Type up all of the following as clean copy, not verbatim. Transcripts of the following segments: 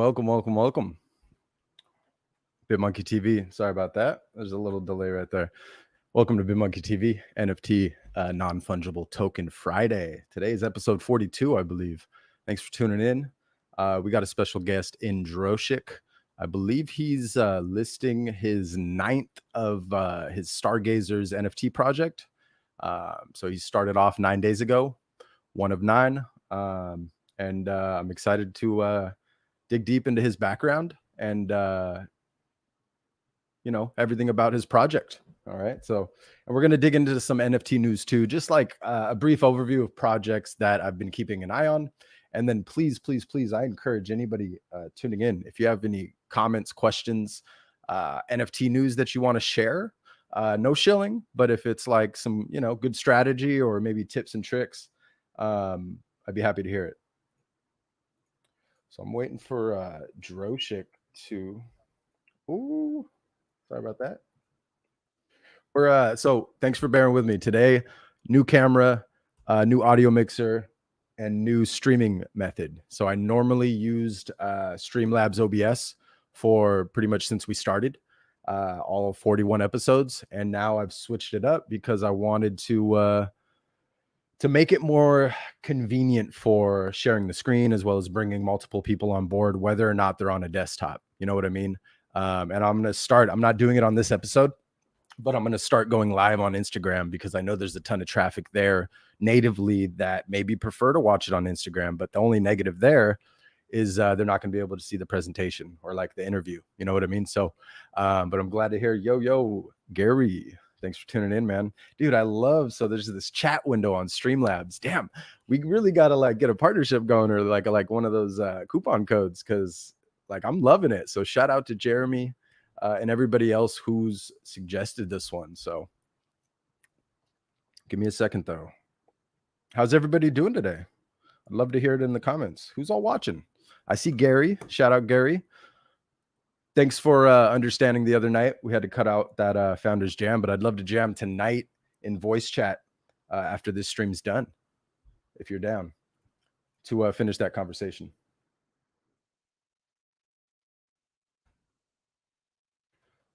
Welcome. BitmonkeyTV. Sorry about that. There's a little delay right there. Welcome to BitmonkeyTV, NFT Non-Fungible Token Friday. Today is episode 42, I believe. Thanks for tuning in. We got a special guest in Droshik. I believe he's listing his 9th of his Stargazers NFT project. So he started off 9 days ago, one of 9. And I'm excited to dig deep into his background and everything about his project. All right, so and we're going to dig into some NFT news too, just like a brief overview of projects that I've been keeping an eye on. And then please, I encourage anybody tuning in, if you have any comments, questions, NFT news that you want to share, no shilling, but if it's like some good strategy or maybe tips and tricks, I'd be happy to hear it. So I'm waiting for Droshik to. Ooh, sorry about that. We're so thanks for bearing with me today. New camera, new audio mixer, and new streaming method. So I normally used Streamlabs OBS for pretty much since we started, all 41 episodes, and now I've switched it up because I wanted to make it more convenient for sharing the screen as well as bringing multiple people on board, whether or not they're on a desktop. You know what I mean? And I'm not doing it on this episode, but I'm going to start going live on Instagram because I know there's a ton of traffic there natively that maybe prefer to watch it on Instagram. But the only negative there is they're not going to be able to see the presentation or like the interview. You know what I mean? So, but I'm glad to hear, yo, Gary. Thanks for tuning in, man. Dude, so there's this chat window on Streamlabs. Damn, we really got to like get a partnership going or like one of those coupon codes because like I'm loving it. So shout out to Jeremy and everybody else who's suggested this one. So give me a second though. How's everybody doing today? I'd love to hear it in the comments. Who's all watching? I see Gary. Shout out Gary. Thanks for understanding the other night. We had to cut out that Founders Jam, but I'd love to jam tonight in voice chat after this stream's done, if you're down to finish that conversation.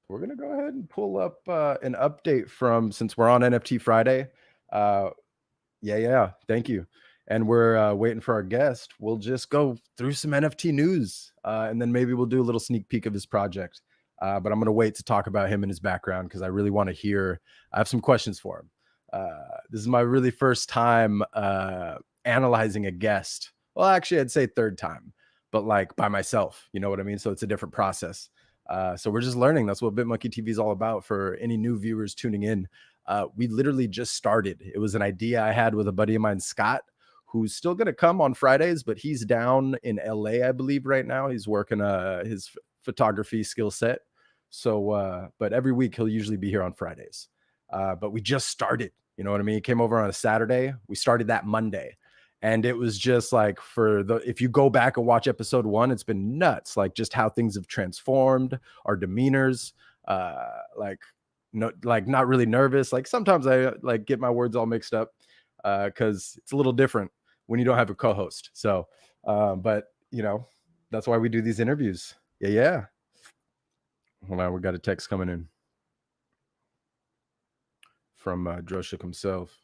We're going to go ahead and pull up an update since we're on NFT Friday. Yeah. Thank you. And we're waiting for our guest. We'll just go through some NFT news, and then maybe we'll do a little sneak peek of his project. But I'm going to wait to talk about him and his background because I really want to hear. I have some questions for him. This is my really first time analyzing a guest. Well, actually, I'd say third time, but like by myself. You know what I mean? So it's a different process. So we're just learning. That's what BitmonkeyTV is all about for any new viewers tuning in. We literally just started. It was an idea I had with a buddy of mine, Scott, who's still going to come on Fridays, but he's down in LA, I believe, right now. He's working his photography skill set. So, but every week he'll usually be here on Fridays. But we just started, you know what I mean? He came over on a Saturday. We started that Monday. And it was just like if you go back and watch episode 1, it's been nuts. Like just how things have transformed, our demeanors, not really nervous. Like sometimes I like get my words all mixed up because it's a little different when you don't have a co-host. So, but that's why we do these interviews. Yeah. Hold on, we got a text coming in from Droshik himself.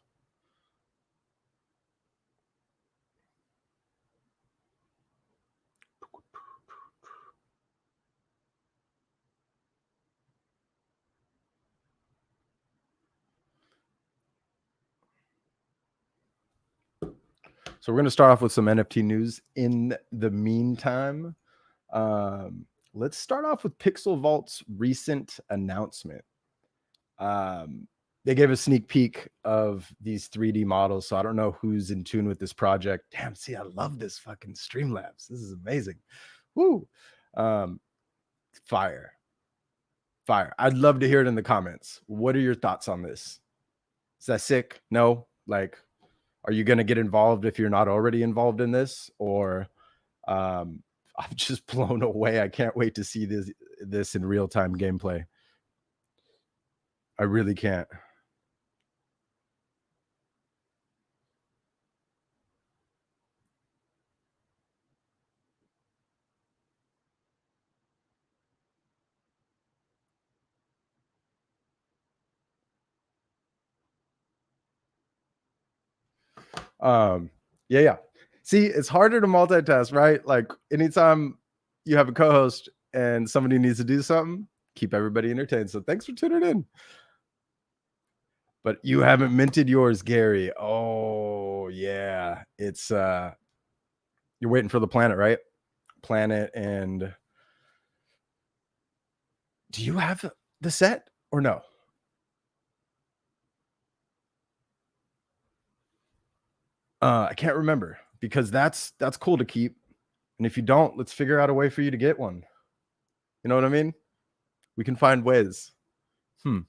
So we're going to start off with some NFT news. In the meantime, let's start off with Pixel Vault's recent announcement. They gave a sneak peek of these 3D models, so I don't know who's in tune with this project. Damn, see, I love this fucking Streamlabs. This is amazing. Woo! Fire. I'd love to hear it in the comments. What are your thoughts on this? Is that sick? No? Like, are you going to get involved if you're not already involved in this? Or I'm just blown away. I can't wait to see this in real-time gameplay. I really can't. Yeah. See, it's harder to multitask, right? Like anytime you have a co-host and somebody needs to do something, keep everybody entertained. So thanks for tuning in. But you haven't minted yours, Gary. Oh yeah. It's you're waiting for the planet, right? Planet. And do you have the set or no? I can't remember, because that's cool to keep. And if you don't, let's figure out a way for you to get one. You know what I mean? We can find ways. I'm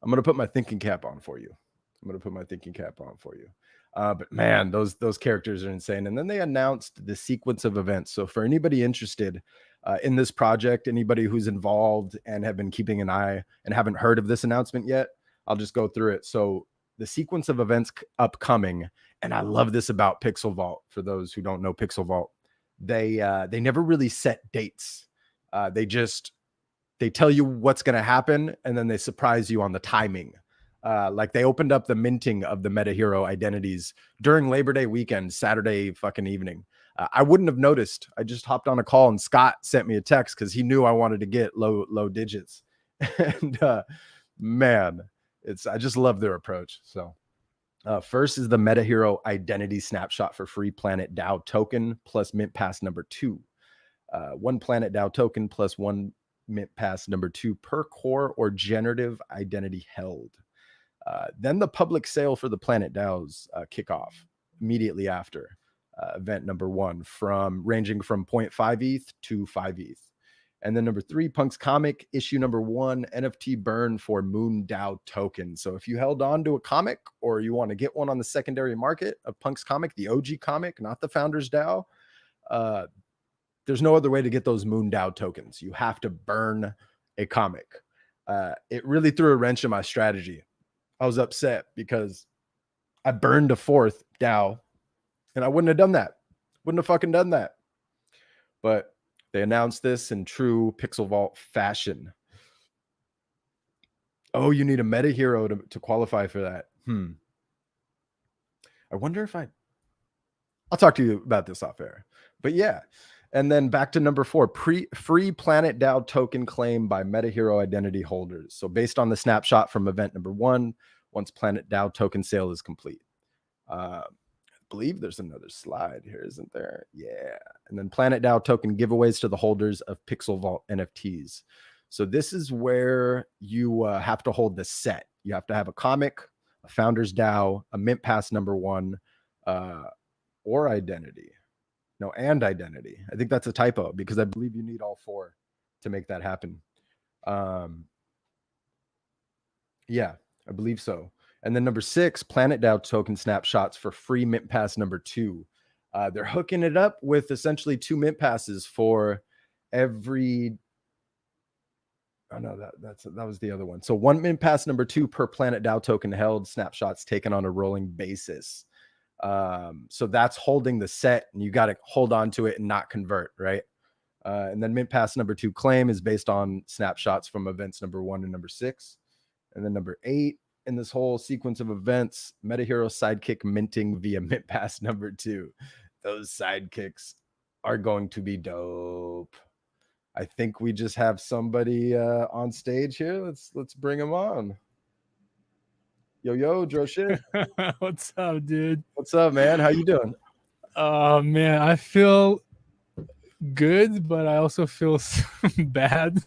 going to put my thinking cap on for you. But man, those characters are insane. And then they announced the sequence of events. So for anybody interested in this project, anybody who's involved and have been keeping an eye and haven't heard of this announcement yet, I'll just go through it. So the sequence of events upcoming, and I love this about Pixel Vault. For those who don't know Pixel Vault, they never really set dates. They tell you what's going to happen, and then they surprise you on the timing. Like they opened up the minting of the meta hero identities during Labor Day weekend, Saturday fucking evening. I wouldn't have noticed. I just hopped on a call and Scott sent me a text because he knew I wanted to get low digits. And man, I just love their approach. So first is the meta hero identity snapshot for free Planet DAO token plus mint pass number 2. One Planet DAO token plus one mint pass number 2 per core or generative identity held. Then the public sale for the Planet DAOs kick off immediately after event number 1, ranging from 0.5 ETH to 5 ETH. And then number 3, Punk's comic issue number 1, NFT burn for Moon DAO token. So if you held on to a comic or you want to get one on the secondary market of Punk's comic, the OG comic, not the Founders DAO, there's no other way to get those Moon DAO tokens. You have to burn a comic. It really threw a wrench in my strategy. I was upset because I burned a 4th DAO and I wouldn't have done that. Wouldn't have fucking done that. But they announced this in true Pixel Vault fashion. Oh, you need a meta hero to qualify for that. I wonder if I'll talk to you about this off air. But yeah. And then back to number 4, free Planet DAO token claim by meta hero identity holders. So based on the snapshot from event number 1, once Planet DAO token sale is complete. I believe there's another slide here, isn't there? Yeah. And then Planet DAO token giveaways to the holders of Pixel Vault NFTs. So this is where you have to hold the set. You have to have a comic, a Founders DAO, a mint pass number 1, or identity. No, and identity. I think that's a typo because I believe you need all 4 to make that happen. Yeah, I believe so. And then number 6, Planet DAO token snapshots for free mint pass number 2. They're hooking it up with essentially 2 mint passes for every. Oh no, that was the other one. So 1 mint pass number 2 per Planet DAO token held, snapshots taken on a rolling basis. So that's holding the set, and you got to hold on to it and not convert, right? And then mint pass number 2 claim is based on snapshots from events number 1 and number 6. And then number 8 in this whole sequence of events, meta hero sidekick minting via mint pass number 2. Those sidekicks are going to be dope. I think we just have somebody on stage here. Let's bring him on. Yo, Droshik. What's up, dude? What's up, man? How you doing? Oh man, I feel good, but I also feel bad.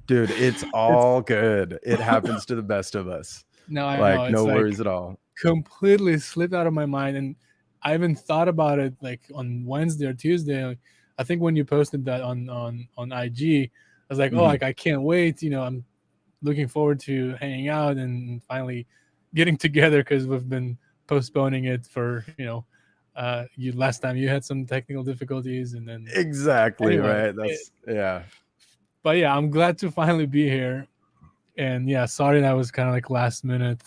Dude, it's all good. It happens to the best of us. No, I like, know. It's no worries at all. Completely slipped out of my mind, and I even thought about it like on Wednesday or Tuesday. Like, I think when you posted that on IG, I was like, oh, like I can't wait. I'm looking forward to hanging out and finally getting together because we've been postponing it for last time you had some technical difficulties, and then exactly anyway, right. Yeah. But yeah, I'm glad to finally be here. And yeah, sorry that was kind of like last minute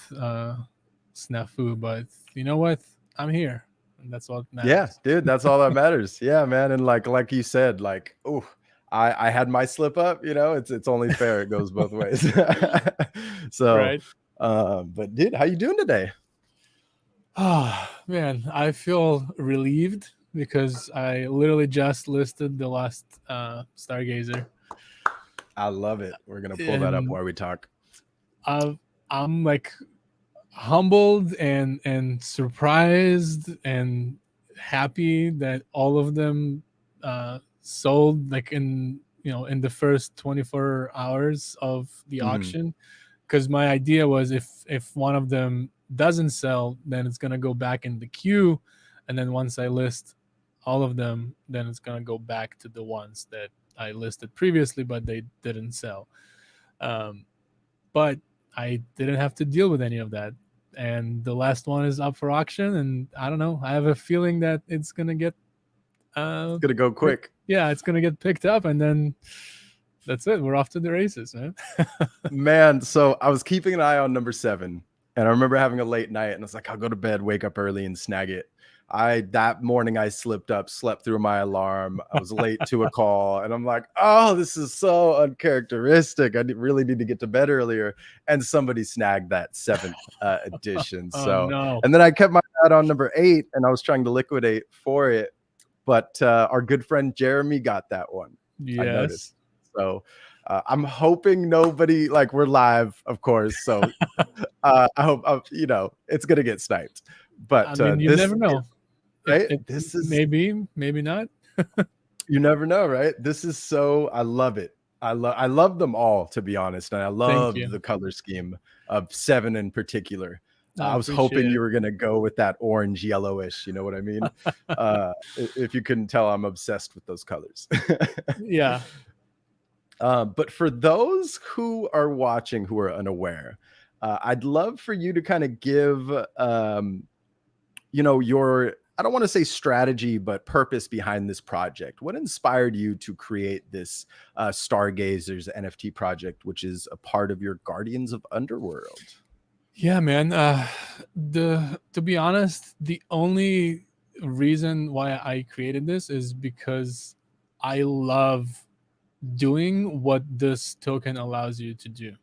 snafu, but you know what? I'm here, and that's what matters. Yeah, dude, that's all that matters. Yeah, man, and like you said, like, oh, I had my slip up. It's only fair. It goes both ways. So, right. But dude, how you doing today? Oh man, I feel relieved because I literally just listed the last Stargazer, I love it. We're gonna pull that up and while we talk. I'm like humbled and surprised and happy that all of them sold like in in the first 24 hours of the Mhm. auction, because my idea was if one of them doesn't sell, then it's going to go back in the queue, and then once I list all of them, then it's going to go back to the ones that I listed previously but they didn't sell. um, but I didn't have to deal with any of that. And the last one is up for auction, and I don't know. I have a feeling that it's gonna get, It's uh, gonna go quick. yeah, it's gonna get picked up, and then that's it. We're off to the races, man. Man, so I was keeping an eye on number 7, and I remember having a late night, and I was like, I'll go to bed, wake up early, and snag it. That morning I slipped up, slept through my alarm. I was late to a call, and I'm like, oh, this is so uncharacteristic. Really need to get to bed earlier. And somebody snagged that 7th edition. Oh So, no. and then I kept my eye on number 8, and I was trying to liquidate for it, but our good friend Jeremy got that one. I noticed. Yes. So I'm hoping nobody, like, we're live, of course. So I hope it's gonna get sniped. I But mean, you this never is know. right. It This is maybe not. you never know, right? This is so I love it. I love them all, to be honest, and I Thank love you. the color scheme of 7 in particular. I I was hoping appreciate you it. were gonna go with that orange yellowish. You know what I mean? If you couldn't tell, I'm obsessed with those colors. Yeah. But for those who are watching who are unaware, I'd love for you to kind of give, your, I don't want to say strategy, but purpose behind this project. What inspired you to create this Stargazers NFT project, which is a part of your Guardians of Underworld? Yeah, man. The To be honest, the only reason why I created this is because I love doing what this token allows you to do.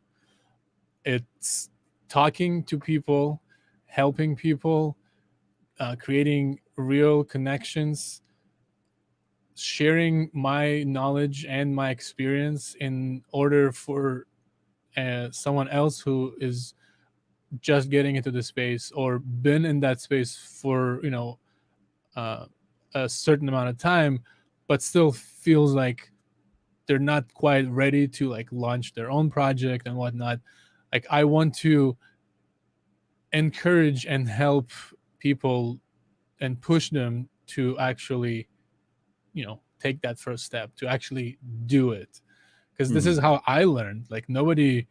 It's talking to people, helping people, creating real connections, sharing my knowledge and my experience in order for someone else who is just getting into the space or been in that space for uh, a certain amount of time, but still feels like they're not quite ready to like launch their own project and whatnot. Like I want to encourage and help people and push them to actually, take that first step to actually do it. Because this is Mhm. how I learned. Like nobody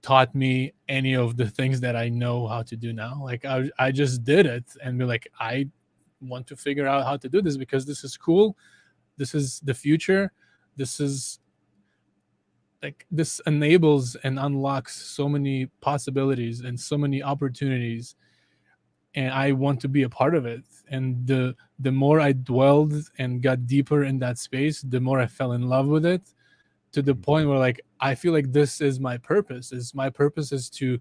taught me any of the things that I know how to do now. Like I just did it and be like, I want to figure out how to do this because this is cool. This is the future. This is like this enables and unlocks so many possibilities and so many opportunities, and I want to be a part of it. And the more I dwelled and got deeper in that space, the more I fell in love with it, to the point where like I feel like this is my purpose. Is my purpose is to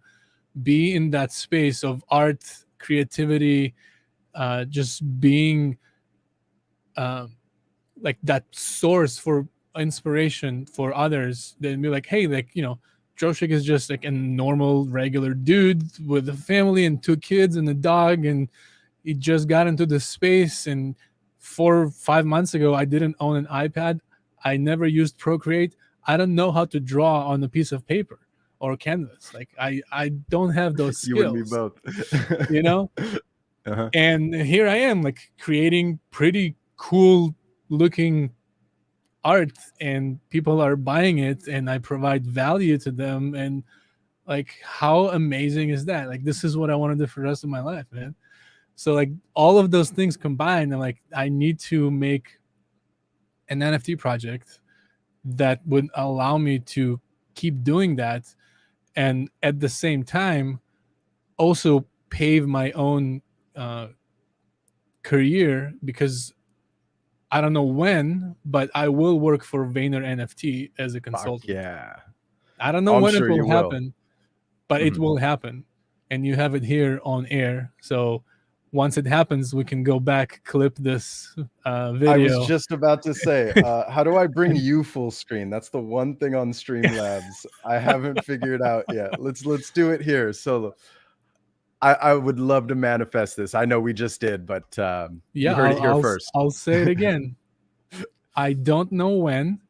be in that space of art, creativity, just being um, like that source for inspiration for others. Then be like, hey, like Droshik is just like a normal, regular dude with a family and 2 kids and a dog, and he just got into the space. And 4 or 5 months ago, I didn't own an iPad. I never used Procreate. I don't know how to draw on a piece of paper or canvas. Like I don't have those You and me skills, both. you know. Uh-huh. And here I am, like creating pretty cool looking art, and people are buying it, and I provide value to them. And like, how amazing is that? Like, this is what I want to do for the rest of my life, man. So like all of those things combined, I'm like, I need to make an NFT project that would allow me to keep doing that, and at the same time also pave my own uh, career, because I don't know when, but I will work for Vayner NFT as a Fuck consultant. yeah. I don't know I'm when it sure you will will. happen, but it Mhm. will happen, and you have it here on air. So once it happens, we can go back, clip this video. I was just about to say, how do I bring you full screen? That's the one thing on Streamlabs I haven't figured out yet. Let's do it here. So I would love to manifest this. I know we just did, but you heard it here first. I'll say it again. I don't know when,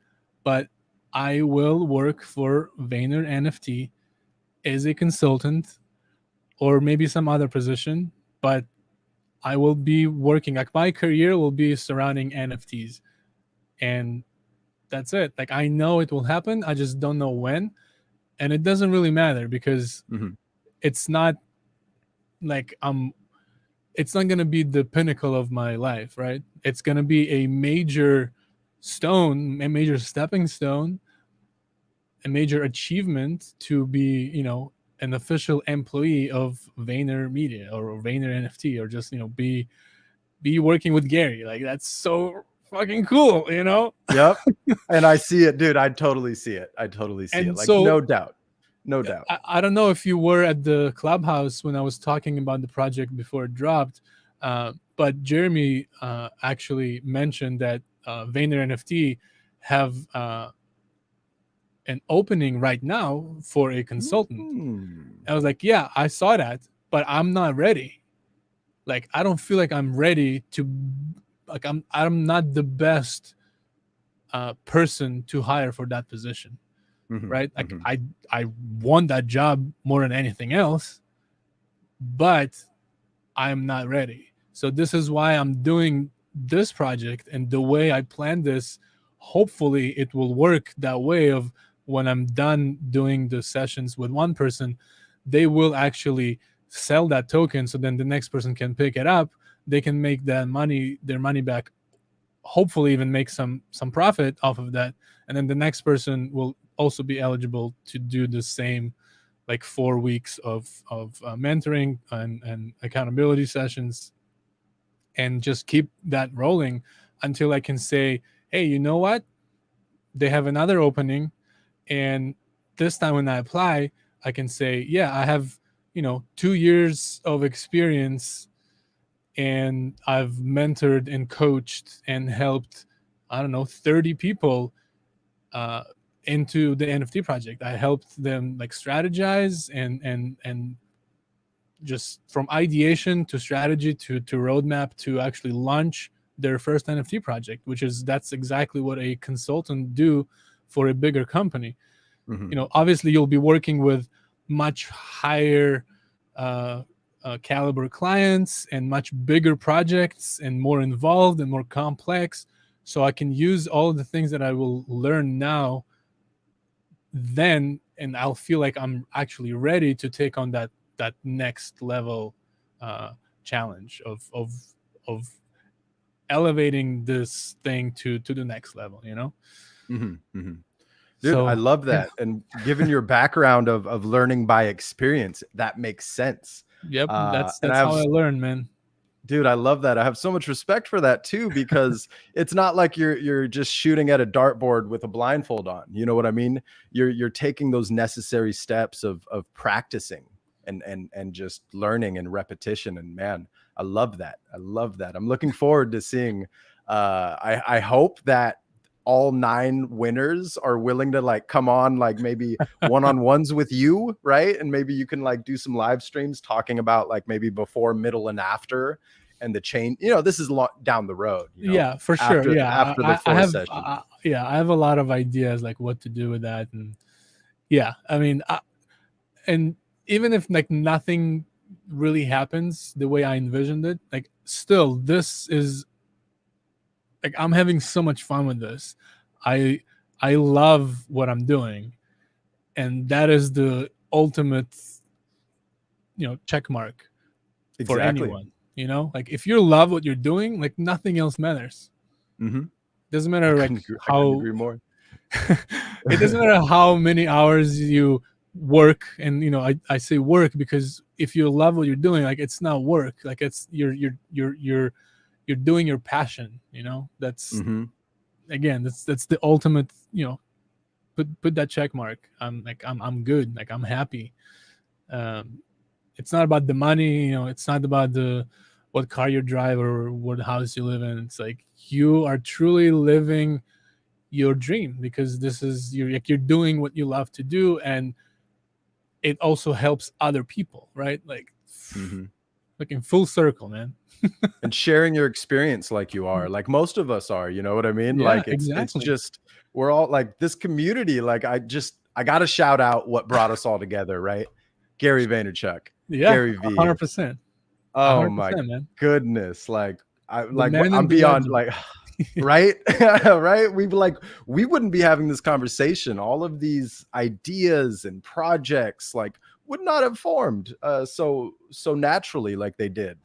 but I will work for Vayner NFT as a consultant, or maybe some other position, but I will be working, like my career will be surrounding NFTs, and that's it. Like I know it will happen, I just don't know when, and it doesn't really matter because it's not like it's not going to be the pinnacle of my life, right? It's going to be a major stone, a major stepping stone, a major achievement to be, you know, an official employee of Vayner Media or Vayner NFT, or just, you know, be working with Gary. Like that's so fucking cool, you know? Yep. And I see it, dude. I totally see it. I totally see And it. Like so, no doubt. No doubt. I don't know if you were at the Clubhouse when I was talking about the project before it dropped, but Jeremy actually mentioned that Vayner NFT have an opening right now for a consultant. I was like, yeah, I saw that, but I'm not ready. Like, I don't feel like I'm ready to, like, I'm not the best person to hire for that position, right? Like, I want that job more than anything else, but I'm not ready. So this is why I'm doing this project, and the way I plan this, hopefully it will work that way. Of when I'm done doing the sessions with one person, they will actually sell that token, so then the next person can pick it up, they can make their money back, hopefully even make some profit off of that, and then the next person will also be eligible to do the same, like 4 weeks of mentoring and accountability sessions, and just keep that rolling until I can say, hey, you know what, they have another opening, and this time when I apply, I can say, yeah, I have, you know, 2 years of experience, and I've mentored and coached and helped, I don't know, 30 people into the NFT project. I helped them like strategize and just from ideation to strategy to roadmap to actually launch their first NFT project, that's exactly what a consultant do for a bigger company. You know, obviously you'll be working with much higher caliber clients and much bigger projects and more involved and more complex. So I can use all of the things that I will learn now then, and I'll feel like I'm actually ready to take on that next level challenge of elevating this thing to the next level, you know? Dude, So, I love that. And given your background of learning by experience, that makes sense. Yep, that's and how I learn, man. Dude, I love that. I have so much respect for that too, because it's not like you're just shooting at a dartboard with a blindfold on. You know what I mean? You're taking those necessary steps of practicing and just learning and repetition. And man, I love that. I love that. I'm looking forward to seeing. I hope that all 9 winners are willing to like come on, like maybe one-on-ones with you, right? And maybe you can like do some live streams talking about like maybe before, middle, and after, and the chain. You know, this is down the road. You know, yeah, for sure. After the 4 sessions. I have a lot of ideas like what to do with that, and yeah, I mean, and even if like nothing really happens the way I envisioned it, like still this is like I'm having so much fun with this. I love what I'm doing, and that is the ultimate, you know, check mark for anyone. You know, like if you love what you're doing, like nothing else matters. Doesn't matter like I couldn't agree more. It doesn't matter how many hours you work, and you know, I say work because if you love what you're doing, like it's not work, like it's you're doing your passion, you know. That's again, that's the ultimate, you know, put that check mark. I'm good, like I'm happy. It's not about the money, you know, it's not about the what car you drive or what house you live in. It's like you are truly living your dream, because this is you're doing what you love to do, and it also helps other people, right? Like in full circle, man. And sharing your experience like you are, like most of us are, you know what I mean? Yeah, Like it's exactly. just, we're all like this community. Like I got to shout out what brought us all together, right? Gary Vaynerchuk, Yeah, Gary V. 100%. Oh my 100%, man. goodness. Like The man I'm and the beyond legend. like, right? Right? We wouldn't be having this conversation. All of these ideas and projects like would not have formed so naturally like they did.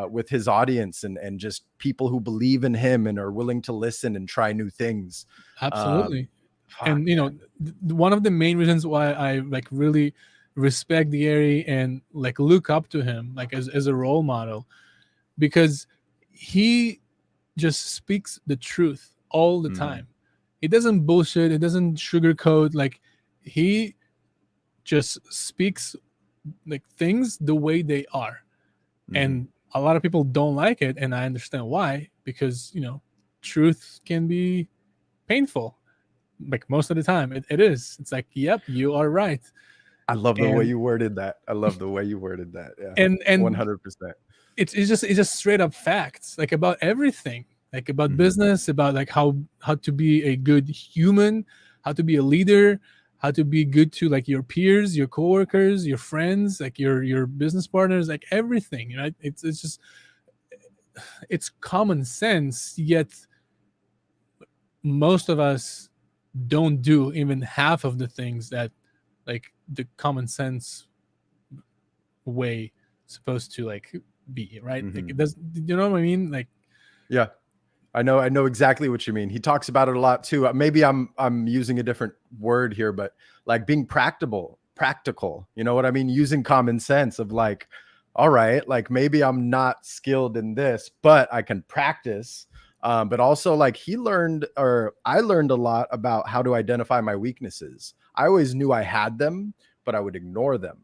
With his audience and just people who believe in him and are willing to listen and try new things. Absolutely. Fuck, And you know, man. one of the main reasons why I like really respect Gary and like look up to him like as a role model, because he just speaks the truth all the time. He doesn't bullshit, it doesn't sugarcoat. Like he just speaks like things the way they are. And a lot of people don't like it, and I understand why, because you know, truth can be painful. Like most of the time it is. It's like, yep, you are right. I love the way And you worded that. I love the way you worded that. Yeah. and 100%. it's just straight up facts, like about everything, like about Mhm. business, about like how to be a good human, how to be a leader, how to be good to like your peers, your coworkers, your friends, like your business partners, like everything, you know. It's just, it's common sense, yet most of us don't do even half of the things that like the common sense way supposed to like be, right? Like it does, you know what I mean? Like, Yeah. I know exactly what you mean. He talks about it a lot too. Maybe I'm using a different word here, but like being practical. You know what I mean? Using common sense of like, all right, like maybe I'm not skilled in this, but I can practice. But also like I learned a lot about how to identify my weaknesses. I always knew I had them, but I would ignore them.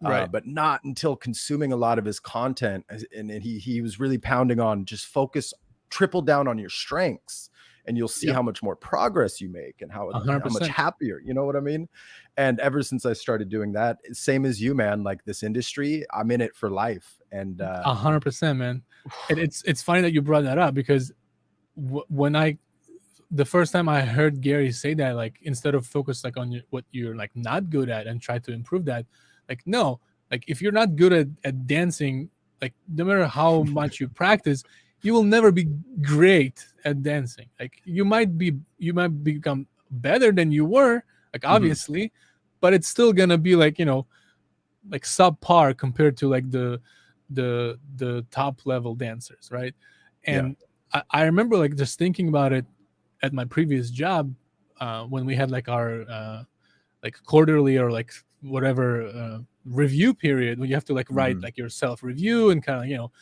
right. But not until consuming a lot of his content. And he was really pounding on just focus, triple down on your strengths, and you'll see Yep. how much more progress you make and how much 100%. happier, you know what I mean? And ever since I started doing that, same as you, man, like this industry, I'm in it for life. And 100%, man. And it's funny that you brought that up, because when I the first time I heard Gary say that, like instead of focus like on what you're like not good at and try to improve that, like no, like if you're not good at dancing, like no matter how much you practice, you will never be great at dancing. Like you might become better than you were, like obviously, but it's still gonna be like, you know, like subpar compared to like the top level dancers, right? yeah. And I remember like just thinking about it at my previous job, when we had like our like quarterly or like whatever review period, when you have to like write like your self review and kind of, you know,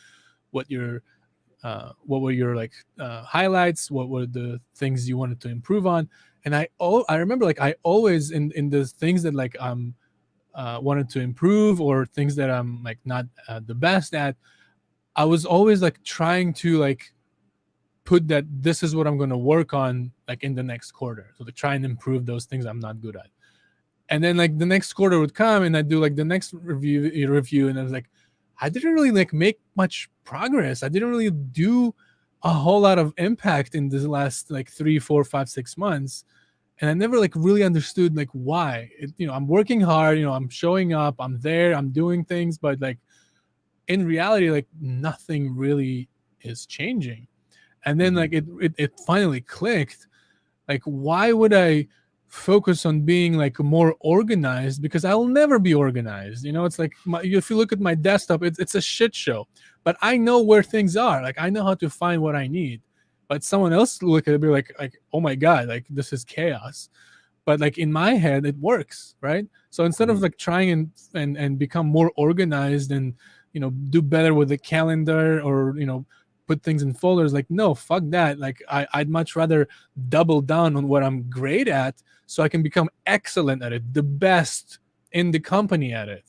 what your what were your like highlights, what were the things you wanted to improve on. And I remember like I always in the things that like wanted to improve, or things that I'm like not the best at, I was always like trying to like put that this is what I'm going to work on like in the next quarter, so to try and improve those things I'm not good at. And then like the next quarter would come and I do like the next review, and I was like, I didn't really like make much progress. I didn't really do a whole lot of impact in this last like 3, 4, 5, 6 months. And I never like really understood like why. You know, I'm working hard, you know, I'm showing up, I'm there, I'm doing things, but like in reality, like nothing really is changing. And then like it finally clicked. Like, why would I focus on being like more organized? Because I'll never be organized. You know, it's like if you look at my desktop, it's a shit show. But I know where things are. Like I know how to find what I need. But someone else look at it and be like, oh my god, like this is chaos. But like in my head, it works, right? So instead of like trying and become more organized and, you know, do better with the calendar, or, you know, put things in folders, like no, fuck that. Like I'd much rather double down on what I'm great at, so I can become excellent at it, the best in the company at it.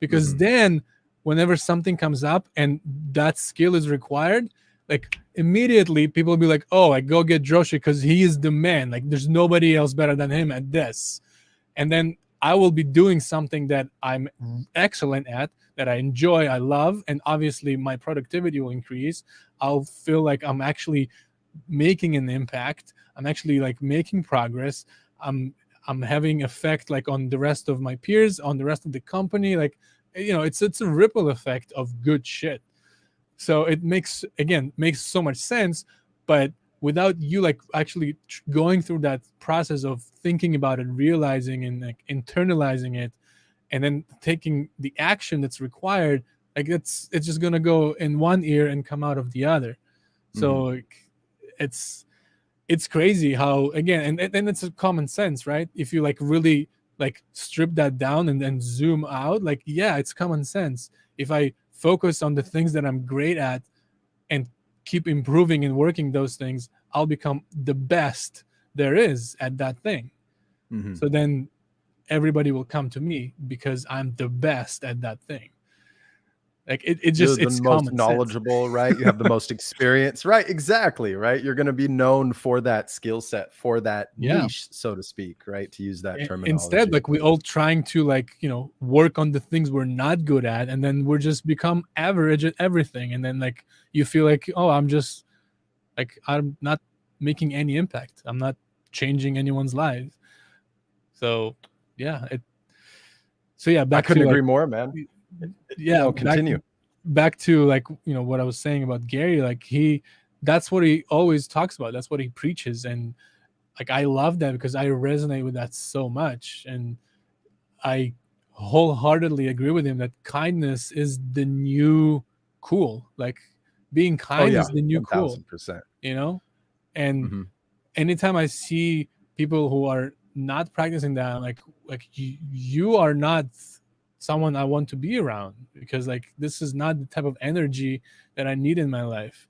Because then whenever something comes up and that skill is required, like immediately people will be like, oh, I go get Droshik because he is the man. Like there's nobody else better than him at this. And then I will be doing something that I'm excellent at, that I enjoy, I love, and obviously my productivity will increase. I'll feel like I'm actually making an impact. I'm actually like making progress. I'm having effect like on the rest of my peers, on the rest of the company. Like, you know, it's a ripple effect of good shit. So it makes so much sense, but without you like actually going through that process of thinking about it, realizing and like internalizing it, and then taking the action that's required, like it's just gonna go in one ear and come out of the other. So like, it's crazy how, again, and it's a common sense, right? If you like really like strip that down and then zoom out, like yeah, it's common sense. If I focus on the things that I'm great at and keep improving and working those things, I'll become the best there is at that thing. So then everybody will come to me because I'm the best at that thing. Like You're the it's most common knowledgeable, right? You have the most experience, right? Exactly, right? You're going to be known for that skill set, for that niche, so to speak, right? To use that terminology. Instead, like we all trying to like, you know, work on the things we're not good at, and then we're just become average at everything, and then like you feel like, oh, I'm just like, I'm not making any impact. I'm not changing anyone's lives. So yeah, I couldn't agree more, man. Yeah, continue. Back to like, you know, what I was saying about Gary, like that's what he always talks about, that's what he preaches, and like I love that because I resonate with that so much, and I wholeheartedly agree with him that kindness is the new cool. Like being kind is the new cool, 1000%. you know. And anytime I see people who are not practicing that, like you are not someone I want to be around, because like this is not the type of energy that I need in my life.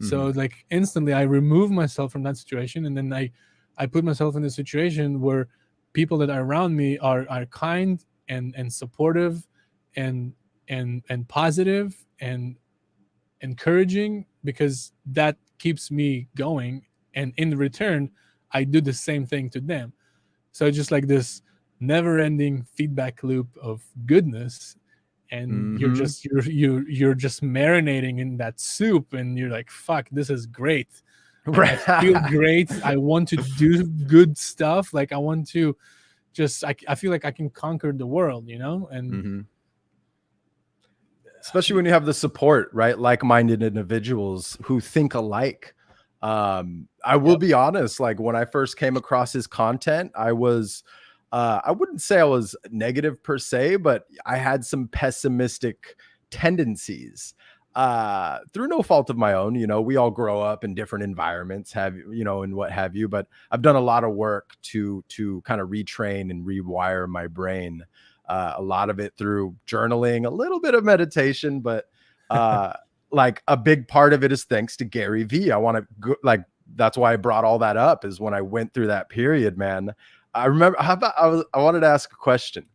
So like instantly I remove myself from that situation, and then I put myself in a situation where people that are around me are kind and supportive and positive and encouraging, because that keeps me going, and in return I do the same thing to them. So it's just like this never-ending feedback loop of goodness, and you're just marinating in that soup, and you're like, fuck, this is great. Like, I feel great. I want to do good stuff. Like I want to just I feel like I can conquer the world, you know. And especially when you have the support, right? Like-minded individuals who think alike. I will be honest, like when I first came across his content, I was I wouldn't say I was negative per se, but I had some pessimistic tendencies through no fault of my own. You know, we all grow up in different environments, and what have you, but I've done a lot of work to kind of retrain and rewire my brain. A lot of it through journaling, a little bit of meditation, but like a big part of it is thanks to Gary V. I want to go, like, that's why I brought all that up, is when I went through that period, man. I remember, I wanted to ask a question.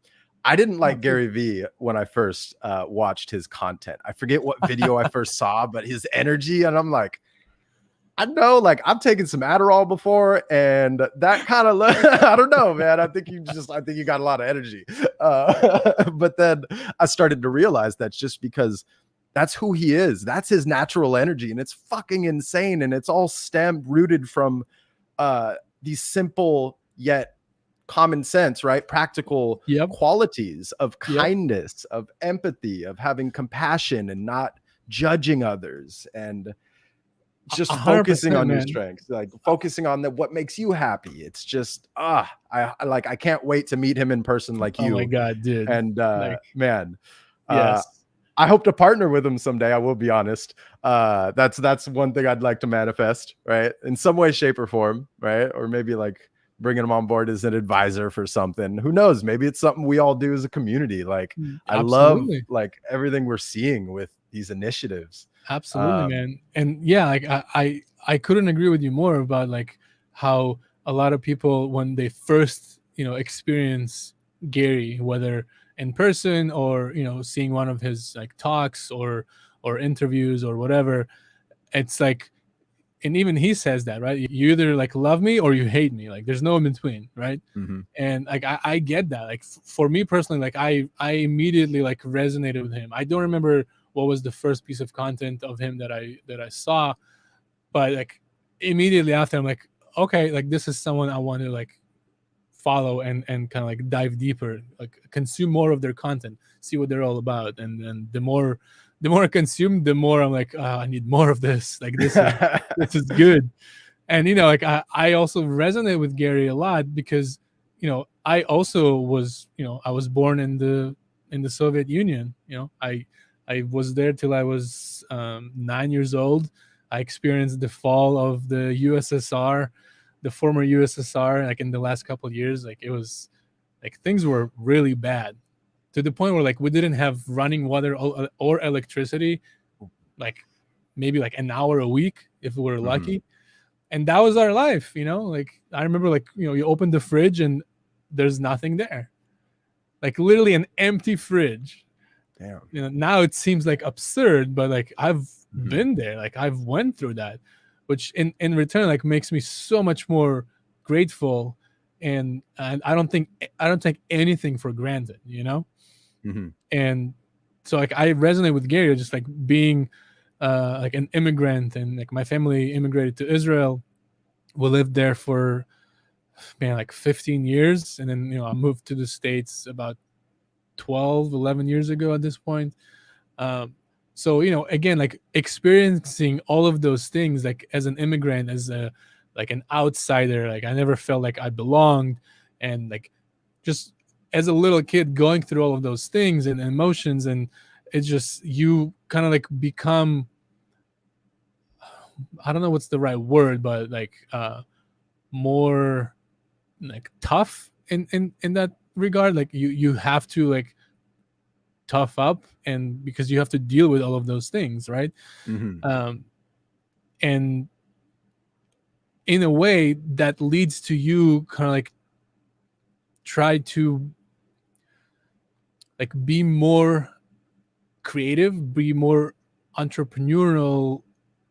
I didn't like Gary V when I first watched his content. I forget what video I first saw, but his energy, and I'm like, I know, like I've taken some Adderall before, and that kind of, I don't know, man. I think you got a lot of energy. But then I started to realize that's just because that's who he is. That's his natural energy, and it's fucking insane. And it's all rooted from these simple yet common sense, right? Practical qualities of kindness, of empathy, of having compassion and not judging others, and just focusing on your strengths, like focusing on what makes you happy. It's just I can't wait to meet him in person, like you. Oh my god, dude. And man, yes, I hope to partner with him someday. I will be honest. That's one thing I'd like to manifest, right? In some way, shape, or form, right? Or maybe like bringing him on board as an advisor for something. Who knows? Maybe it's something we all do as a community. Like I love like everything we're seeing with these initiatives. Absolutely, man. And yeah, like I couldn't agree with you more about like how a lot of people, when they first, you know, experience Gary, whether in person, or seeing one of his like talks or interviews or whatever. It's like, and even he says that, right? You either like love me or you hate me. Like there's no in between, right? Mm-hmm. And like I get that. Like for me personally, like I immediately like resonated with him. I don't remember what was the first piece of content of him that I saw, but like immediately after, I'm like, okay, like this is someone I want to like follow and kind of like dive deeper, like consume more of their content, see what they're all about. And then the more I consume, the more I'm like, I need more of this. Like this is good. And like I also resonate with Gary a lot because I also was I was born in the Soviet Union. I was there till I was 9 years old. I experienced the fall of the USSR, the former USSR. Like in the last couple of years, like it was like things were really bad, to the point where like we didn't have running water or electricity, like maybe like an hour a week if we were lucky. And that was our life. Like I remember, like you open the fridge and there's nothing there, like literally an empty fridge. Damn. Now it seems like absurd, but like I've been there, like I've went through that, which in return like makes me so much more grateful. And I don't take anything for granted. And so like I resonate with Gary, just like being like an immigrant, and like my family immigrated to Israel. We lived there for like 15 years, and then I moved to the States about 11 years ago at this point. So again, like experiencing all of those things, like as an immigrant, as a like an outsider, like I never felt like I belonged. And like just as a little kid going through all of those things and emotions, and it's just you kind of like become, I don't know what's the right word, but like more like tough in that regard. Like you have to like tough up, and because you have to deal with all of those things, right? And in a way that leads to you kind of like try to like be more creative, be more entrepreneurial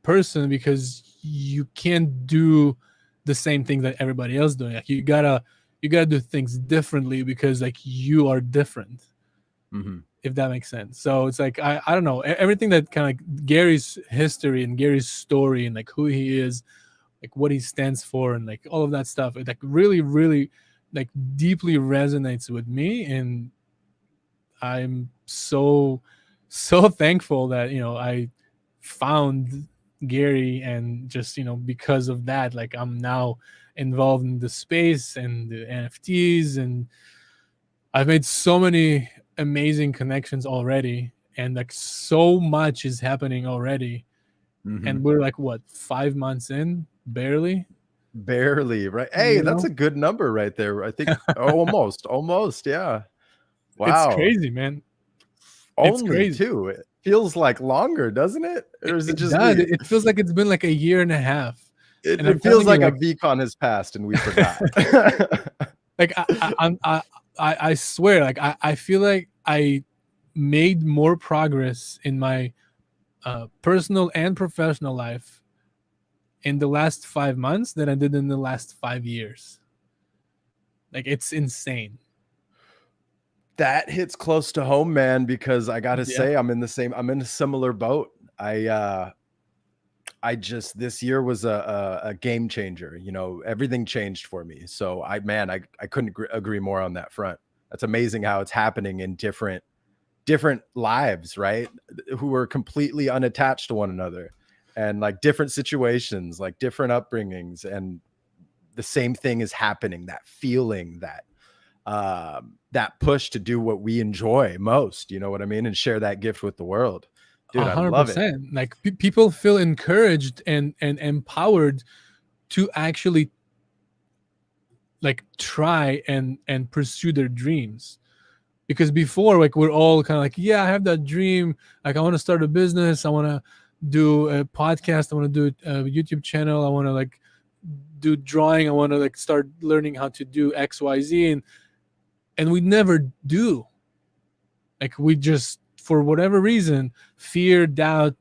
person, because you can't do the same thing that everybody else doing. Like you gotta do things differently because like you are different. If that makes sense. So it's like I don't know, everything that kind of like Gary's history and Gary's story and like who he is, like what he stands for, and like all of that stuff, it like really like deeply resonates with me. And I'm so thankful that I found Gary, and just because of that, like I'm now involved in the space and the NFTs, and I've made so many amazing connections already, and like so much is happening already. And we're like what, 5 months in, barely. Right. Hey, that's a good number right there. I think almost, yeah. Wow. It's crazy, man. It's Only crazy. two. It feels like longer, doesn't it? Or is it just does. me? It feels like it's been like a year and a half. It feels like a VCon has passed and we forgot. Like I swear, like I feel like I made more progress in my personal and professional life in the last 5 months than I did in the last 5 years. Like it's insane. That hits close to home, man, because I gotta say I'm in a similar boat. I just, this year was a game changer. Everything changed for me. So I couldn't agree more on that front. That's amazing how it's happening in different lives, right? Who are completely unattached to one another, and like different situations, like different upbringings, and the same thing is happening. That feeling, that push to do what we enjoy most, you know what I mean? And share that gift with the world. Dude, 100%. I love it. Like people feel encouraged and empowered to actually like try and pursue their dreams. Because before, like we're all kind of like, yeah, I have that dream. Like I want to start a business. I want to do a podcast. I want to do a YouTube channel. I want to like do drawing. I want to like start learning how to do XYZ. And we never do. Like we just, for whatever reason, fear, doubt,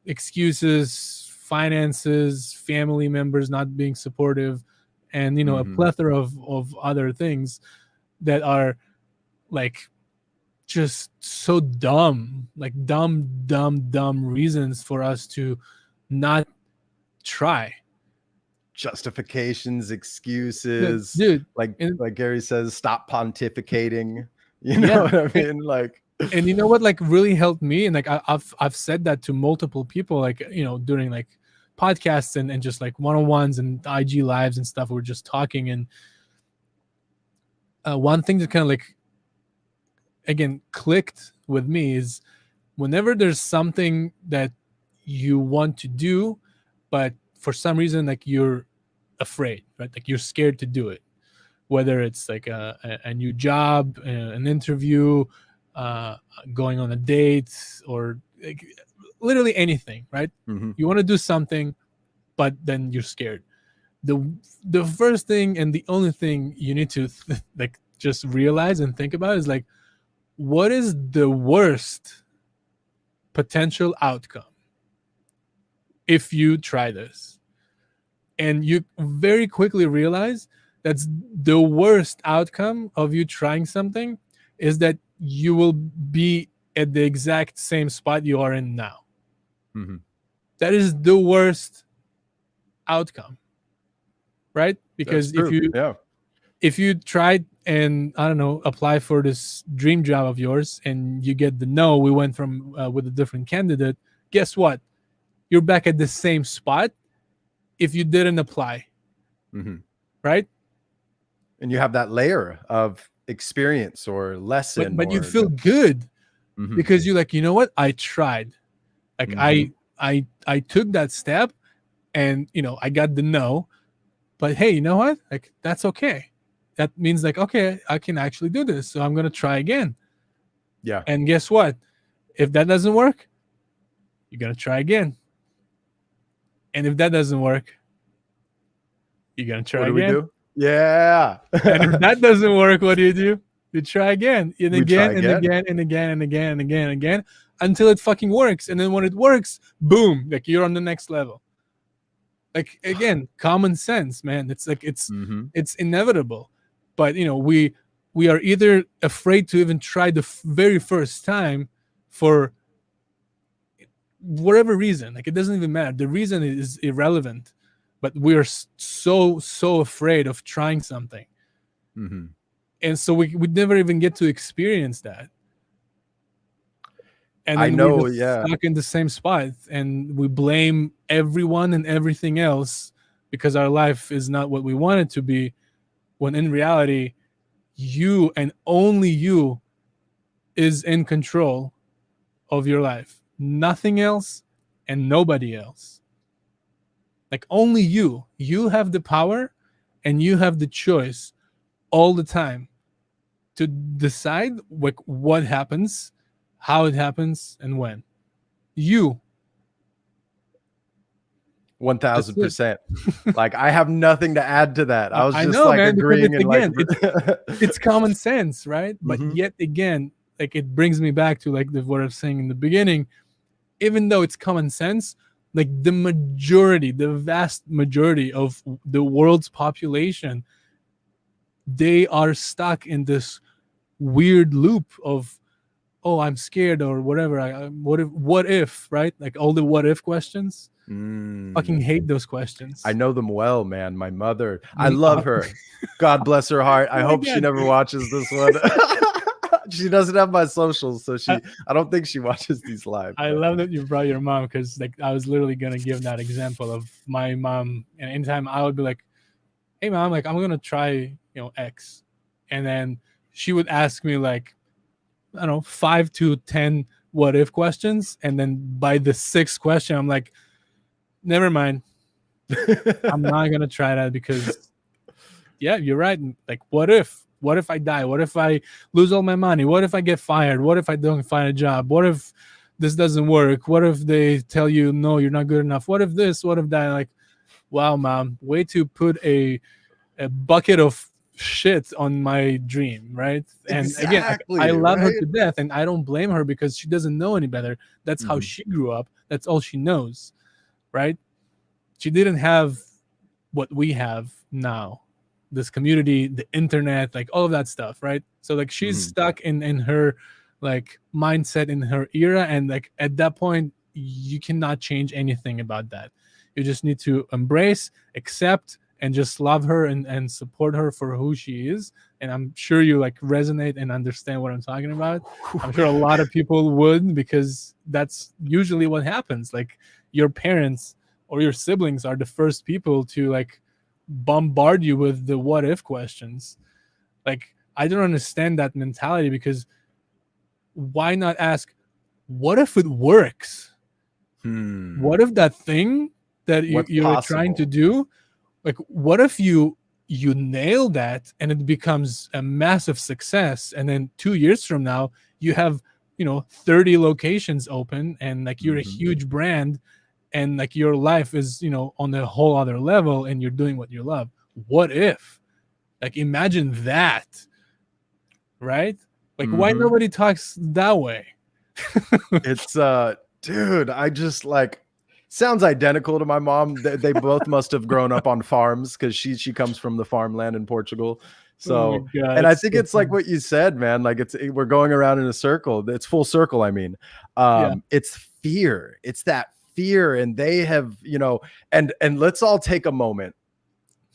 excuses, finances, family members not being supportive, and a plethora of other things that are like just so dumb, like dumb reasons for us to not try. Justifications, excuses, dude. like Gary says, stop pontificating. Yeah. What I mean? Like, and you know what like really helped me, and like I've said that to multiple people, like during like podcasts and just like one-on-ones and IG lives and stuff. We're just talking, and one thing that kind of like again clicked with me is whenever there's something that you want to do, but for some reason like you're afraid, right? Like you're scared to do it, whether it's like a new job, an interview, going on a date, or like literally anything, right? You want to do something, but then you're scared. The first thing and the only thing you need to like just realize and think about is like, what is the worst potential outcome if you try this? And you very quickly realize that's the worst outcome of you trying something is that you will be at the exact same spot you are in now. That is the worst outcome, right? Because if you tried and I don't know, apply for this dream job of yours and you get the no, we went from with a different candidate, guess what? You're back at the same spot if you didn't apply, right? And you have that layer of experience or lesson, but you feel good because you're like, you know what? I tried. Like I took that step, and I got the no. But hey, you know what? Like that's okay. That means like, okay, I can actually do this, so I'm gonna try again. Yeah. And guess what? If that doesn't work, you're gonna try again. And if that doesn't work, you're gonna try again. What do we do? Yeah. And if that doesn't work, what do? You try again and again and again and again and again and again and again until it fucking works. And then when it works, boom, like you're on the next level. Like again, common sense, man. It's like it's inevitable. But we are either afraid to even try the very first time for whatever reason. Like it doesn't even matter. The reason is irrelevant. But we are so afraid of trying something. And so we never even get to experience that. And then we're stuck in the same spot, and we blame everyone and everything else because our life is not what we want it to be, when in reality, you and only you is in control of your life. Nothing else and nobody else. Like only you have the power and you have the choice all the time to decide what happens, how it happens, and when. You. 1000%. Like I have nothing to add to that. I was just like man, agreeing and again, it's common sense, right? But yet again, like it brings me back to like what I was saying in the beginning. Even though it's common sense, like the vast majority of the world's population, they are stuck in this weird loop of, oh, I'm scared or whatever. What if, right? Like all the what if questions. Fucking hate those questions. I know them well, man. My mother, I love her. God bless her heart. I hope she never watches this one. She doesn't have my socials, so I don't think she watches these live. I love that you brought your mom, because like I was literally gonna give that example of my mom, and anytime I would be like, hey mom, like I'm gonna try X, and then she would ask me like, I don't know, 5 to 10 what if questions, and then by the 6th question I'm like, never mind. I'm not gonna try that, because yeah, you're right. Like what if I die? What if I lose all my money? What if I get fired? What if I don't find a job? What if this doesn't work? What if they tell you, no, you're not good enough? What if this? What if that? Like, wow, mom, way to put a bucket of shit on my dream, right? And again, like, I Exactly, love her right? to death, and I don't blame her because she doesn't know any better. That's how Mhm, she grew up. That's all she knows, right? She didn't have what we have now, this community, the internet, like all of that stuff, right? So like she's mhm. stuck in her like mindset in her era, and like at that point you cannot change anything about that. You just need to embrace, accept, and just love her and support her for who she is. And I'm sure you like resonate and understand what I'm talking about. I'm sure a lot of people would, because that's usually what happens. Like your parents or your siblings are the first people to like bombard you with the what if questions. Like I don't understand that mentality, because why not ask, what if it works? Hmm. What if that thing that What's you're trying to possible? do, like what if you nail that and it becomes a massive success, and then 2 years from now you have 30 locations open, and like you're a Mhm. huge brand, and like your life is on a whole other level, and you're doing what you love. What if, like, imagine that, right? Like, why Mhm. nobody talks that way? It's dude, I just like sounds identical to my mom. They both must have grown up on farms because she comes from the farmland in Portugal. Oh my So, god, and I it's think so it's like funny. what you said, man. Like we're going around in a circle. It's full circle. I mean, Yeah. it's fear. It's that fear, and they have, and let's all take a moment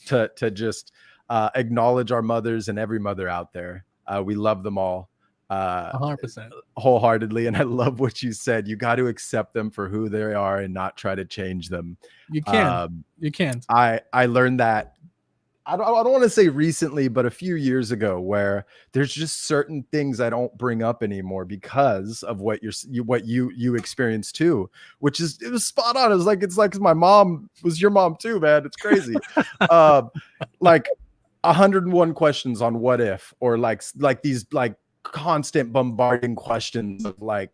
to just acknowledge our mothers and every mother out there. We love them all. Uh, 100%. Wholeheartedly, and I love what you said. You got to accept them for who they are and not try to change them. You can. Um, You can't. I learned that I don't want to say recently, but a few years ago, where there's just certain things I don't bring up anymore because of what you experienced too, which is it was spot on. It's like my mom was your mom too, man. It's crazy. Um, like 101 questions on what if, or like these like constant bombarding questions of like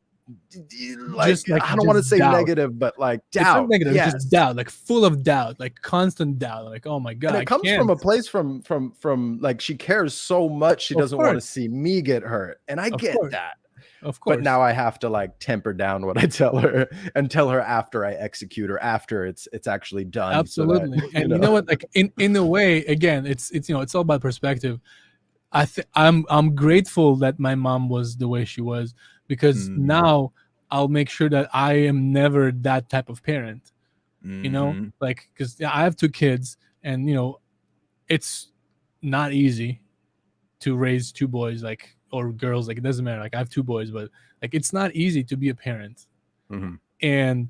Just like I don't want just to say doubt. negative, but like It's not doubt. negative, it's just Yes. doubt, like full of doubt, like constant doubt. Like, oh my god, And I it comes from can't. a place from like she cares so much she Of doesn't want to course. see me get hurt. And I Of get course. that. Of But course. now I have to like temper down what I tell her and tell her after I execute, or after it's actually done, so that Absolutely. And you know what? Like in a way, again, it's all about perspective. I'm grateful that my mom was the way she was, because Mhm. now I'll make sure that I am never that type of parent. Mhm. Like, because I have two kids, and it's not easy to raise two boys, like, or girls, like it doesn't matter. Like I have two boys, but like it's not easy to be a parent. Mhm. And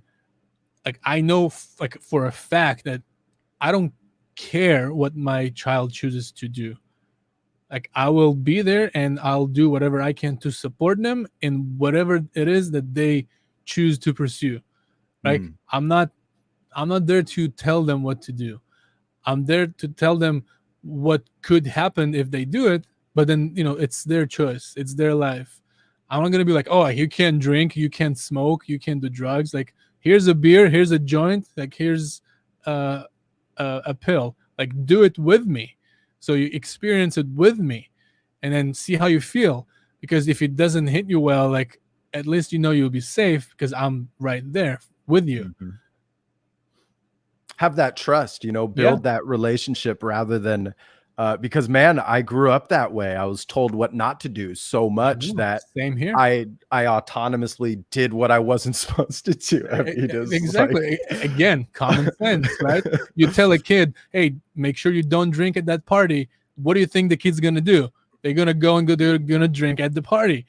like I know like for a fact that I don't care what my child chooses to do. Like I will be there and I'll do whatever I can to support them in whatever it is that they choose to pursue. Like Mhm. I'm not there to tell them what to do. I'm there to tell them what could happen if they do it, but then it's their choice, it's their life. I'm not gonna be like, oh, you can't drink, you can't smoke, you can't do drugs. Like, here's a beer, here's a joint, like here's uh, a pill. Like, do it with me, so you experience it with me, and then see how you feel. Because if it doesn't hit you well, like at least you'll be safe because I'm right there with you. Mhm. Have that trust, Yeah. build that relationship rather than because man, I grew up that way. I was told what not to do so much No, that same here. I autonomously did what I wasn't supposed to do. I mean, it's like Exactly. Again, common sense, right? You tell a kid, "Hey, make sure you don't drink at that party." What do you think the kid's gonna do? They're gonna go and go. They're gonna drink at the party.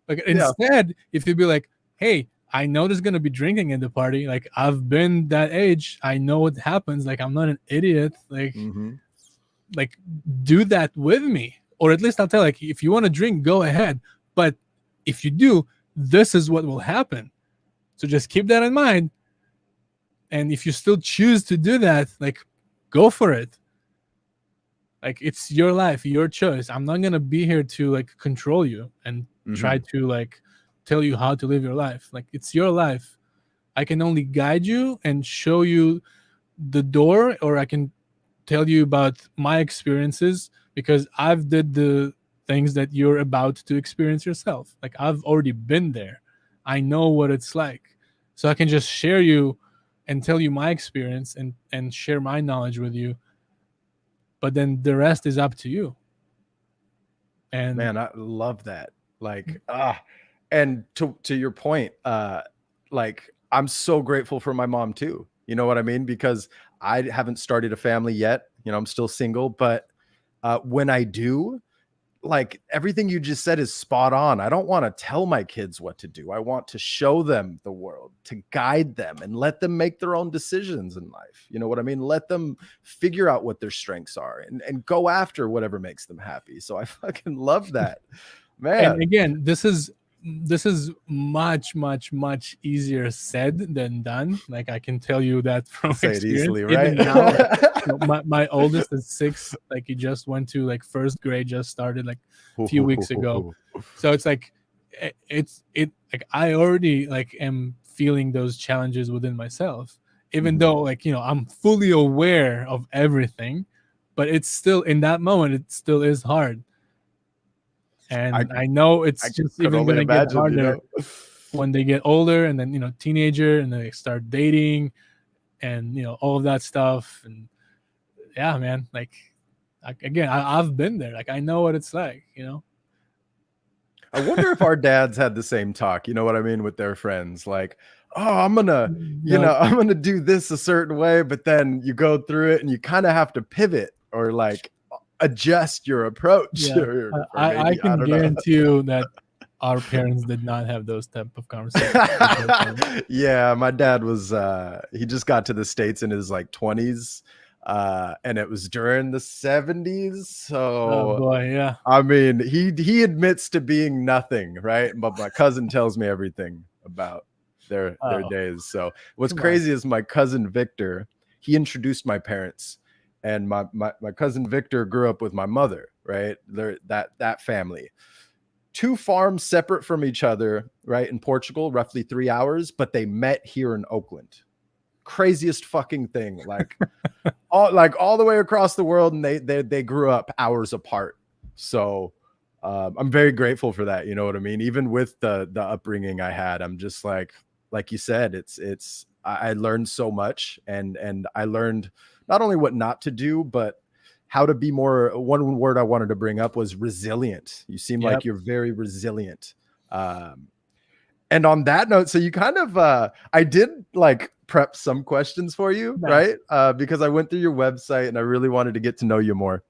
Like, yeah. instead, if you be like, "Hey, I know there's gonna be drinking at the party. Like, I've been that age. I know what happens. Like, I'm not an idiot. Mhm. Like, do that with me, or at least I'll tell, like, if you want to drink, go ahead. But if you do, this is what will happen. So just keep that in mind. And if you still choose to do that, like, go for it. Like, it's your life, your choice. I'm not gonna be here to like control you and try Mhm. to like tell you how to live your life. Like, it's your life. I can only guide you and show you the door, or I can tell you about my experiences, because I've did the things that you're about to experience yourself. Like I've already been there. I know what it's like. So I can just share you and tell you my experience and share my knowledge with you. But then the rest is up to you. And Man, I love that. Like, and to your point, like I'm so grateful for my mom too. You know what I mean? Because I haven't started a family yet. You know, I'm still single, but when I do, like everything you just said is spot on. I don't want to tell my kids what to do. I want to show them the world, to guide them and let them make their own decisions in life. You know what I mean? Let them figure out what their strengths are and go after whatever makes them happy. So I fucking love that, man. and again, this is much easier said than done. Like I can tell you that from Say it experience. easily, right? Even now, my oldest is 6. Like he just went to like first grade, just started like a few weeks ago. So it's like like I already like am feeling those challenges within myself, even though like I'm fully aware of everything, but it's still in that moment it still is hard. And I know it's just even going to get harder when they get older, and then teenager, and they start dating, and all of that stuff. And yeah, man, like again, I've been there. Like I know what it's like. I wonder if our dads had the same talk, you know what I mean, with their friends. Like, oh, I'm gonna, I'm gonna do this a certain way, but then you go through it and you kind of have to pivot or like adjust your approach. Yeah. Or I maybe, can don't know. guarantee you that our parents did not have those type of conversations. Yeah, my dad was he just got to the States in his like 20s, and it was during the 70s. So Oh boy, yeah. I mean, he admits to being nothing, right? But my cousin tells me everything about their days. So what's crazy is my cousin Victor, he introduced my parents, and my cousin Victor grew up with my mother, right? They're that family. 2 farms separate from each other, right? In Portugal, roughly 3 hours, but they met here in Oakland. Craziest fucking thing. Like all the way across the world, and they grew up hours apart. So I'm very grateful for that. You know what I mean? Even with the upbringing I had, I'm just like you said, I learned so much, and I learned not only what not to do, but how to be more. One word I wanted to bring up was resilient. You seem like you're very resilient. And on that note, so you kind of, I did like prep some questions for you, right? Because I went through your website and I really wanted to get to know you more,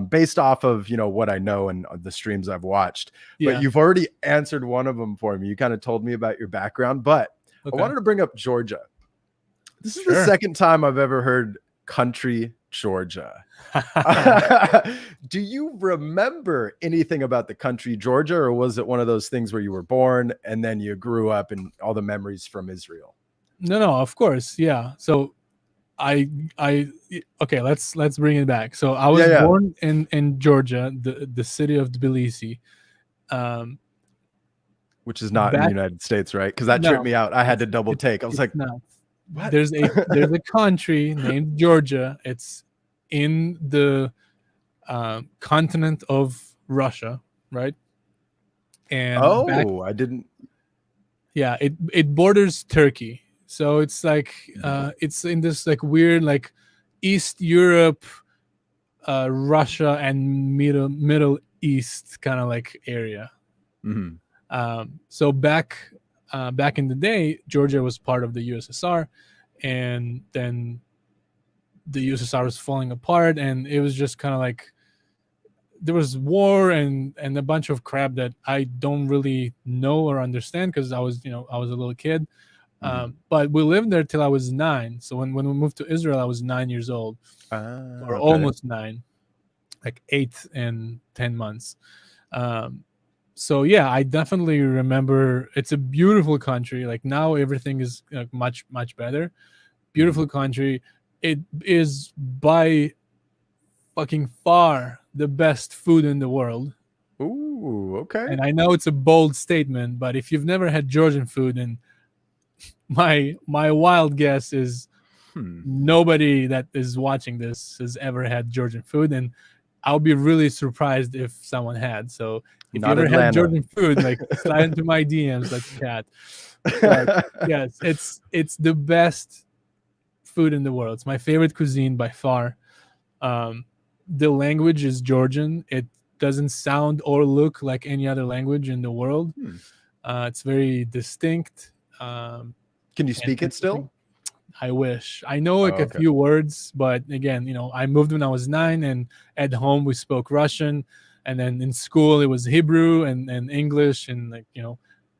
based off of, what I know and the streams I've watched. But you've already answered one of them for me. You kind of told me about your background, but I wanted to bring up Georgia. This is the second time I've ever heard country Georgia. Do you remember anything about the country Georgia, or was it one of those things where you were born and then you grew up and all the memories from Israel? No, of course, yeah. So okay, let's bring it back. So I was born in Georgia, the city of Tbilisi, which is not in the United States, right? Because that tripped me out. I had to double take. I was like, not. What? There's a country named Georgia. It's in the continent of Russia, right? And I didn't. Yeah, it borders Turkey, so it's like it's in this like weird like East Europe, Russia, and Middle East kind of like area. So back in the day, Georgia was part of the USSR, and then the USSR was falling apart, and it was just kind of like there was war and a bunch of crap that I don't really know or understand because I was a little kid. But we lived there till I was 9. So when we moved to Israel, I was 9 years old, or almost 9, like 8 and 10 months. So yeah, I definitely remember. It's a beautiful country. Like now everything is much better. Beautiful country. It is by fucking far the best food in the world. Ooh, okay. And I know it's a bold statement, but if you've never had Georgian food, then my wild guess is nobody that is watching this has ever had Georgian food. And I'll be really surprised if someone had. So if Not you ever had Atlanta. Georgian food, like slide into my DMs, let's chat. But yes, it's the best food in the world. It's my favorite cuisine by far. The language is Georgian. It doesn't sound or look like any other language in the world. It's very distinct. Can you speak and it still? I wish. I know like Oh, a okay. few words, but again, I moved when I was 9, and at home we spoke Russian, and then in school it was Hebrew and English and like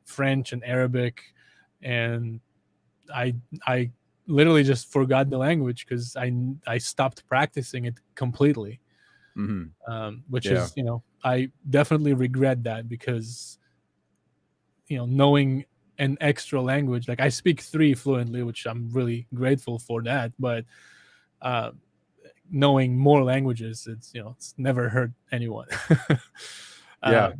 French and Arabic, and I literally just forgot the language because I stopped practicing it completely, which Yeah. is I definitely regret that because knowing an extra language, like I speak 3 fluently, which I'm really grateful for that, but knowing more languages, it's never hurt anyone. Yeah,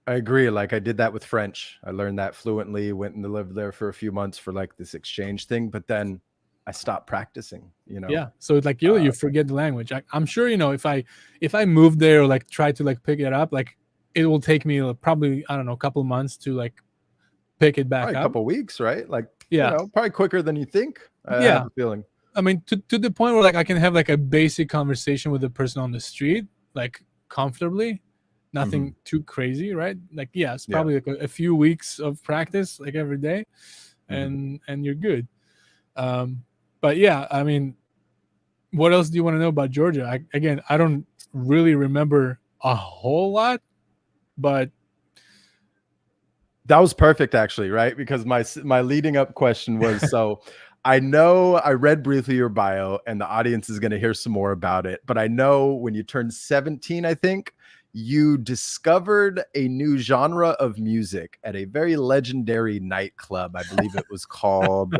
I agree. Like I did that with French. I learned that fluently, went and lived there for a few months for like this exchange thing, but then I stopped practicing, Yeah, so it's like you forget the language. I'm sure if I move there or like try to like pick it up, like it will take me probably, I don't know, a couple months to like pick it back probably a up. couple weeks, right? Like, Yeah, probably quicker than you think. I yeah. have a feeling. I mean, to the point where like I can have like a basic conversation with a person on the street, like comfortably, nothing too crazy, right? Like, yeah, it's probably like a few weeks of practice, like every day, and you're good. But yeah, I mean, what else do you want to know about Georgia? I don't really remember a whole lot, but That was perfect, actually, right? Because my leading up question was, so I know I read briefly your bio, and the audience is going to hear some more about it. But I know when you turned 17, I think you discovered a new genre of music at a very legendary nightclub. I believe it was called.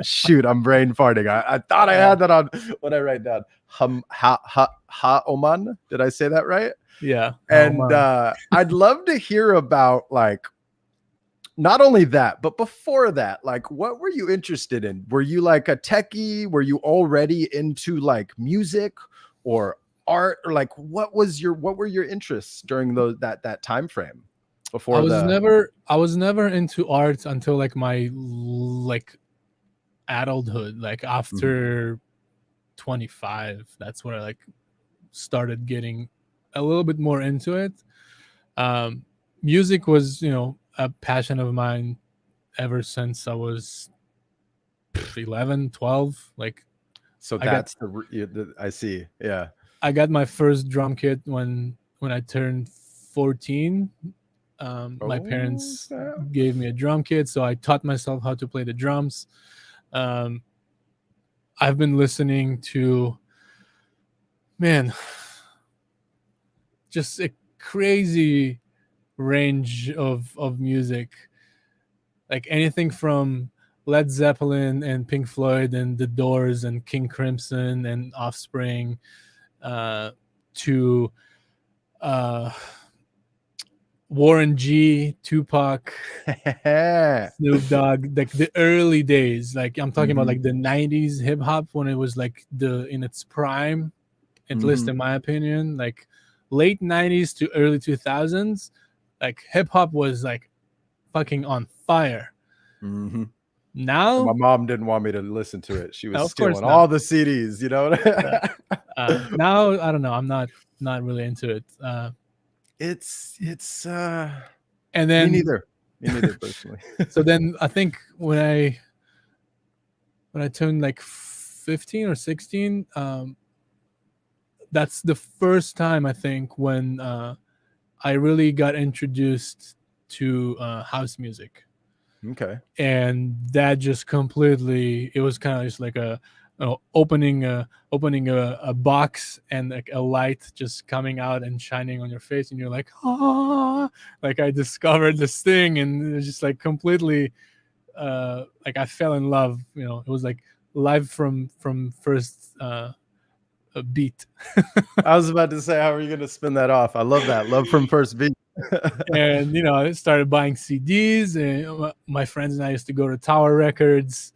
Shoot, I'm brain farting. I thought I had that on what I write down. Ha Oman. Did I say that right? yeah. And I'd love to hear about like. Not only that, but before that, like, what were you interested in? Were you like a techie? Were you already into like music or art, or like what were your interests during that time frame before I was never into art until like my like adulthood, like after 25. That's where I like started getting a little bit more into it. Music was a passion of mine ever since I was 11, 12. Like so that's I see. Yeah. I got my first drum kit when I turned 14. My Oh, parents snap. gave me a drum kit, so I taught myself how to play the drums. I've been listening to, man, just a crazy range of music, like anything from Led Zeppelin and Pink Floyd and The Doors and King Crimson and Offspring, to Warren G, Tupac, Snoop Dogg, like the early days. Like I'm talking about like the 90s hip hop when it was like in its prime, at least in my opinion. Like late 90s to early 2000s, like hip hop was like fucking on fire. Now my mom didn't want me to listen to it. She was of course stealing not. all the CDs, Now I don't know. I'm not really into it. It's And then me neither personally. So then I think when I turned like 15 or 16, that's the first time I think when I really got introduced to house music. Okay. And that just completely, it was kind of just like opening a box and like a light just coming out and shining on your face, and you're like, ah, like I discovered this thing, and it was just like completely like I fell in love. It was like live from first beat. I was about to say, how are you going to spin that off? I love that. Love from first beat. And I started buying CDs, and my friends and I used to go to Tower Records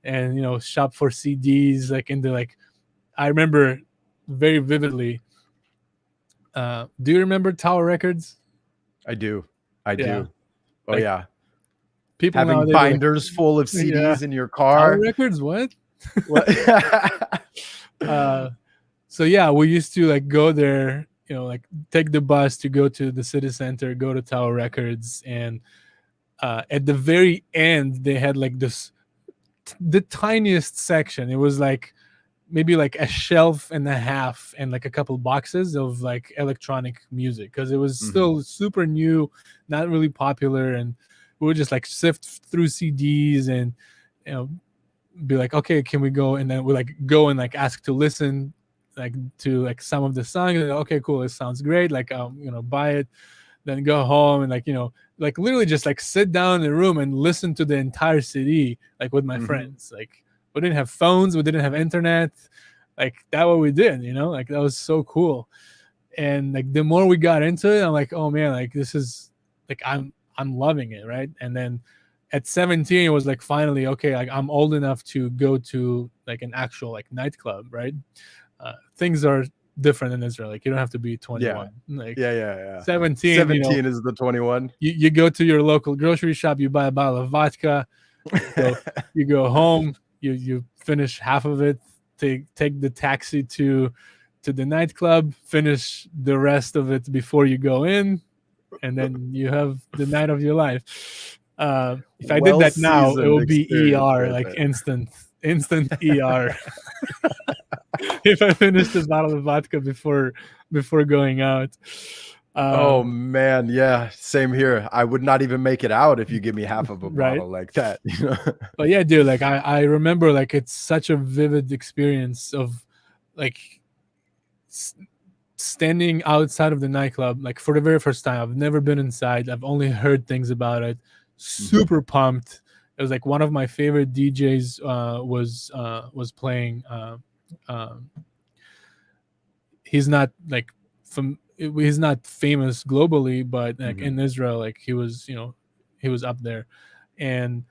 and shop for CDs. Like I remember very vividly Do you remember Tower Records? I do. I Yeah. do. Oh Like, yeah. people Having nowadays are like, binders full of yeah, CDs in your Tower car. Records, what? What? So yeah, we used to like go there, like take the bus to go to the city center, go to Tower Records, and at the very end they had like the tiniest section. It was like maybe like a shelf and a half and like a couple boxes of like electronic music, because it was still super new, not really popular, and we would just like sift through CDs and be like, okay, can we go? And then we like go and like ask to listen like to like some of the songs. And, okay, cool, it sounds great, like buy it, then go home and like literally just like sit down in the room and listen to the entire CD like with my friends. Like, we didn't have phones, we didn't have internet, like that what we did, like that was so cool. And like the more we got into it, I'm like, oh man, like this is like I'm loving it, right? And then at 17 it was like, finally, okay, like I'm old enough to go to like an actual like nightclub, right? Things are different in Israel. Like, you don't have to be 21. Like, Yeah. 17, 17 is the 21. You go to your local grocery shop, you buy a bottle of vodka, you go home, you finish half of it, take the taxi to the nightclub, finish the rest of it before you go in, and then you have the night of your life. If I did that now, it would be ER, right like there. instant ER. If I finished this bottle of vodka before going out. Oh man, yeah, same here. I would not even make it out if you give me half of a Right? bottle like that. But yeah, dude, like I remember, like it's such a vivid experience of like standing outside of the nightclub, like for the very first time. I've never been inside. I've only heard things about it. Super pumped. It was like one of my favorite DJs was playing. He's not like he's not famous globally, but like in Israel, like he was up there. And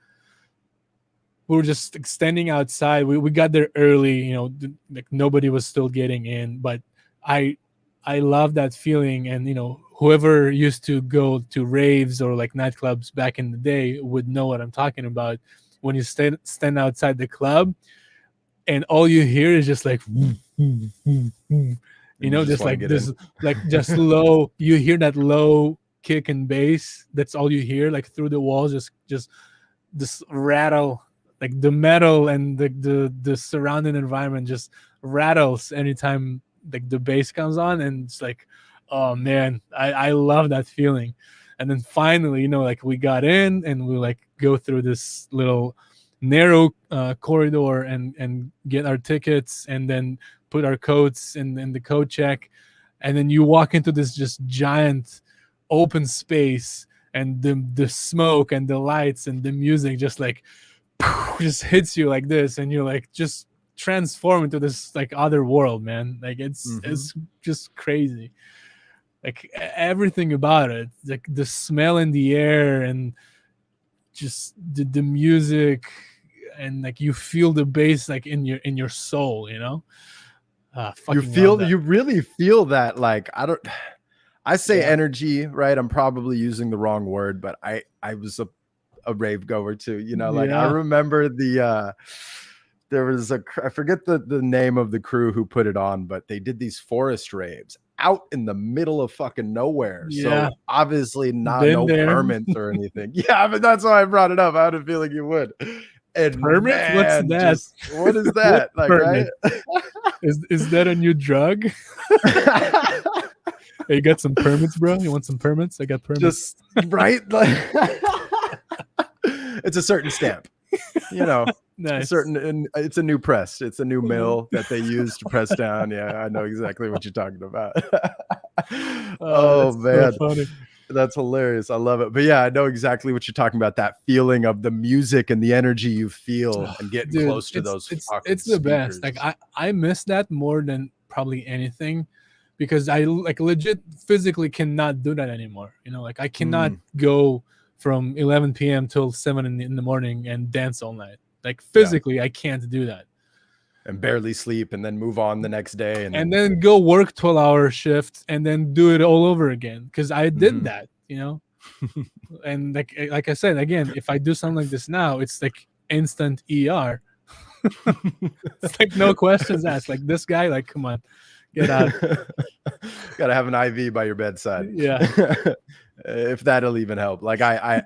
we were just standing outside. We got there early, like nobody was still getting in, but I love that feeling. And whoever used to go to raves or like nightclubs back in the day would know what I'm talking about. When you stand outside the club and all you hear is just like just like this, like just low, you hear that low kick and bass, that's all you hear, like through the walls, just this rattle, like the metal and the surrounding environment just rattles anytime like the bass comes on. And it's like, oh man, I love that feeling. And then finally, like we got in and we like go through this little narrow corridor and get our tickets, and then put our coats in the coat check, and then you walk into this just giant open space, and the smoke and the lights and the music just like just hits you like this, and you're like just transform into this like other world, man. Like it's just crazy. Like everything about it, like the smell in the air and just the music, and like you feel the bass like in your soul, you really feel that. Like I say energy, right? I'm probably using the wrong word, but I was a rave goer too, like I remember there was I forget the name of the crew who put it on, but they did these forest raves out in the middle of fucking nowhere. So obviously no permits or anything. Yeah, but that's why I brought it up. I had a feeling you would. And permit? What's that? What is that? Like, right? Is that a new drug? Hey, you got some permits, bro? You want some permits? I got permits. Just right? Like, it's a certain stamp. Nice. And it's a new press. It's a new mill that they use to press down. Yeah, I know exactly what you're talking about. Oh man, so funny. That's hilarious. I love it. But yeah, I know exactly what you're talking about. That feeling of the music and the energy you feel and getting close to those. It's the best. Like I miss that more than probably anything, because I like legit physically cannot do that anymore. Like I cannot go from 11 p.m. till 7 in the morning and dance all night. Like physically, I can't do that. and barely sleep and then move on the next day and then go work 12-hour shifts and then do it all over again, because I did that, you know. And like I said, again, if I do something like this now, it's like instant ER. It's like no questions asked. Like, this guy, like, come on, get out. Gotta have an IV by your bedside. Yeah. If that'll even help. Like I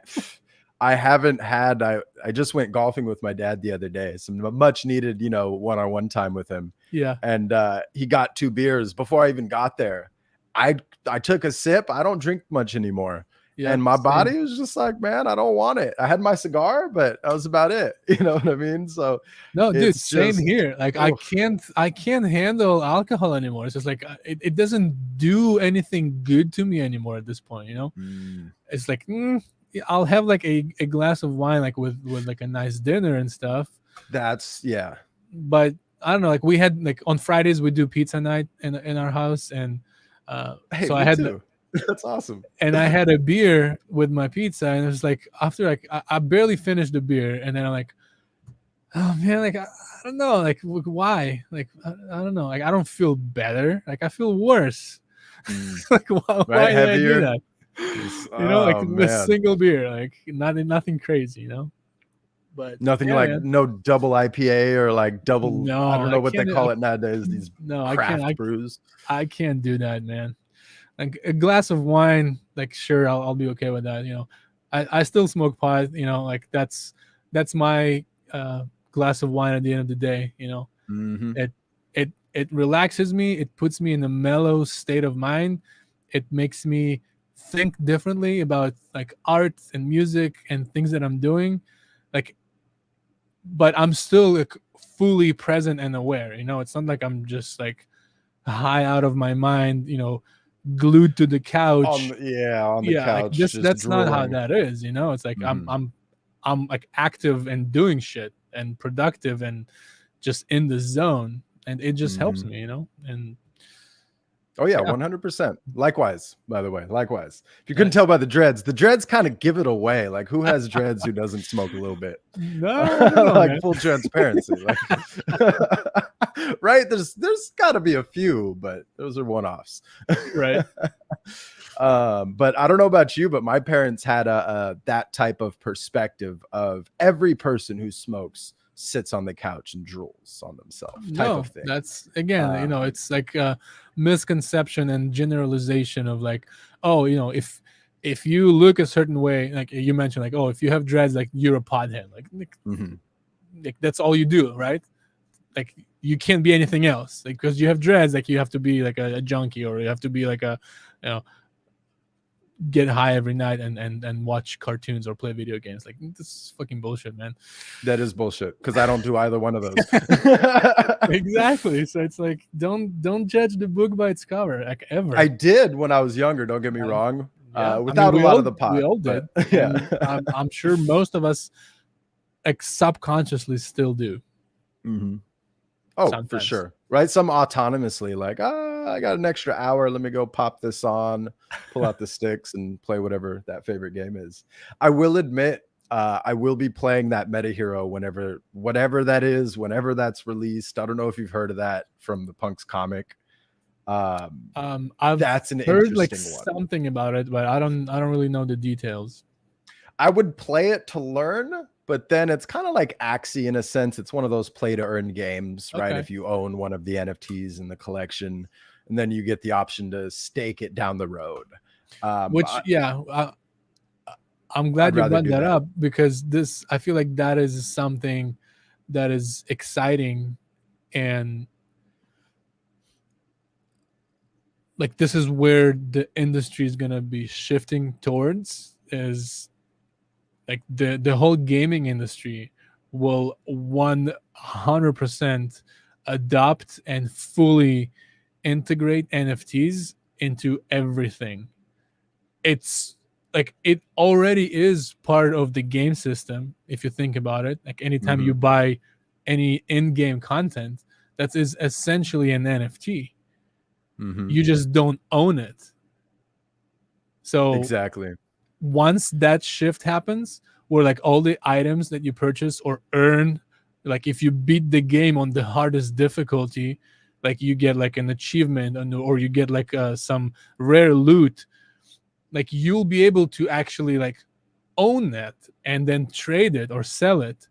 haven't had, I just went golfing with my dad the other day, some much needed, you know, one-on-one time with him. Yeah. And he got 2 beers before I even got there. I took a sip. I don't drink much anymore. Yeah, and my same. body was just like, man, I don't want it. I had my cigar, but that was about it. You know what I mean? So no, dude, it's same just, here. Like, I can't handle alcohol anymore. It's just like it doesn't do anything good to me anymore at this point, you know. It's like I'll have like a glass of wine, like with like a nice dinner and stuff. That's But I don't know, like we had, like on Fridays we do pizza night in our house, and Hey, so me I had too. That's awesome. and I had a beer with my pizza, and it was like, after like I barely finished the beer, and then I'm like, oh man, like I don't know, like why, like I don't know, like I don't feel better, like I feel worse. Like why did I do that? You know, like a single beer, like nothing crazy, you know. But nothing like no double IPA or like double. No, I don't know what they call it nowadays. These craft brews. I can't do that, man. Like a glass of wine, like sure, I'll be okay with that. You know, I still smoke pot. You know, like that's my glass of wine at the end of the day. You know, it relaxes me. It puts me in a mellow state of mind. It makes me think differently about like art and music and things that I'm doing. Like, but I'm still like fully present and aware. You know, it's not like I'm just like high out of my mind. You know, glued to the couch. On the couch. Like that's drooling. Not how that is. You know, it's like I'm like active and doing shit and productive and just in the zone, and it just helps me. You know, and. Oh yeah, 100%. Likewise, by the way, likewise. If you couldn't tell by the dreads kind of give it away. Like, who has dreads who doesn't smoke a little bit? No, like man. Full transparency. Like, right? There's got to be a few, but those are one-offs. Right. But I don't know about you, but my parents had that type of perspective of every person who smokes sits on the couch and drools on themselves type of thing. That's again, you know, it's like a misconception and generalization of like, oh, you know, if you look a certain way, like you mentioned, like, oh, if you have dreads, like you're a pothead, like that's all you do, right? Like you can't be anything else, like because you have dreads, like you have to be like a junkie, or you have to be like a, you know, get high every night and watch cartoons or play video games. Like, this is fucking bullshit, man. That is bullshit, because I don't do either one of those. Exactly. So it's like, don't judge the book by its cover, like, ever. I did when I was younger, don't get me wrong. Without a lot of the pot. We all did. Yeah. I'm sure most of us like subconsciously still do. Oh, sometimes. For sure. Right? Some autonomously, like, I got an extra hour. Let me go pop this on, pull out the sticks and play whatever that favorite game is. I will admit, I will be playing that Meta Hero whatever that is, whenever that's released. I don't know if you've heard of that from the Punks comic. I've that's an heard like one. something about it, but I don't really know the details. I would play it to learn, but then it's kind of like Axie in a sense. It's one of those play to earn games, right? If you own one of the NFTs in the collection, and then you get the option to stake it down the road. I'm glad you brought that up, because I feel like that is something that is exciting, and like this is where the industry is gonna be shifting towards, is like the whole gaming industry will 100% adopt and fully integrate NFTs into everything. It's like it already is part of the game system, if you think about it. Like anytime you buy any in-game content, that is essentially an NFT. You just don't own it. So exactly. Once that shift happens, where like all the items that you purchase or earn like if you beat the game on the hardest difficulty, like you get like an achievement, or you get like some rare loot, like you'll be able to actually like own that and then trade it or sell it.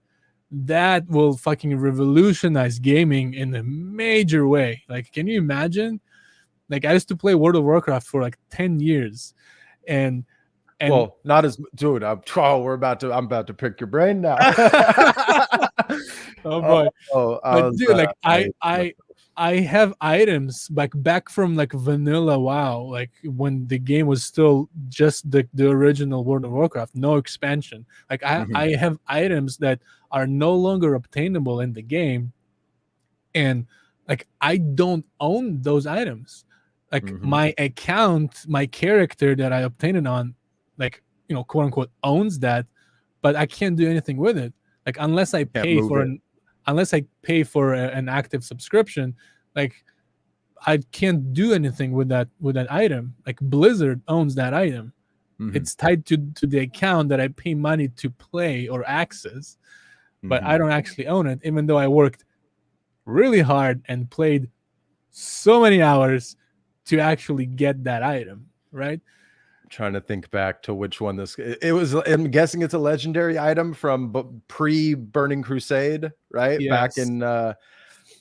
That will fucking revolutionize gaming in a major way. Like, can you imagine? Like, I used to play World of Warcraft for like 10 years, and well, not as dude. I'm about to pick your brain now. oh boy. But dude, like I have items like back from like vanilla WoW, like when the game was still just the original World of Warcraft, no expansion. Like I have items that are no longer obtainable in the game, and like I don't own those items. Like my account, my character that I obtained it on, like, you know, quote unquote owns that, but I can't do anything with it. Like unless I pay for an active subscription, like I can't do anything with that item. Like Blizzard owns that item. It's tied to the account that I pay money to play or access, but I don't actually own it, even though I worked really hard and played so many hours to actually get that item, right? Trying to think back to which one it was. I'm guessing it's a legendary item from pre Burning Crusade, right? Yes. Back in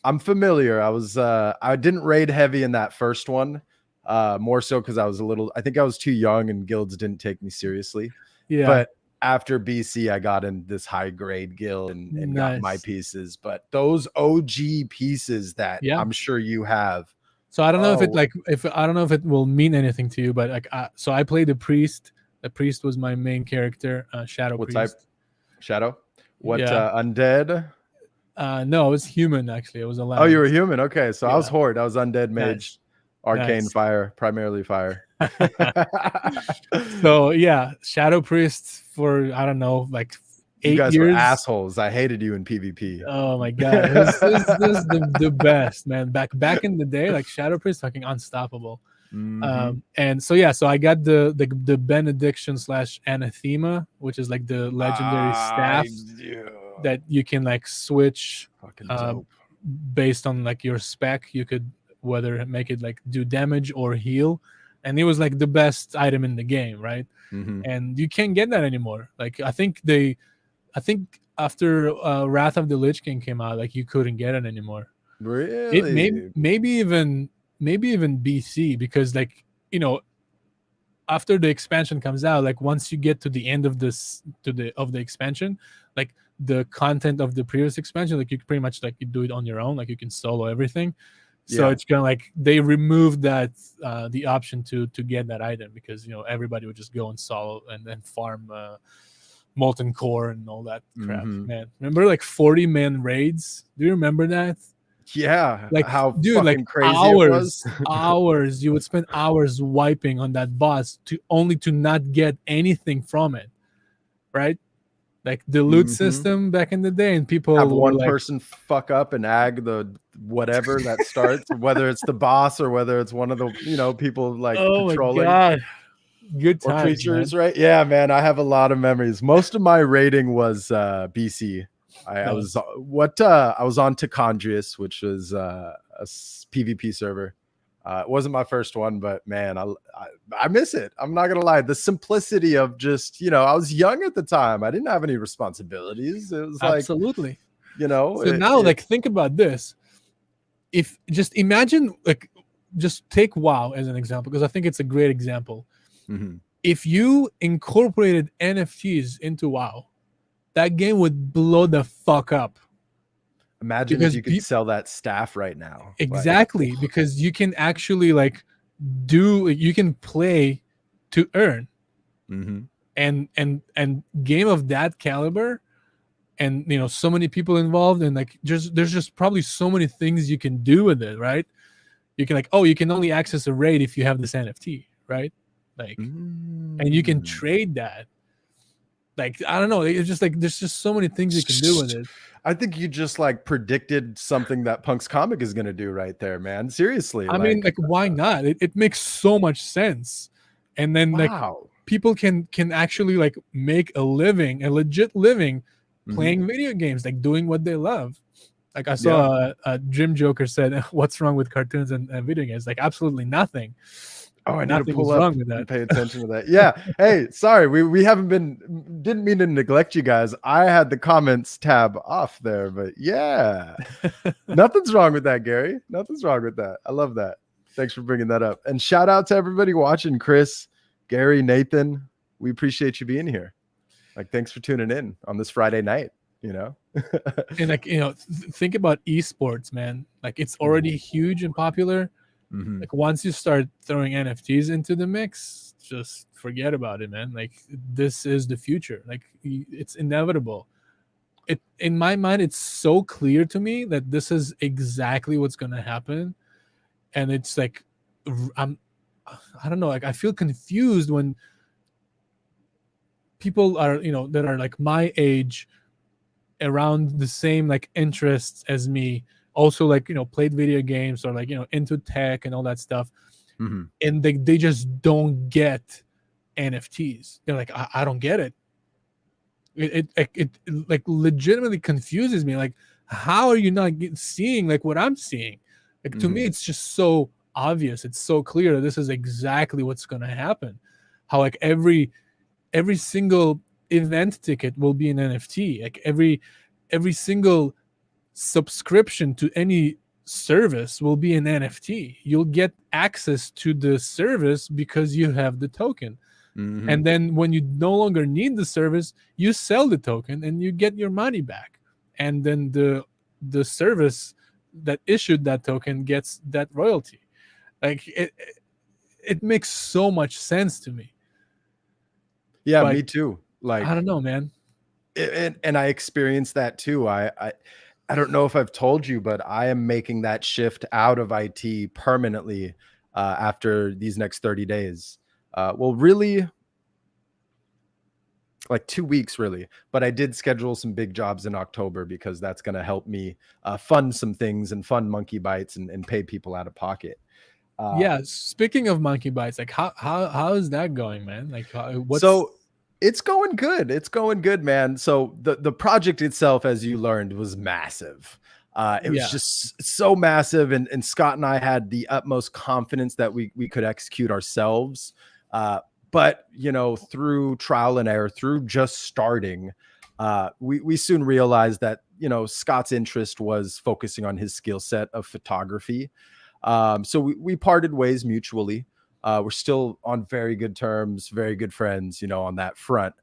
I'm familiar. I didn't raid heavy in that first one, more so because I think I was too young and guilds didn't take me seriously. Yeah. But after BC, I got in this high grade guild and got my pieces. But those OG pieces that I'm sure you have. So I don't know I don't know if it will mean anything to you, but like, so I played the priest. The priest was my main character, Shadow Priest. What type? Shadow? What, undead? No, it was human actually. It was a Oh, you were human. Okay, so I was horde. I was undead mage, arcane fire, primarily fire. So yeah, Shadow Priest for I don't know, like 8 years. You guys were assholes. I hated you in PvP. Oh my god, this is the best, man. Back in the day, like Shadow Priest, fucking unstoppable. And so yeah, so I got the benediction / anathema, which is like the legendary staff that you can like switch based on like your spec. You could whether make it like do damage or heal, and it was like the best item in the game, right? And you can't get that anymore. Like I think after Wrath of the Lich King came out, like you couldn't get it anymore. Really? It maybe even BC, because like, you know, after the expansion comes out, like once you get to the end of the expansion, like the content of the previous expansion, like you pretty much like you do it on your own, like you can solo everything. So it's kind of like they removed that the option to get that item, because, you know, everybody would just go and solo and then farm molten core and all that crap. Man, remember like 40-man raids? Do you remember that? Yeah, like how dude, like crazy hours, it was. hours. You would spend hours wiping on that boss to not get anything from it, right? Like the loot system back in the day, and people have one like, person fuck up and ag the whatever that starts, whether it's the boss or whether it's one of the, you know, people like patrolling. My God. Good times, or creatures, man. Right? Yeah, man, I have a lot of memories. Most of my raiding was BC. I was on Tichondrius, which was a PvP server. It wasn't my first one, but man, I miss it. I'm not gonna lie. The simplicity of just, you know, I was young at the time. I didn't have any responsibilities. It was like, absolutely, you know. So now, like, think about this. If just imagine, like, just take WoW as an example, because I think it's a great example. If you incorporated NFTs into WoW, that game would blow the fuck up. Imagine if you could sell that staff right now. Exactly, like, because you can actually like you can play to earn. And game of that caliber, and you know, so many people involved, and like there's just probably so many things you can do with it, right? You can like, oh, you can only access a raid if you have this NFT, right? Like, and you can trade that. Like, I don't know. It's just like there's just so many things you can do with it. I think you just like predicted something that Punk's comic is going to do right there, man. Seriously. I mean, like, why not? It makes so much sense. And then like people can actually like make a living, a legit living, playing video games, like doing what they love. Like I Yeah. saw a Jim Joker said, "What's wrong with cartoons and video games?" Like absolutely nothing. Oh, I need to Nothing pull is up wrong with and that. pay attention to that. Yeah. Hey, sorry, we didn't mean to neglect you guys. I had the comments tab off there, but yeah, nothing's wrong with that, Gary. Nothing's wrong with that. I love that. Thanks for bringing that up. And shout out to everybody watching, Chris, Gary, Nathan. We appreciate you being here. Like, thanks for tuning in on this Friday night, you know? And like, think about esports, man. Like it's already huge and popular. Mhm. Like once you start throwing NFTs into the mix, just forget about it, man. Like this is the future. Like it's inevitable. It in my mind, it's so clear to me that this is exactly what's gonna happen. And it's like I don't know, like I feel confused when people are, that are like my age, around the same like interests as me, also like played video games or like into tech and all that stuff, Mhm. and they just don't get NFTs. They're like, I don't get it. It like legitimately confuses me. Like, how are you not seeing like what I'm seeing? Like to me, it's just so obvious. It's so clear that this is exactly what's going to happen. How like every single event ticket will be an NFT. Like every single subscription to any service will be an NFT. You'll get access to the service because you have the token. Mhm. And then when you no longer need the service, you sell the token and you get your money back. And then the service that issued that token gets that royalty. Like it makes so much sense to me. Yeah, But me too. Like, I don't know, man. and I experienced that too. I don't know if I've told you, but I am making that shift out of IT permanently after these next 30 days. Well, really, like 2 weeks, really. But I did schedule some big jobs in October because that's going to help me fund some things and fund Monkey Bites and pay people out of pocket. Yeah, speaking of Monkey Bites, like how is that going, man? Like what's So it's going good. It's going good, man. So the project itself, as you learned, was massive. It was yeah. just so massive, and Scott and I had the utmost confidence that we could execute ourselves. But through trial and error, through just starting, we soon realized that Scott's interest was focusing on his skill set of photography. So we parted ways mutually. We're still on very good terms, very good friends, on that front.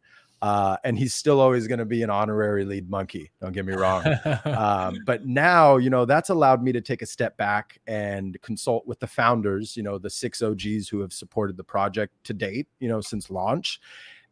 And he's still always going to be an honorary lead monkey. Don't get me wrong. But now, that's allowed me to take a step back and consult with the founders, the 6 OGs who have supported the project to date, since launch.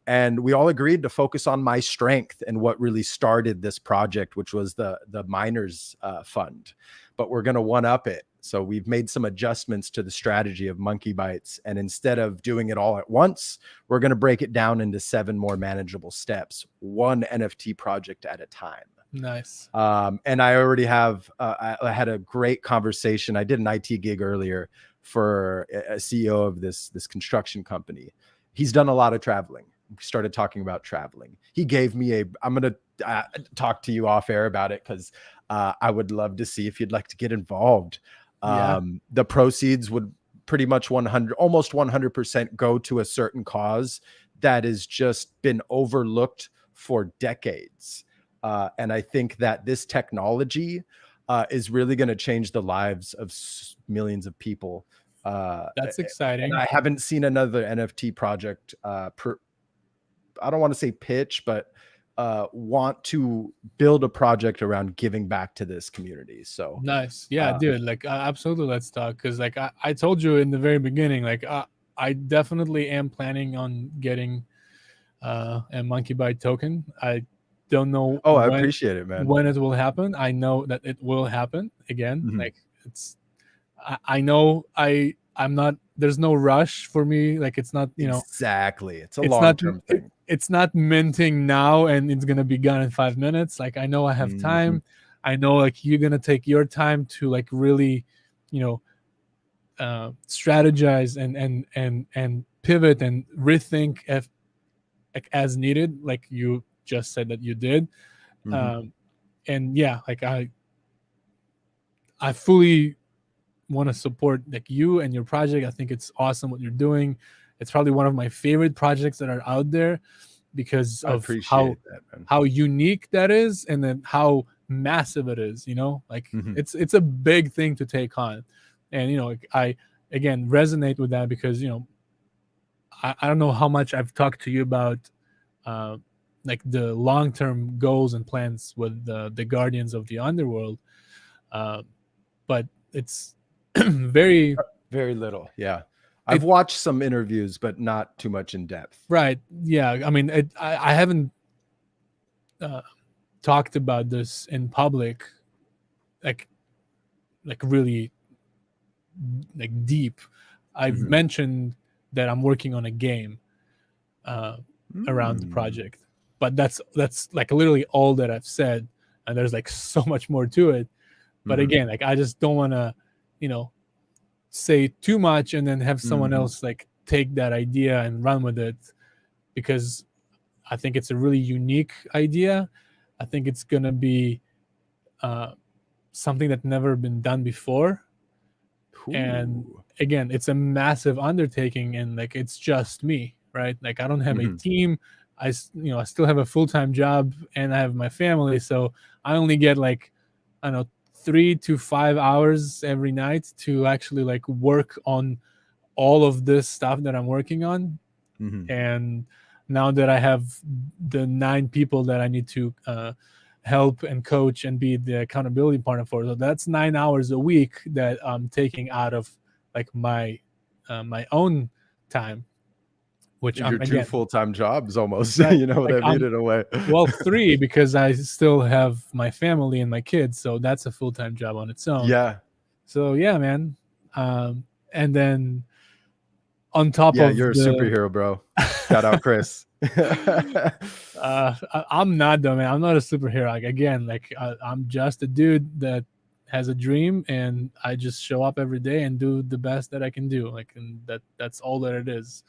And we all agreed to focus on my strength and what really started this project, which was the miners fund. But we're going to one up it. So we've made some adjustments to the strategy of Monkey Bites. And instead of doing it all at once, we're going to break it down into 7 more manageable steps, one NFT project at a time. Nice. And I already have, I had a great conversation. I did an IT gig earlier for a CEO of this construction company. He's done a lot of traveling. We started talking about traveling. He gave me I'm going to talk to you off air about it because I would love to see if you'd like to get involved. Yeah. The proceeds would pretty much almost 100% go to a certain cause that has just been overlooked for decades. And I think that this technology is really going to change the lives of millions of people. That's exciting. And I haven't seen another NFT project, I don't want to say pitch, but want to build a project around giving back to this community. So Nice. Yeah, dude, like absolutely, let's talk. Because like I told you in the very beginning, like I definitely am planning on getting a Monkey Bite token. I don't know I appreciate it, man. when it will happen. I know that it will happen again. Mhm. Like I know I'm not, there's no rush for me. Like it's not, Exactly. It's a it's not long-term thing. it's not minting now and it's gonna be gone in 5 minutes. Like I know I have time. I know like you're gonna take your time to like really, strategize and pivot and rethink if like as needed, like you just said that you did. And yeah, like I fully want to support like you and your project. I think it's awesome what you're doing. It's probably one of my favorite projects that are out there because I of appreciate that, man. how unique that is, and then how massive it is. You know, like it's a big thing to take on, and you know, like, I again resonate with that because you know I don't know how much I've talked to you about uh, like the long-term goals and plans with the Guardians of the Underworld, uh, but it's very Very little. Yeah. I've watched some interviews, but not too much in depth. right. Yeah, I mean, I haven't talked about this in public, like really like deep. I've mentioned that I'm working on a game around the project, but that's like literally all that I've said, and there's like so much more to it. But again, like I just don't want to, you know, say too much and then have someone else like take that idea and run with it, because I think it's a really unique idea. I think it's gonna be something that never been done before. Ooh. And again, it's a massive undertaking, and like it's just me, right? Like I don't have a team. I still have a full-time job and I have my family, so I only get like, I don't know, 3 to 5 hours every night to actually like work on all of this stuff that I'm working on. And now that I have the 9 people that I need to help and coach and be the accountability partner for, so that's 9 hours a week that I'm taking out of like my my own time, which Your I'm 2 again full-time jobs almost, right, you know what like I mean, in a way. well 3 because I still have my family and my kids, so that's a full-time job on its own. Yeah. So yeah, man. And then on top Yeah, of you're a the superhero, bro. Shout out Chris. I'm not though, man. I'm not a superhero. Like again, like I'm just a dude that has a dream, and I just show up every day and do the best that I can do. Like, and that's all that it is.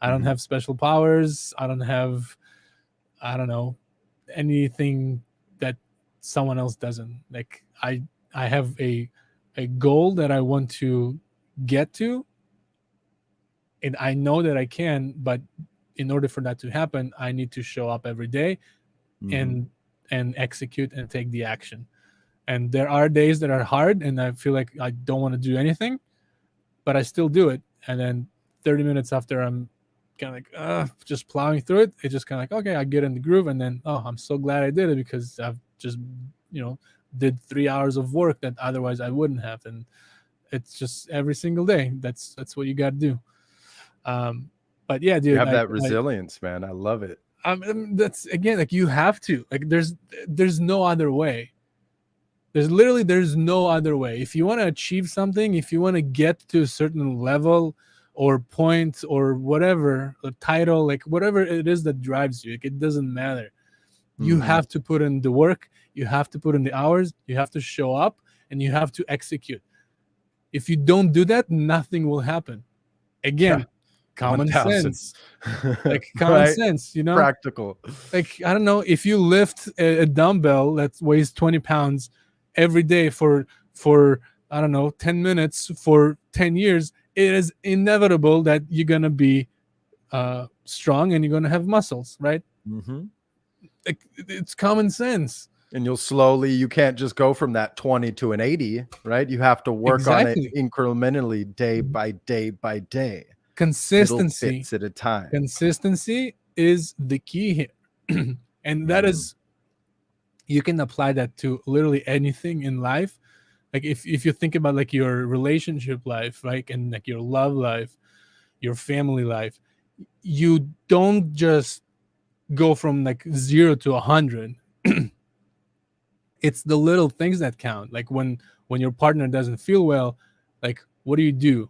I don't have special powers. I don't have, I don't know, anything that someone else doesn't. Like I have a goal that I want to get to, and I know that I can, but in order for that to happen, I need to show up every day and execute and take the action. And there are days that are hard and I feel like I don't want to do anything, but I still do it. And then 30 minutes after I'm kind of like just plowing through it, it's just kind of like, okay, I get in the groove, and then I'm so glad I did it, because I've just did 3 hours of work that otherwise I wouldn't have. And it's just every single day. That's what you got to do. But yeah, dude, You have that resilience, man. I love it. That's again, like you have to, like there's no other way. There's no other way. If you want to achieve something, if you want to get to a certain level or point or whatever, a title, like whatever it is that drives you, like it doesn't matter. You have to put in the work, you have to put in the hours, you have to show up, and you have to execute. If you don't do that, nothing will happen. Again, common 1000. sense. Like common Right? sense, you know? Practical. Like, I don't know, if you lift a dumbbell that weighs 20 pounds every day for I don't know, 10 minutes for 10 years, it is inevitable that you're going to be strong and you're going to have muscles, right? Like, it's common sense. And you can't just go from that 20 to an 80, right? You have to work on it incrementally, day by day by day. Consistency. Little bits at a time. Consistency is the key here. And that is, you can apply that to literally anything in life. Like if you think about like your relationship life, right, and like your love life, your family life, you don't just go from like 0 to 100. It's the little things that count. Like when your partner doesn't feel well, like what do?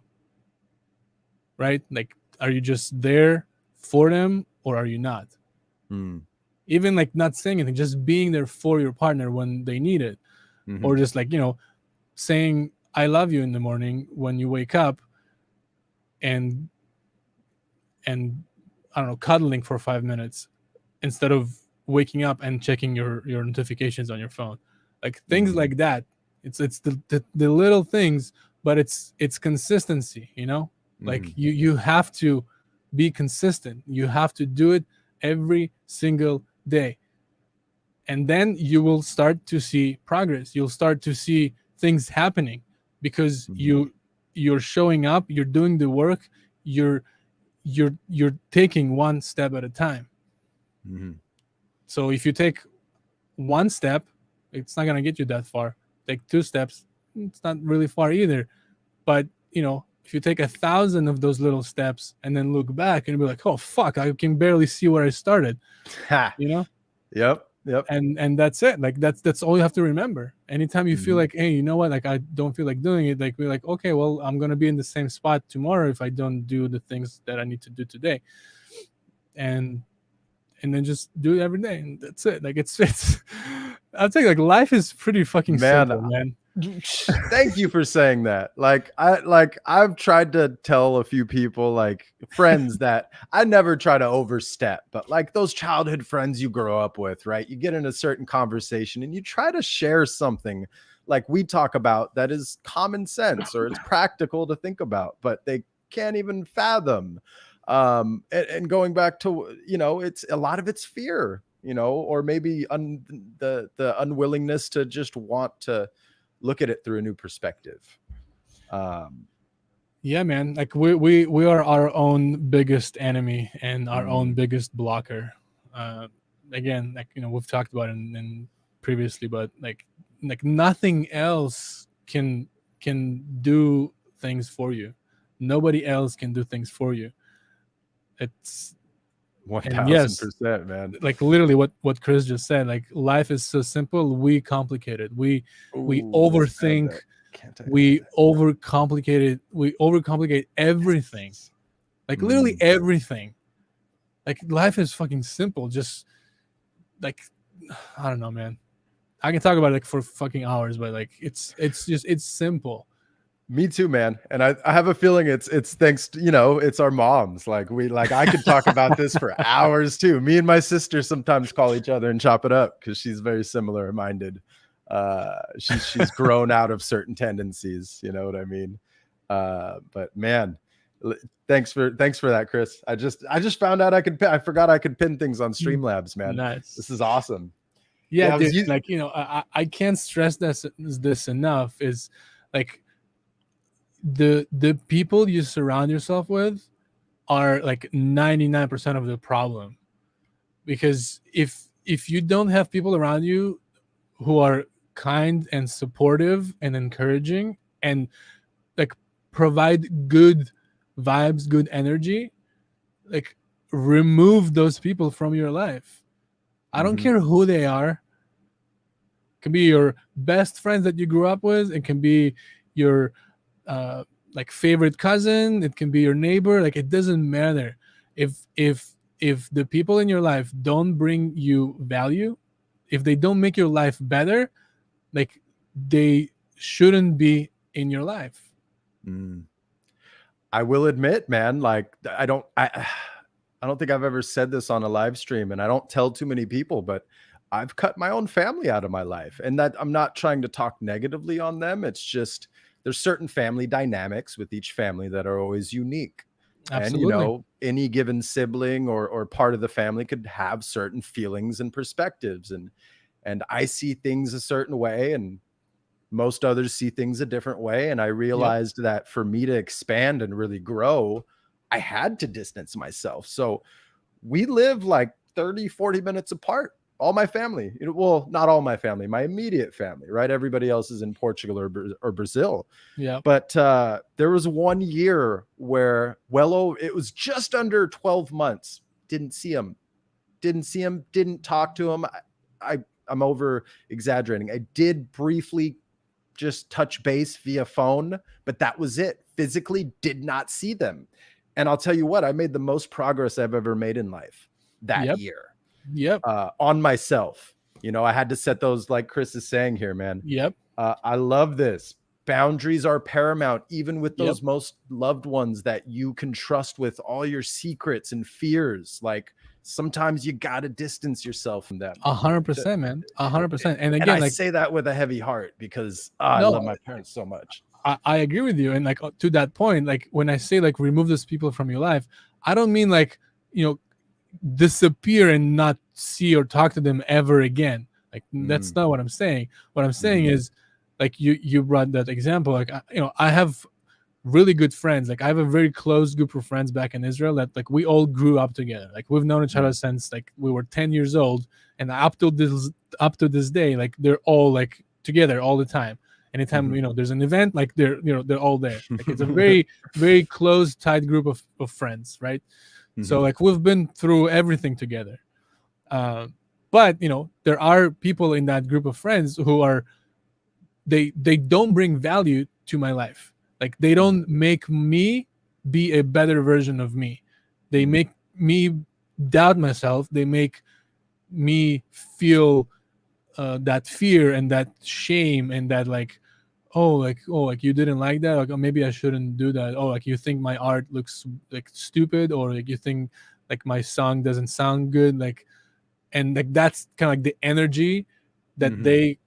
Right? Like, are you just there for them or are you not? Even like not saying anything, just being there for your partner when they need it. Or just like, saying I love you in the morning when you wake up, and I don't know, cuddling for 5 minutes instead of waking up and checking your notifications on your phone, like things like that. It's the little things, but it's consistency, you know. Like you have to be consistent. You have to do it every single day, and then you will start to see progress. You'll start to see things happening because you're showing up, you're doing the work, you're taking one step at a time. So if you take one step, it's not going to get you that far. Take 2 steps, it's not really far either. But you know, if you take 1,000 of those little steps and then look back and be like, oh fuck, I can barely see where I started. You know? Yep. And that's it. Like that's all you have to remember. Anytime you feel like, hey, you know what, like I don't feel like doing it, like we're like, okay, well, I'm gonna be in the same spot tomorrow if I don't do the things that I need to do today. And then just do it every day, and that's it. Like it's I'll tell you, like life is pretty fucking simple, man. Thank you for saying that. I've tried to tell a few people, like friends, that I never try to overstep, but like those childhood friends you grow up with, right? You get in a certain conversation and you try to share something like we talk about that is common sense or it's practical to think about, but they can't even fathom. And going back to, you know, it's a lot of it's fear, you know, or maybe the unwillingness to just want to look at it through a new perspective. Yeah, man. Like we are our own biggest enemy and our own biggest blocker. Again, like, you know, we've talked about it in previously, but like nothing else can do things for you. Nobody else can do things for you. It's 1000%, man. Like literally what Chris just said. Like life is so simple, we complicate it. We overthink. We overcomplicate everything. Like literally everything. Like life is fucking simple. Just like, I don't know, man. I can talk about it like for fucking hours, but like it's simple. Me too, man. And I have a feeling it's thanks to, you know, it's our moms. Like I could talk about this for hours too. Me and my sister sometimes call each other and chop it up because she's very similar minded. She's grown out of certain tendencies, you know what I mean? But man, thanks for that, Chris. I just found out I forgot I could pin things on Streamlabs, man. Nice. This is awesome. Yeah, dude, like, you know, I can't stress this enough. Is like the people you surround yourself with are like 99% of the problem. Because if you don't have people around you who are kind and supportive and encouraging and like provide good vibes, good energy, like remove those people from your life. I don't care who they are. It can be your best friends that you grew up with. It can be your like favorite cousin. It can be your neighbor. Like it doesn't matter. If the people in your life don't bring you value, if they don't make your life better, like they shouldn't be in your life. I will admit, man, like I don't think I've ever said this on a live stream, and I don't tell too many people, but I've cut my own family out of my life. And that I'm not trying to talk negatively on them. It's just there's certain family dynamics with each family that are always unique. Absolutely. And, you know, any given sibling or part of the family could have certain feelings and perspectives. And I see things a certain way, and most others see things a different way. And I realized that for me to expand and really grow, I had to distance myself. So we live like 30, 40 minutes apart. All my family, well, not all my family, my immediate family, right? Everybody else is in Portugal or Brazil. Yeah. But there was 1 year where, it was just under 12 months. Didn't see him. Didn't talk to him. I'm over exaggerating. I did briefly just touch base via phone, but that was it. Physically did not see them. And I'll tell you what, I made the most progress I've ever made in life that year. On myself. You know, I had to set those, like Chris is saying here, man. I love this. Boundaries are paramount, even with those most loved ones that you can trust with all your secrets and fears. Like, sometimes you got to distance yourself from them. 100%, man. 100%. And And again, I like, say that with a heavy heart because I no, love my parents so much. I agree with you. And like to that point, like when I say like remove those people from your life, I don't mean like, disappear and not see or talk to them ever again. Like that's not what I'm saying. What I'm saying is, like you brought that example. Like I have really good friends. Like I have a very close group of friends back in Israel that like we all grew up together. Like we've known each other since like we were 10 years old, and up to this day, like they're all like together all the time. Anytime there's an event, like they're all there. Like it's a very very close tight group of friends, right? So like we've been through everything together. But there are people in that group of friends who are they don't bring value to my life. Like they don't make me be a better version of me. They make me doubt myself. They make me feel that fear and that shame and that like you didn't like that, like, oh, maybe I shouldn't do that. Oh, like you think my art looks like stupid, or like you think like my song doesn't sound good, like, and like that's kind of like the energy that they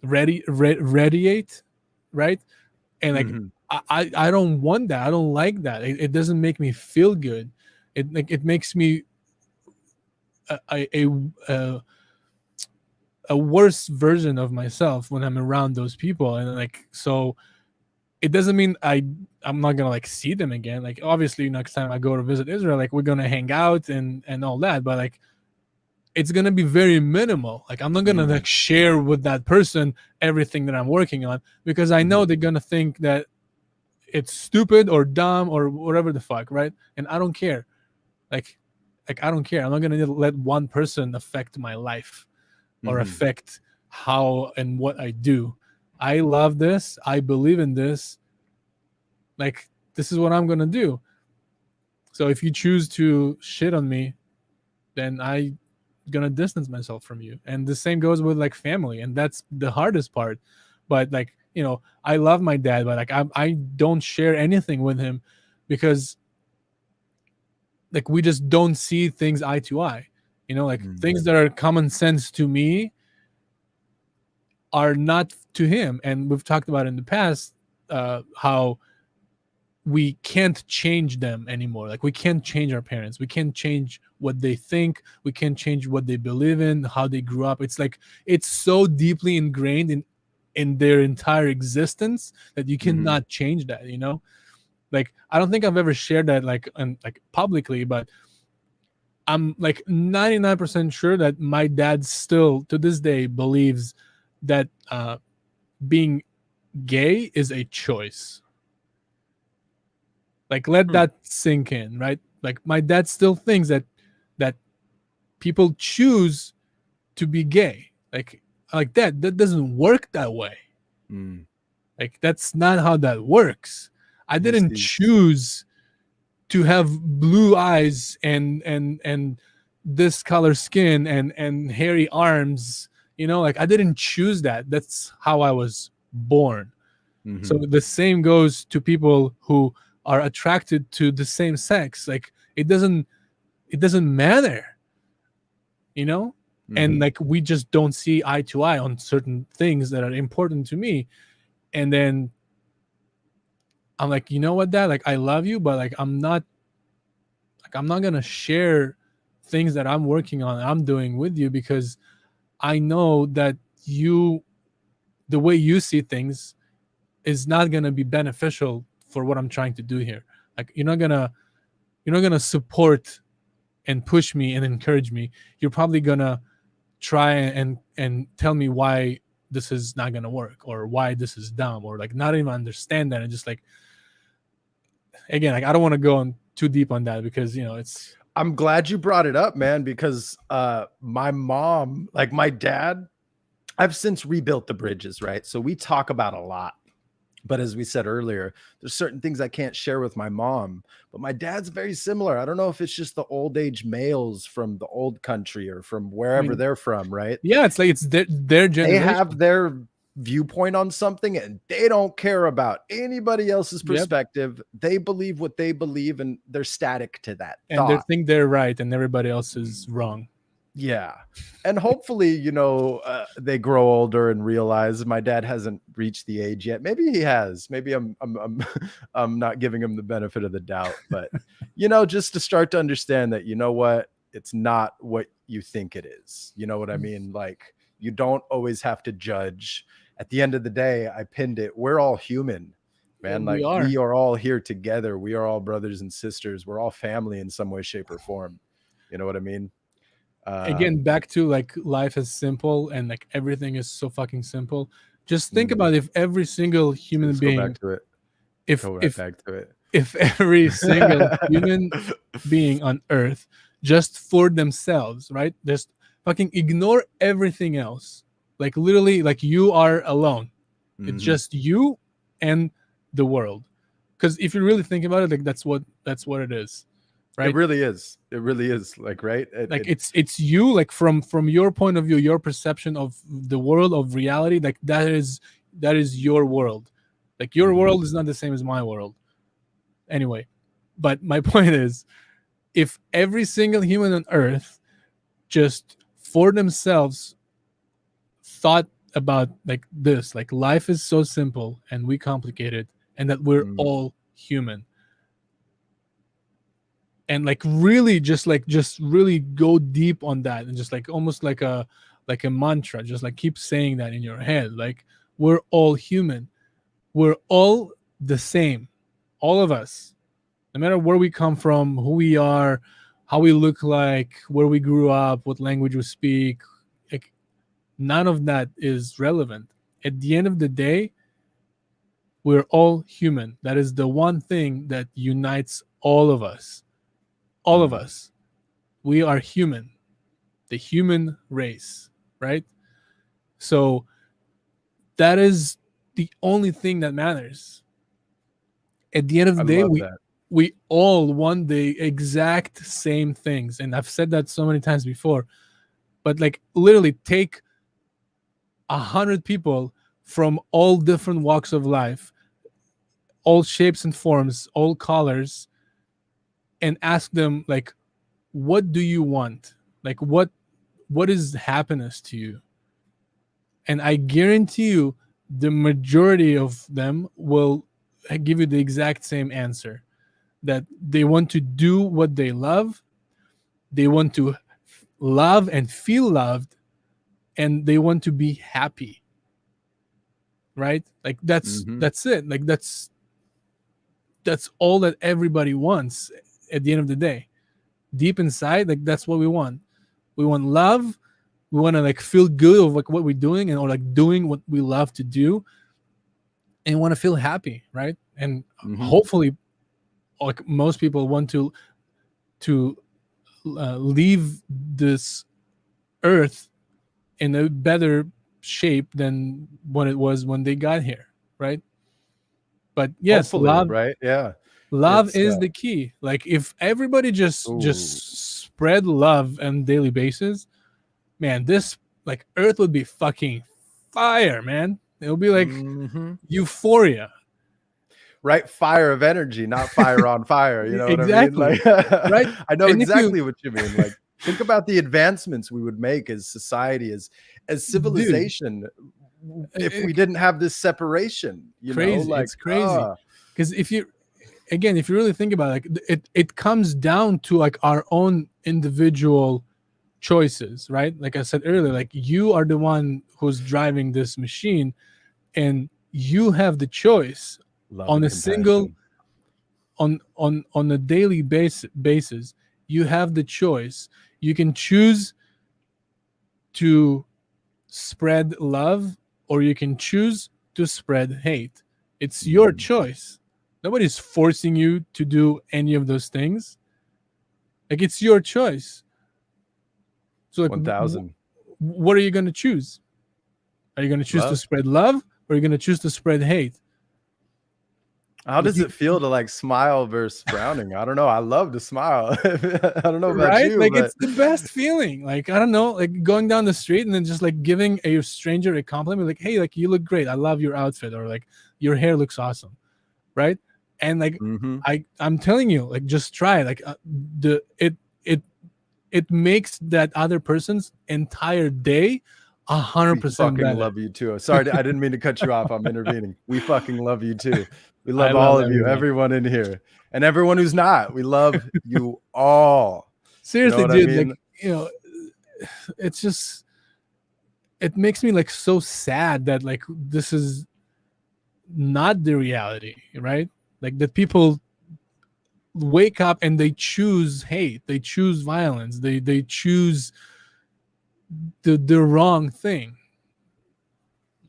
radiate, right? And like I don't want that. I don't like that. It doesn't make me feel good. It makes me a worse version of myself when I'm around those people. And like, so it doesn't mean I'm not gonna like see them again. Like obviously next time I go to visit Israel, like we're gonna hang out and all that, but like it's gonna be very minimal. Like I'm not gonna like share with that person everything that I'm working on, because I know they're gonna think that it's stupid or dumb or whatever the fuck, right? And I don't care. Like I don't care. I'm not gonna let one person affect my life or affect how and what I do. I love this. I believe in this. Like, this is what I'm going to do. So if you choose to shit on me, then I'm going to distance myself from you. And the same goes with like family. And that's the hardest part. But like, I love my dad, but like I don't share anything with him because like we just don't see things eye to eye. Like things that are common sense to me are not to him. And we've talked about in the past how we can't change them anymore. Like we can't change our parents. We can't change what they think. We can't change what they believe in, how they grew up. It's like it's so deeply ingrained in their entire existence that you cannot change that. Like I don't think I've ever shared that like publicly, but I'm like 99% sure that my dad still to this day believes that being gay is a choice. Like let that sink in, right? Like my dad still thinks that people choose to be gay. Like that doesn't work that way. Like that's not how that works. I didn't choose to have blue eyes and this color skin and hairy arms. Like I didn't choose that. That's how I was born. So the same goes to people who are attracted to the same sex. Like it doesn't matter, and like we just don't see eye to eye on certain things that are important to me. And then I'm like, you know what, Dad? Like I love you, but like I'm not gonna share things that I'm working on, I'm doing with you, because I know that the way you see things is not gonna be beneficial for what I'm trying to do here. Like you're not gonna support and push me and encourage me. You're probably gonna try and tell me why this is not gonna work or why this is dumb, or like not even understand that. And just like, again, like I don't want to go on too deep on that because it's. I'm glad you brought it up, man, because my mom, like my dad, I've since rebuilt the bridges, right? So we talk about a lot. But as we said earlier, there's certain things I can't share with my mom. But my dad's very similar. I don't know if it's just the old age males from the old country or from wherever they're from, right? Yeah, it's like it's their generation. They have their viewpoint on something, and they don't care about anybody else's perspective. They believe what they believe, and they're static to that And they thought. think they're right and everybody else is wrong. Yeah. And hopefully, they grow older and realize my dad hasn't reached the age yet. Maybe he has. Maybe I'm not giving him the benefit of the doubt, but just to start to understand that, what, it's not what you think it is. You know what I mean? Like, you don't always have to judge. At the end of the day, I pinned it. We're all human, man. Like, we are all here together. We are all brothers and sisters. We're all family in some way, shape, or form. You know what I mean? Again, back to like life is simple and like everything is so fucking simple. Just think about if every single human being, go back to it. If every single human being on earth just for themselves, right? Just fucking ignore everything else. Like literally, like you are alone. It's just you and the world. Because if you really think about it, like that's what it is. Right? It really is. It really is. Like, right? It's you, like from your point of view, your perception of the world, of reality, like that is your world. Like your world is not the same as my world. Anyway, but my point is, if every single human on earth just for themselves thought about like this, like life is so simple and we complicate it, and that we're all human. And like really just really go deep on that, and just like almost like a mantra, just like keep saying that in your head, like we're all human, we're all the same, all of us, no matter where we come from, who we are, how we look like, where we grew up, what language we speak, like none of that is relevant. At the end of the day, we're all human. That is the one thing that unites all of us. All of us, we are human, the human race, right? So that is the only thing that matters. At the end of the day, we all want the exact same things. And I've said that so many times before, but like literally take 100 people from all different walks of life, all shapes and forms, all colors, and ask them like, what do you want? Like what is happiness to you? And I guarantee you the majority of them will give you the exact same answer, that they want to do what they love, they want to love and feel loved, and they want to be happy, right? Like that's it. Like that's all that everybody wants. At the end of the day, deep inside, like that's what we want. We want love. We want to like feel good of like what we're doing, and or like doing what we love to do, and want to feel happy, right? And hopefully, like most people want to leave this earth in a better shape than what it was when they got here, right? But yes, hopefully, love, right? Yeah. Love is the key. Like if everybody just spread love on a daily basis, man, this like earth would be fucking fire, man. It'll be like euphoria. Right? Fire of energy, not fire on fire. You know exactly. what I mean? Like, right? I know exactly what you mean. Like, think about the advancements we would make as society, as civilization, if we didn't have this separation. Crazy. Like, it's crazy. Because if you really think about it, like, it comes down to like our own individual choices, right? Like I said earlier, like you are the one who's driving this machine, and you have the choice on a single, on a daily basis. You have the choice. You can choose to spread love, or you can choose to spread hate. It's your choice. Nobody's forcing you to do any of those things. Like it's your choice. So like, 1,000. What are you going to choose? Are you going to choose to spread love, or are you going to choose to spread hate? How does it feel to like smile versus frowning? I don't know. I love to smile. I don't know about Right? you, Like but it's the best feeling. Like I don't know, like going down the street and then just like giving a stranger a compliment, like, hey, like you look great. I love your outfit, or like your hair looks awesome. Right? And like Mhm. I'm telling you, like just try it. Like it it makes that other person's entire day We 100% fucking better. love you too. Sorry, I didn't mean to cut you off. I'm intervening. We fucking love you too. We I love love all of you, everyone. everyone in here, and everyone who's not. We love you all. You know Seriously, what I dude, like, mean? you know, it's just it makes me like so sad that like this is not the reality, right? Like that people wake up and they choose hate, they choose violence, they choose the wrong thing.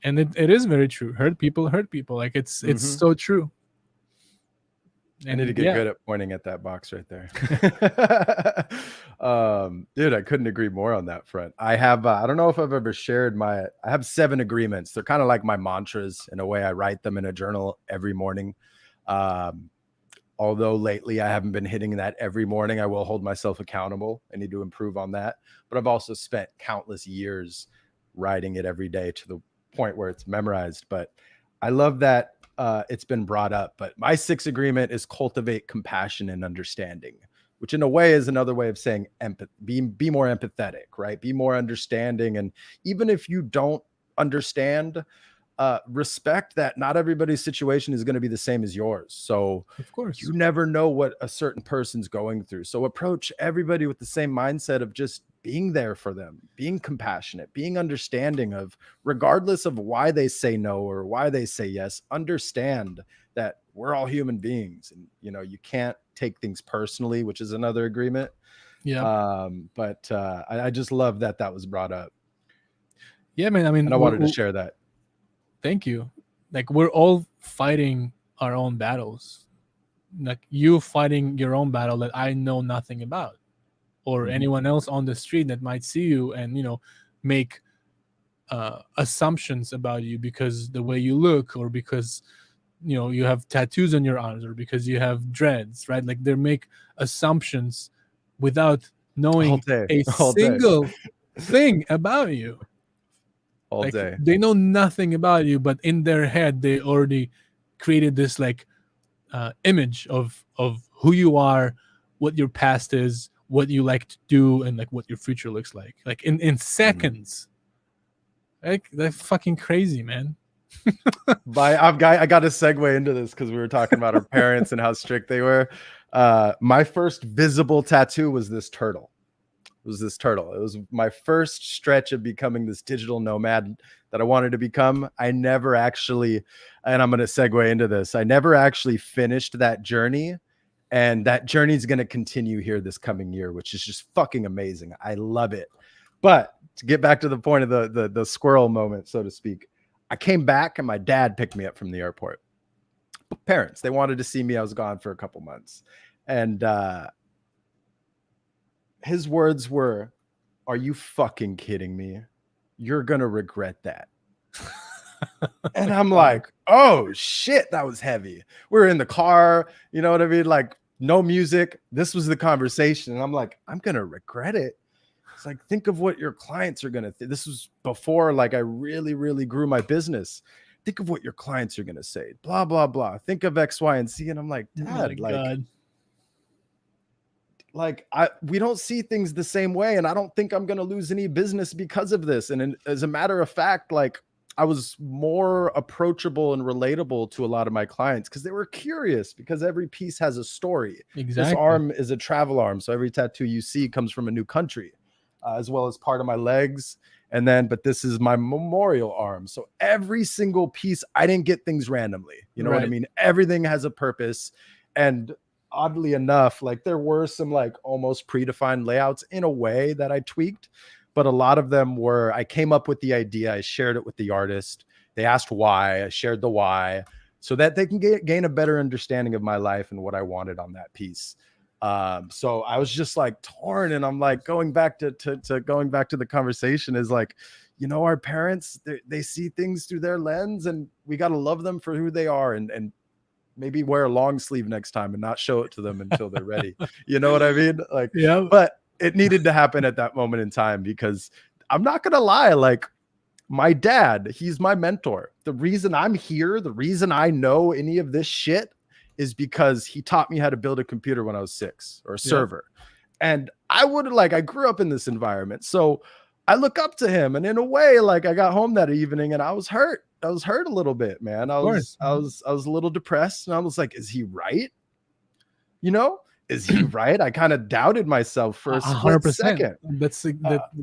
And it is very true. Hurt people hurt people. Like it's Mhm. so true. I need to And get yeah, good at pointing at that box right there. Dude, I couldn't agree more on that front. I have, I don't know if I've ever shared I have 7 agreements. They're kind of like my mantras in a way. I write them in a journal every morning. Um, Although lately I haven't been hitting that every morning, I will hold myself accountable. I need to improve on that. But I've also spent countless years writing it every day to the point where it's memorized. But I love that it's been brought up. But my 6th agreement is cultivate compassion and understanding, which in a way is another way of saying empathy. Be more empathetic, right? Be more understanding. And even if you don't understand, respect that not everybody's situation is going to be the same as yours. So of course. you never know what a certain person's going through. So approach everybody with the same mindset of just being there for them, being compassionate, being understanding of, regardless of why they say no or why they say yes, understand that we're all human beings, and you can't take things personally, which is another agreement. Yeah. But I just love that that was brought up, Yeah, man. I and mean, I wanted to share that. thank you. Like we're all fighting our own battles. Like you fighting your own battle that I know nothing about, or Mhm. anyone else on the street that might see you and make assumptions about you because the way you look, or because you have tattoos on your arms, or because you have dreads, right? Like they make assumptions without All knowing day, a all day, single thing about you. all Like day. they know nothing about you, but in their head they already created this like image of who you are, what your past is, what you like to do, and like what your future looks like in Mhm. seconds. Like that's fucking crazy, man. I got to segue into this because we were talking about our parents and how strict they were. My first visible tattoo was this turtle. It was this turtle. It was my first stretch of becoming this digital nomad that I wanted to become. I never actually, and I'm going to segue into this, I never actually finished that journey. And that journey is going to continue here this coming year, which is just fucking amazing. I love it. But to get back to the point of the squirrel moment, so to speak, I came back and my dad picked me up from the airport. Parents, they wanted to see me. I was gone for a couple months. And his words were, "Are you fucking kidding me? You're going to regret that." And I'm Wow. like, "Oh shit, that was heavy." We're in the car, you know what I mean? Like no music. This was the conversation. And I'm like, "I'm going to regret it." It's like, think of what your clients are going to think. This was before like I really, really grew my business. Think of what your clients are going to say, blah, blah, blah. Think of X, Y, and Z. And I'm like, Oh my Dad, god. we don't see things the same way, and I don't think I'm going to lose any business because of this. And as a matter of fact, like I was more approachable and relatable to a lot of my clients because they were curious, because every piece has a story. This Exactly. arm is a travel arm, so every tattoo you see comes from a new country, as well as part of my legs. And then, but this is my memorial arm. So every single piece, I didn't get things randomly. You know what I Right. mean? Everything has a purpose. And oddly enough, like there were some like almost predefined layouts in a way that I tweaked, but a lot of them were, I came up with the idea, I shared it with the artist. They asked why, I shared the why so that they can gain a better understanding of my life and what I wanted on that piece. So I was just like torn, and I'm like going back to going back to the conversation is like, our parents, they see things through their lens, and we got to love them for who they are, and maybe wear a long sleeve next time and not show it to them until they're ready. You know what I mean? Like, Yeah. but it needed to happen at that moment in time, because I'm not gonna lie, like, my dad, he's my mentor. The reason I'm here, the reason I know any of this shit is because he taught me how to build a computer when I was 6, or a server. And I grew up in this environment. So I look up to him, and in a way, like, I got home that evening and I was hurt. I was hurt a little bit, man. I was a little depressed, and I was like, is he right? You know, is he right? I kind of doubted myself for a split 100%. second.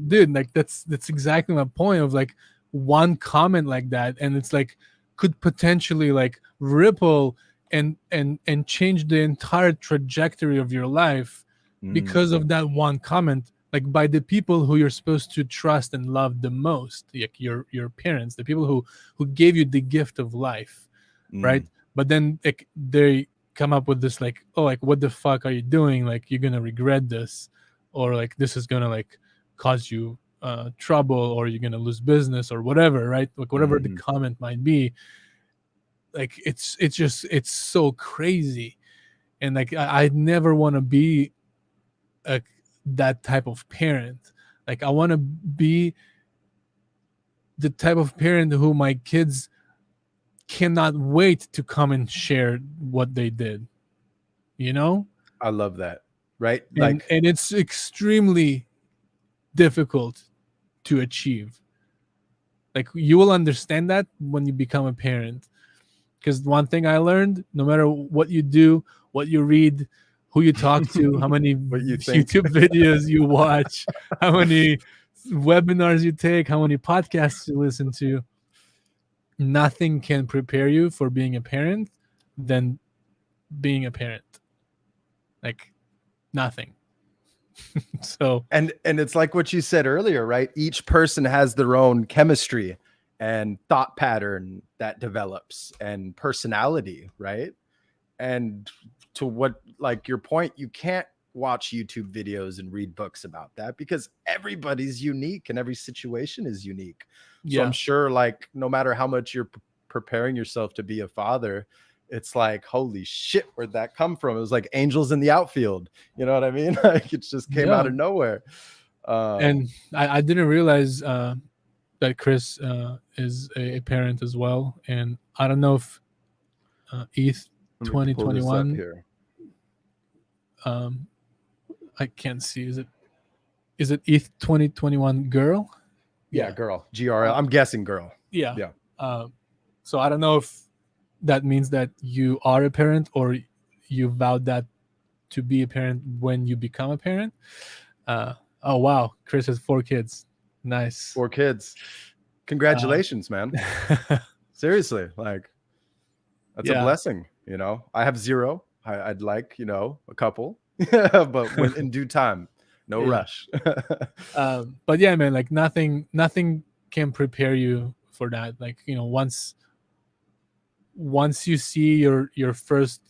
Dude, like that's exactly my point of like one comment like that, and it's like could potentially like ripple and change the entire trajectory of your life because of that one comment, like by the people who you're supposed to trust and love the most, like your parents, the people who gave you the gift of life, right? But then like they come up with this like, oh, like what the fuck are you doing? Like you're gonna regret this, or like this is gonna like cause you trouble, or you're gonna lose business or whatever, right? Like whatever the comment might be. Like it's so crazy, and like I'd never want to be that type of parent. Like I want to be the type of parent who my kids cannot wait to come and share what they did, you know? I love that. Right? And it's extremely difficult to achieve. Like you will understand that when you become a parent. Because one thing I learned, no matter what you do, what you read, who you talk to, how many YouTube videos you watch, how many webinars you take, how many podcasts you listen to, nothing can prepare you for being a parent than being a parent. Like nothing. So and it's like what you said earlier, right? Each person has their own chemistry and thought pattern that develops, and personality, right? And to what, like your point, you can't watch YouTube videos and read books about that, because everybody's unique and every situation is unique. So I'm sure, like, no matter how much you're preparing yourself to be a father, it's like, holy shit, where'd that come from? It was like angels in the outfield. You know what I mean? Like it just came out of nowhere. And I didn't realize that Chris is a parent as well. And I don't know if ETH 2021 here. I can't see. Is it ETH 2021 girl? Yeah, girl. GRL. I'm guessing girl. Yeah. So I don't know if that means that you are a parent, or you vowed that to be a parent when you become a parent. Oh wow, Chris has 4 kids. Nice. 4 kids. Congratulations, man. Seriously, like that's a blessing. You know, I have 0. I'd like, you know, a couple, but in due time, no rush. But yeah, man, like nothing can prepare you for that. Like, you know, once you see your first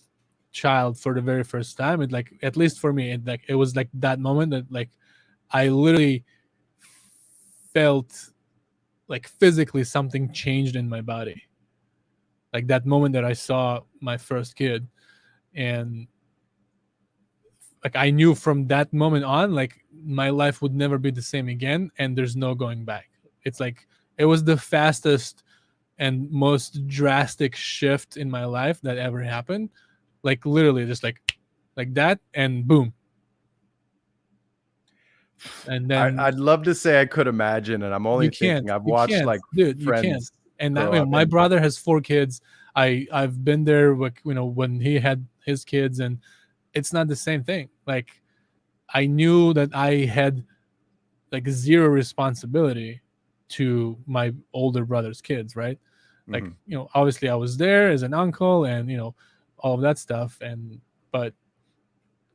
child for the very first time, it, like, at least for me, it was like that moment that like I literally felt like physically something changed in my body. Like that moment that I saw my first kid, and like I knew from that moment on, like my life would never be the same again, and there's no going back. It's like it was the fastest and most drastic shift in my life that ever happened. Like literally just like that, and boom. And then I'd love to say I could imagine, and I'm only thinking I've watched like friends. And I mean, my brother has 4 kids. I've been there, like, you know, when he had his kids, and it's not the same thing. Like I knew that I had like 0 responsibility to my older brother's kids, right? Like, you know, obviously I was there as an uncle, and, you know, all of that stuff. But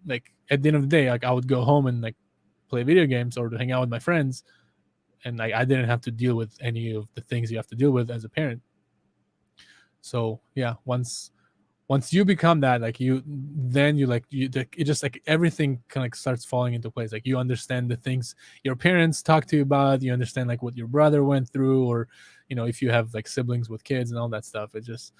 like at the end of the day, like I would go home and like play video games or to hang out with my friends, and like I didn't have to deal with any of the things you have to deal with as a parent. So yeah, once you become that, like it just like everything kind of like starts falling into place. Like you understand the things your parents talk to you about, you understand like what your brother went through, or, you know, if you have like siblings with kids and all that stuff. It just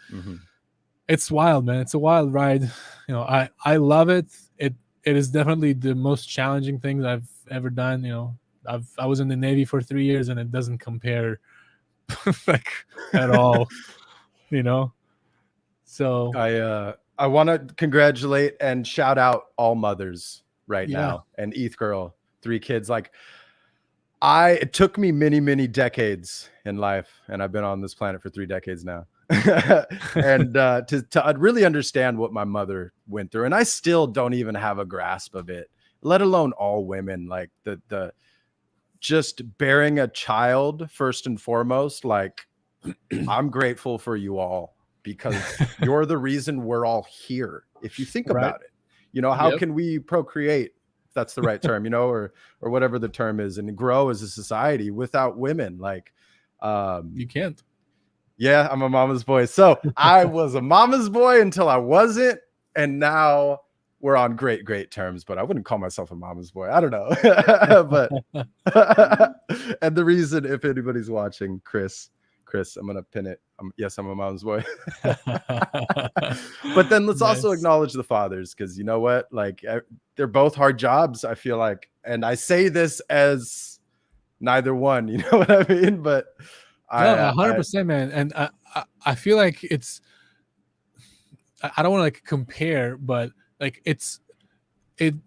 It's wild, man. It's a wild ride. I love it. It is definitely the most challenging thing that I've ever done. I was in the Navy for 3 years, and it doesn't compare like at all. So I want to congratulate and shout out all mothers right yeah, now, and ETH girl, 3 kids. Like it took me many decades in life, and I've been on this planet for 3 decades now. And to really understand what my mother went through, and I still don't even have a grasp of it, let alone all women. Like the just bearing a child first and foremost. Like I'm grateful for you all, because you're the reason we're all here. If you think right. about it, how Yep. can we procreate, if that's the right term, or whatever the term is, and grow as a society without women? Like, You can't. yeah, I'm a mama's boy. So I was a mama's boy until I wasn't. And now we're on great terms, but I wouldn't call myself a mama's boy. I don't know. But and the reason, if anybody's watching, Chris, I'm going to pin it. Yes, I'm a mom's boy. But then let's also Nice. acknowledge the fathers, because you know what? Like they're both hard jobs, I feel like. And I say this as neither one, you know what I mean? But No, 100%, man. And I feel like I don't want to like compare, but like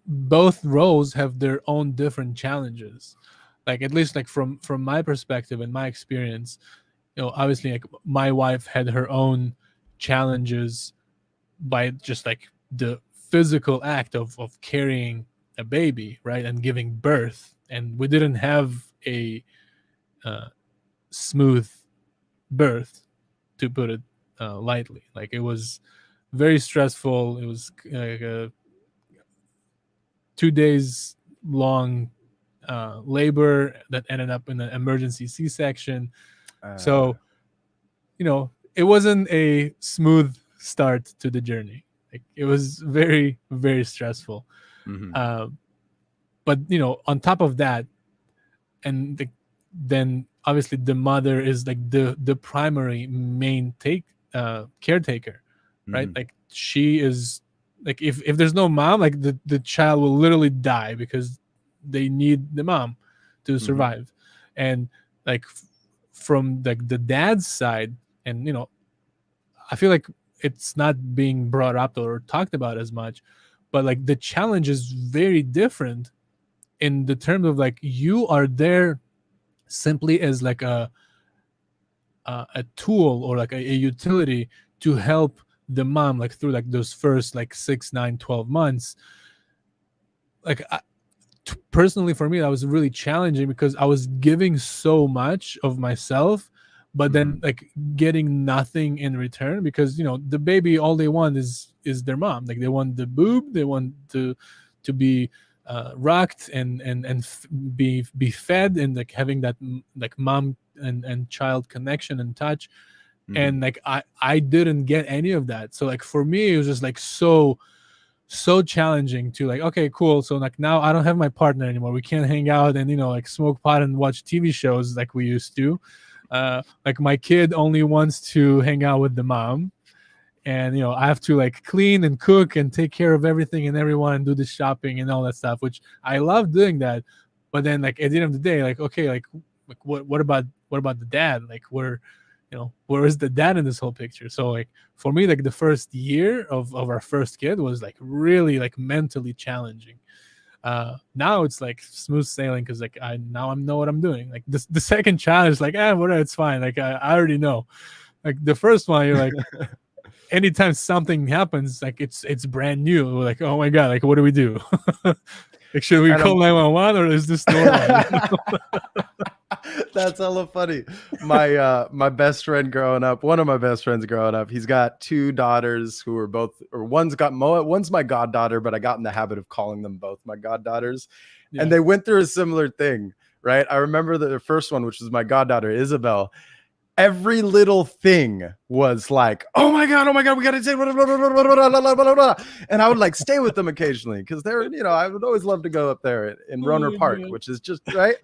both roles have their own different challenges. Like at least like from my perspective and my experience, obviously like my wife had her own challenges by just like the physical act of carrying a baby, right, and giving birth, and we didn't have a smooth birth, to put it lightly. Like it was very stressful. It was like a 2 days long labor that ended up in an emergency C-section. So it wasn't a smooth start to the journey. Like it was very stressful. But on top of that, and then obviously the mother is like the primary main caretaker, right? Like she is like, if there's no mom, like the child will literally die, because they need the mom to survive. And like from like the dad's side, and I feel like it's not being brought up or talked about as much, but like the challenge is very different in the terms of like you are there simply as like a tool, or like a utility to help the mom like through like those first like 6, 9, 12 months. Like personally for me, that was really challenging, because I was giving so much of myself, but then like getting nothing in return, because the baby, all they want is their mom. Like they want the boob, they want to be rocked and be fed, and like having that like mom and child connection and touch. And like I didn't get any of that. So like for me, it was just like so challenging to like, okay, cool, so like now I don't have my partner anymore, we can't hang out and like smoke pot and watch TV shows like we used to. Like my kid only wants to hang out with the mom, and I have to like clean and cook and take care of everything and everyone and do the shopping and all that stuff, which I love doing that. But then like at the end of the day, like, okay, like what about the dad? Like where is the dad in this whole picture? So like for me, like the first year of our first kid was like really like mentally challenging. Now it's like smooth sailing, because like I know what I'm doing. Like the second challenge is like, whatever, it's fine. Like I already know. Like the first one, you're like anytime something happens, like it's brand new. We're like, oh my god, like what do we do? Like should we call 911 or is this normal? That's hella funny. My best friend growing up, one of my best friends growing up, he's got 2 daughters who are both, or one's my goddaughter, but I got in the habit of calling them both my goddaughters. Yeah. And they went through a similar thing, right? I remember the first one, which was my goddaughter, Isabel. Every little thing was like, oh my god, we gotta say, blah, blah, blah, blah, blah, blah. And I would like stay with them occasionally, because they're, I would always love to go up there in Roner Park, which is just right.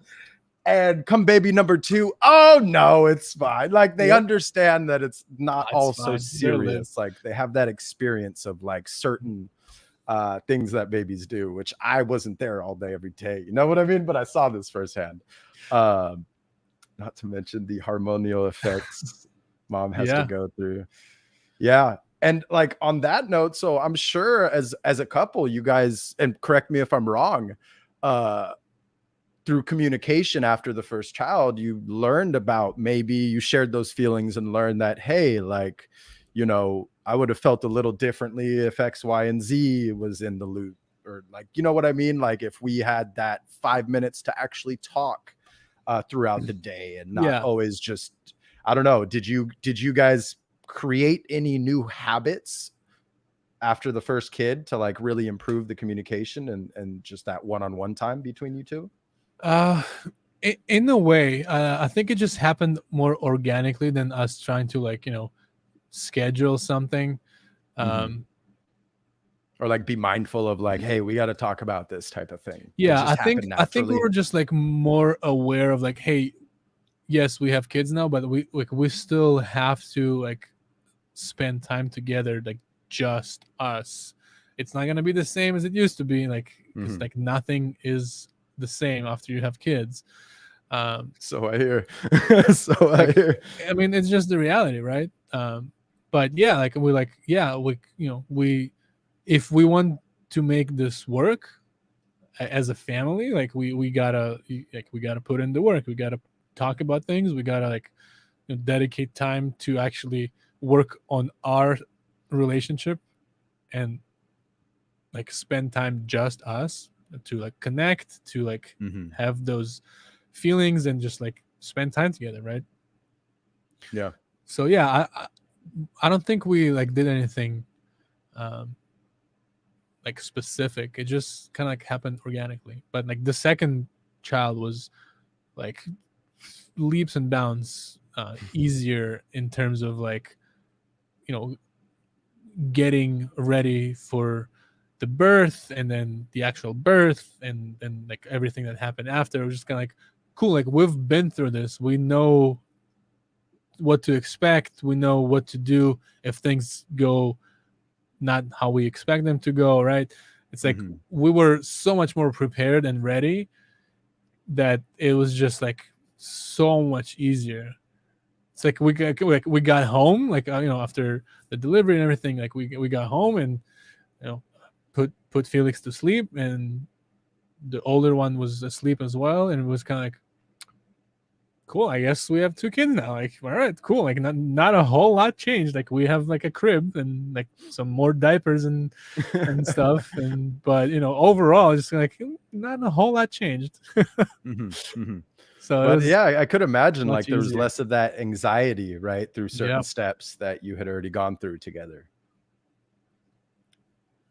And come baby number 2, oh no, it's fine. Like they Yep. understand that it's not It's all so fine. They're live. serious. Like they have that experience of like certain things that babies do, which I wasn't there all day every day. You know what I mean? But I saw this firsthand. Not to mention the hormonal effects mom has to Yeah. go through. Yeah. And like on that note, so I'm sure as a couple, you guys, and correct me if I'm wrong, through communication after the first child, you learned about, maybe you shared those feelings and learned that, hey, like, you know, I would have felt a little differently if X, Y, and Z was in the loop, or like, you know what I mean? Like if we had that 5 minutes to actually talk throughout the day and not Yeah. always just, I don't know. Did you guys create any new habits after the first kid to like really improve the communication and just that one-on-one time between you two? In a way, I think it just happened more organically than us trying to like, you know, schedule something. Or like be mindful of like, hey, we got to talk about this type of thing. It Yeah, just happened I think we naturally. were just like more aware of like, hey, yes, we have kids now, but we still have to like spend time together, like just us. It's not gonna be the same as it used to be, like because like nothing is the same after you have kids. So I hear. Like, I mean, it's just the reality, right? But yeah, like we're like, yeah, we, you know, we, if we want to make this work as a family, like we gotta put in the work. We gotta talk about things. We gotta like, you know, dedicate time to actually work on our relationship and like spend time just us, to like connect, to like have those feelings and just like spend time together, right? Yeah. So yeah, I don't think we like did anything like specific. It just kind of like happened organically. But like the second child was like leaps and bounds easier in terms of like, you know, getting ready for the birth and then the actual birth and like everything that happened after. It was just kind of like, cool, like we've been through this, we know what to expect, we know what to do if things go not how we expect them to go, right? It's like we were so much more prepared and ready that it was just like so much easier. It's like we got home, like you know, after the delivery and everything, like we got home and, you know, put Felix to sleep, and the older one was asleep as well, and it was kind of like, cool, I guess we have 2 kids now. Like, all right, cool. Like not a whole lot changed. Like we have like a crib and like some more diapers and stuff, and but you know, overall just like not a whole lot changed. So But yeah, I could imagine like much there was easier. less of that anxiety, right, through certain Yeah. steps that you had already gone through together.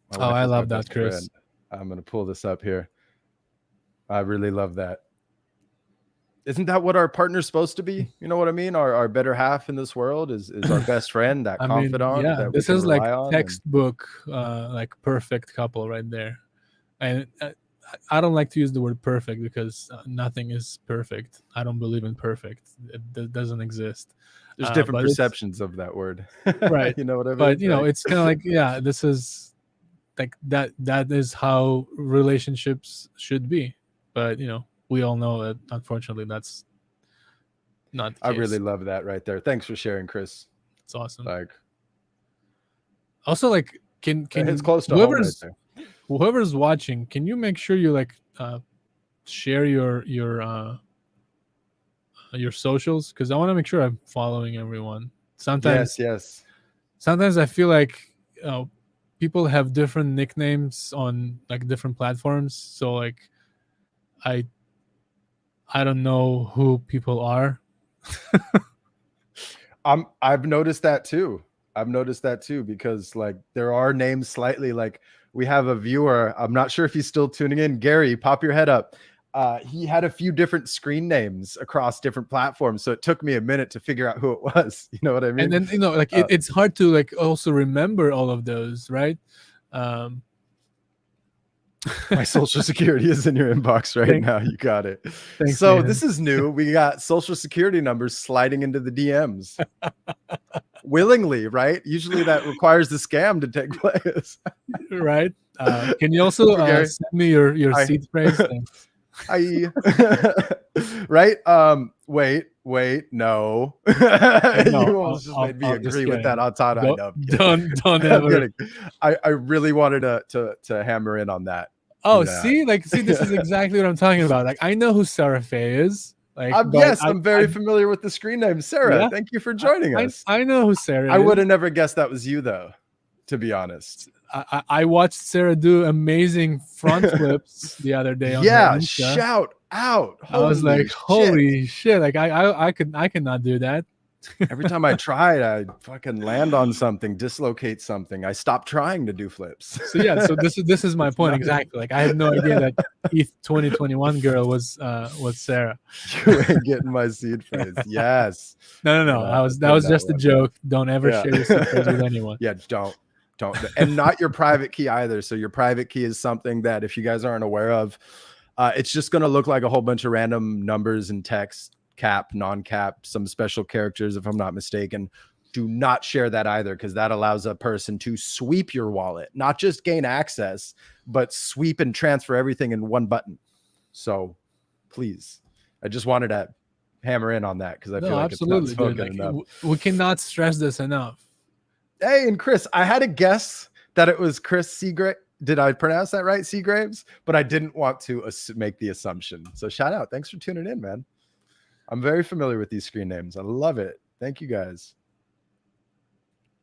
My Oh, wife I is my love that, best Chris. friend. I'm gonna pull this up here. I really love that. Isn't that what our partner's supposed to be? You know what I mean? Our better half in this world is our best friend, that I mean, confidant yeah, that we this can is like rely on. textbook, like perfect couple right there. And I don't like to use the word perfect because nothing is perfect. I don't believe in perfect. It doesn't exist. There's different But it's perceptions of that word. right. You know what I But mean? you know, Like, it's kind of like, yeah, this is like that is how relationships should be. But you know, we all know that unfortunately that's not the I really case. love that right there. Thanks for sharing, Chris. It's awesome. Like, Also, like, it hits can close to home right there. whoever's watching, can you make sure you like share your socials, because I want to make sure I'm following everyone. Sometimes Yes. I feel like people have different nicknames on like different platforms, so like I don't know who people are. I've noticed that too. Because like there are names slightly like, we have a viewer. I'm not sure if he's still tuning in. Gary, pop your head up. He had a few different screen names across different platforms, so it took me a minute to figure out who it was. You know what I mean? And then, you know, like it's hard to like also remember all of those, right? My social security is in your inbox right now. You got it. Thanks, So man. this is new. We got social security numbers sliding into the DMs willingly, right? Usually that requires the scam to take place. Right. Can you also Gary. send me your Hi. seed phrase? Thanks. Hi. Right? Wait, no. You almost just made me I'm just agree with that kidding. on I know. I'm kidding. Don't I'm ever. kidding. I really wanted to hammer in on that. Oh, Do that. see, this is exactly what I'm talking about. Like, I know who Sarah Faye is. Like, but Yes, I'm very familiar with the screen name, Sarah. Yeah. Thank you for joining us. I know who Sarah I is. would have never guessed that was you, though, to be honest. I watched Sarah do amazing front flips the other day on her Yeah, Insta. shout out. I was like, holy shit. Like, I could not do that. Every time I tried, I fucking land on something, dislocate something. I stopped trying to do flips. So yeah, so this is my point exactly. Like, I had no idea that ETH 2021 girl was Sarah. You ain't getting my seed phrase. Yes. No. That was just a joke. Don't ever share your seed phrase with anyone. Yeah, don't. And not your private key either. So your private key is something that, if you guys aren't aware of, it's just going to look like a whole bunch of random numbers and text, cap, non-cap, some special characters, if I'm not mistaken. Do not share that either, because that allows a person to sweep your wallet, not just gain access, but sweep and transfer everything in one button. So please, I just wanted to hammer in on that, because I feel like absolutely, it's not spoken enough. We cannot stress this enough. Hey, and Chris, I had a guess that it was Chris Seagraves. Did I pronounce that right, Seagraves? But I didn't want to make the assumption. So shout out. Thanks for tuning in, man. I'm very familiar with these screen names. I love it. Thank you guys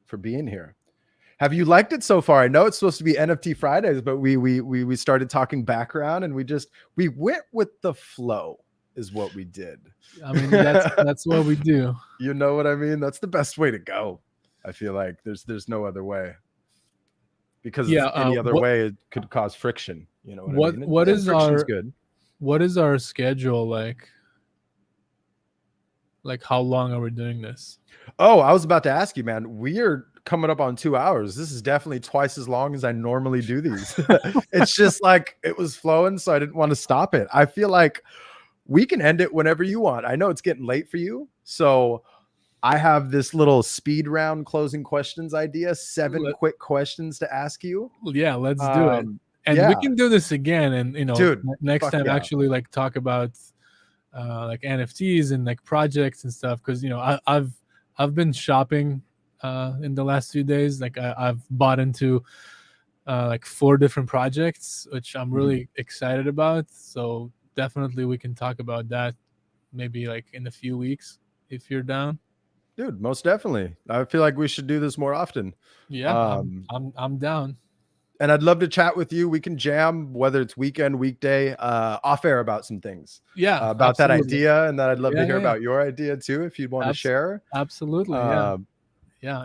for being here. Have you liked it so far? I know it's supposed to be NFT Fridays, but we started talking background, and we went with the flow is what we did. I mean, that's what we do. You know what I mean? That's the best way to go. I feel like there's no other way, because any other way it could cause friction. You know what I mean? What is our good? What is our schedule like? Like, how long are we doing this? Oh, I was about to ask you, man. We are coming up on 2 hours. This is definitely twice as long as I normally do these. It's just like it was flowing, so I didn't want to stop it. I feel like we can end it whenever you want. I know it's getting late for you, so I have this little speed round closing questions idea, 7 quick questions to ask you. Yeah, let's do it. And we can do this again. And, dude, next time actually like talk about like NFTs and like projects and stuff. Cause I've been shopping in the last few days. Like I've bought into like 4 different projects, which I'm really excited about. So definitely we can talk about that maybe like in a few weeks if you're down. Dude, most definitely. I feel like we should do this more often. Yeah, I'm down. And I'd love to chat with you. We can jam, whether it's weekend, weekday, off air about some things. Yeah, about that idea, and that I'd love to hear about your idea too, if you'd want to share. Absolutely, yeah.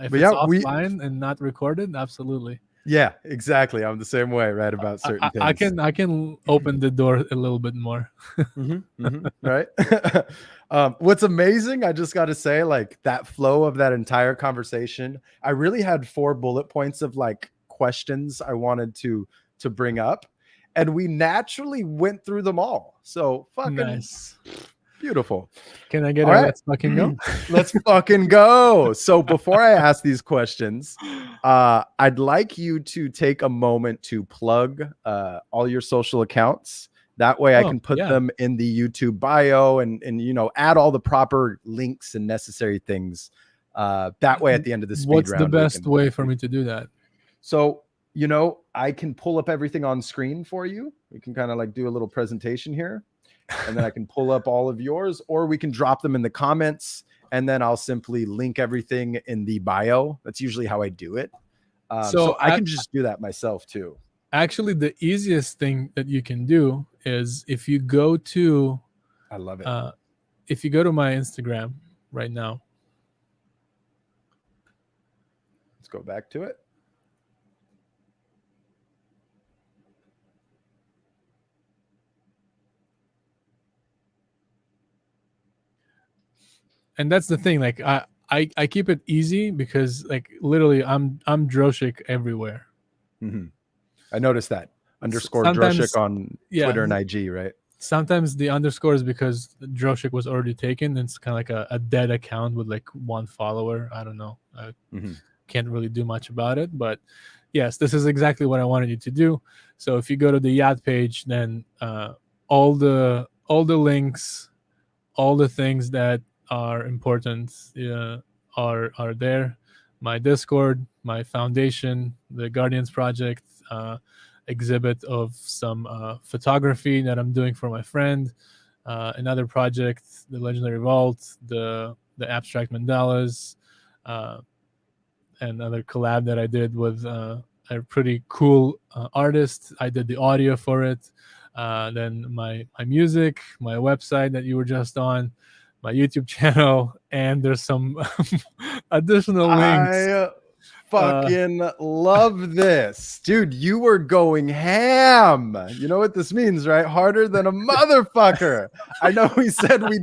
If it's offline and not recorded, absolutely. Yeah, exactly. I'm the same way, right, about certain things. I can open the door a little bit more. Right. What's amazing, I just got to say, like that flow of that entire conversation, I really had 4 bullet points of like questions I wanted to bring up, and we naturally went through them all. So fucking nice. Beautiful. Can I get a let's fucking go? Let's fucking go. So before I ask these questions, I'd like you to take a moment to plug all your social accounts. That way I can put them in the YouTube bio and add all the proper links and necessary things. That way at the end of the speed round. What's the best way for me to do that? So, I can pull up everything on screen for you. We can kind of like do a little presentation here, and then I can pull up all of yours, or we can drop them in the comments, and then I'll simply link everything in the bio. That's usually how I do it. So I can just do that myself too. Actually, the easiest thing that you can do is if you go to, I love it. If you go to my Instagram right now. Let's go back to it. And that's the thing, like I keep it easy because like literally I'm Droshik everywhere. I noticed that. Underscore sometimes, Droshik on yeah, Twitter and IG, right? sometimes the underscore is because Droshik was already taken. And it's kind of like a dead account with like one follower. I don't know. I can't really do much about it, but yes, this is exactly what I wanted you to do. So if you go to the yacht page, then all the links, all the things that are important are there. My Discord, my foundation, the Guardians project, exhibit of some photography that I'm doing for my friend, another project, the Legendary Vault, the abstract mandalas, another collab that I did with a pretty cool artist. I did the audio for it. Then my music, my website that you were just on, my YouTube channel, and there's some additional links. I fucking love this, dude. You were going ham. You know what this means, right? Harder than a motherfucker. I know we said we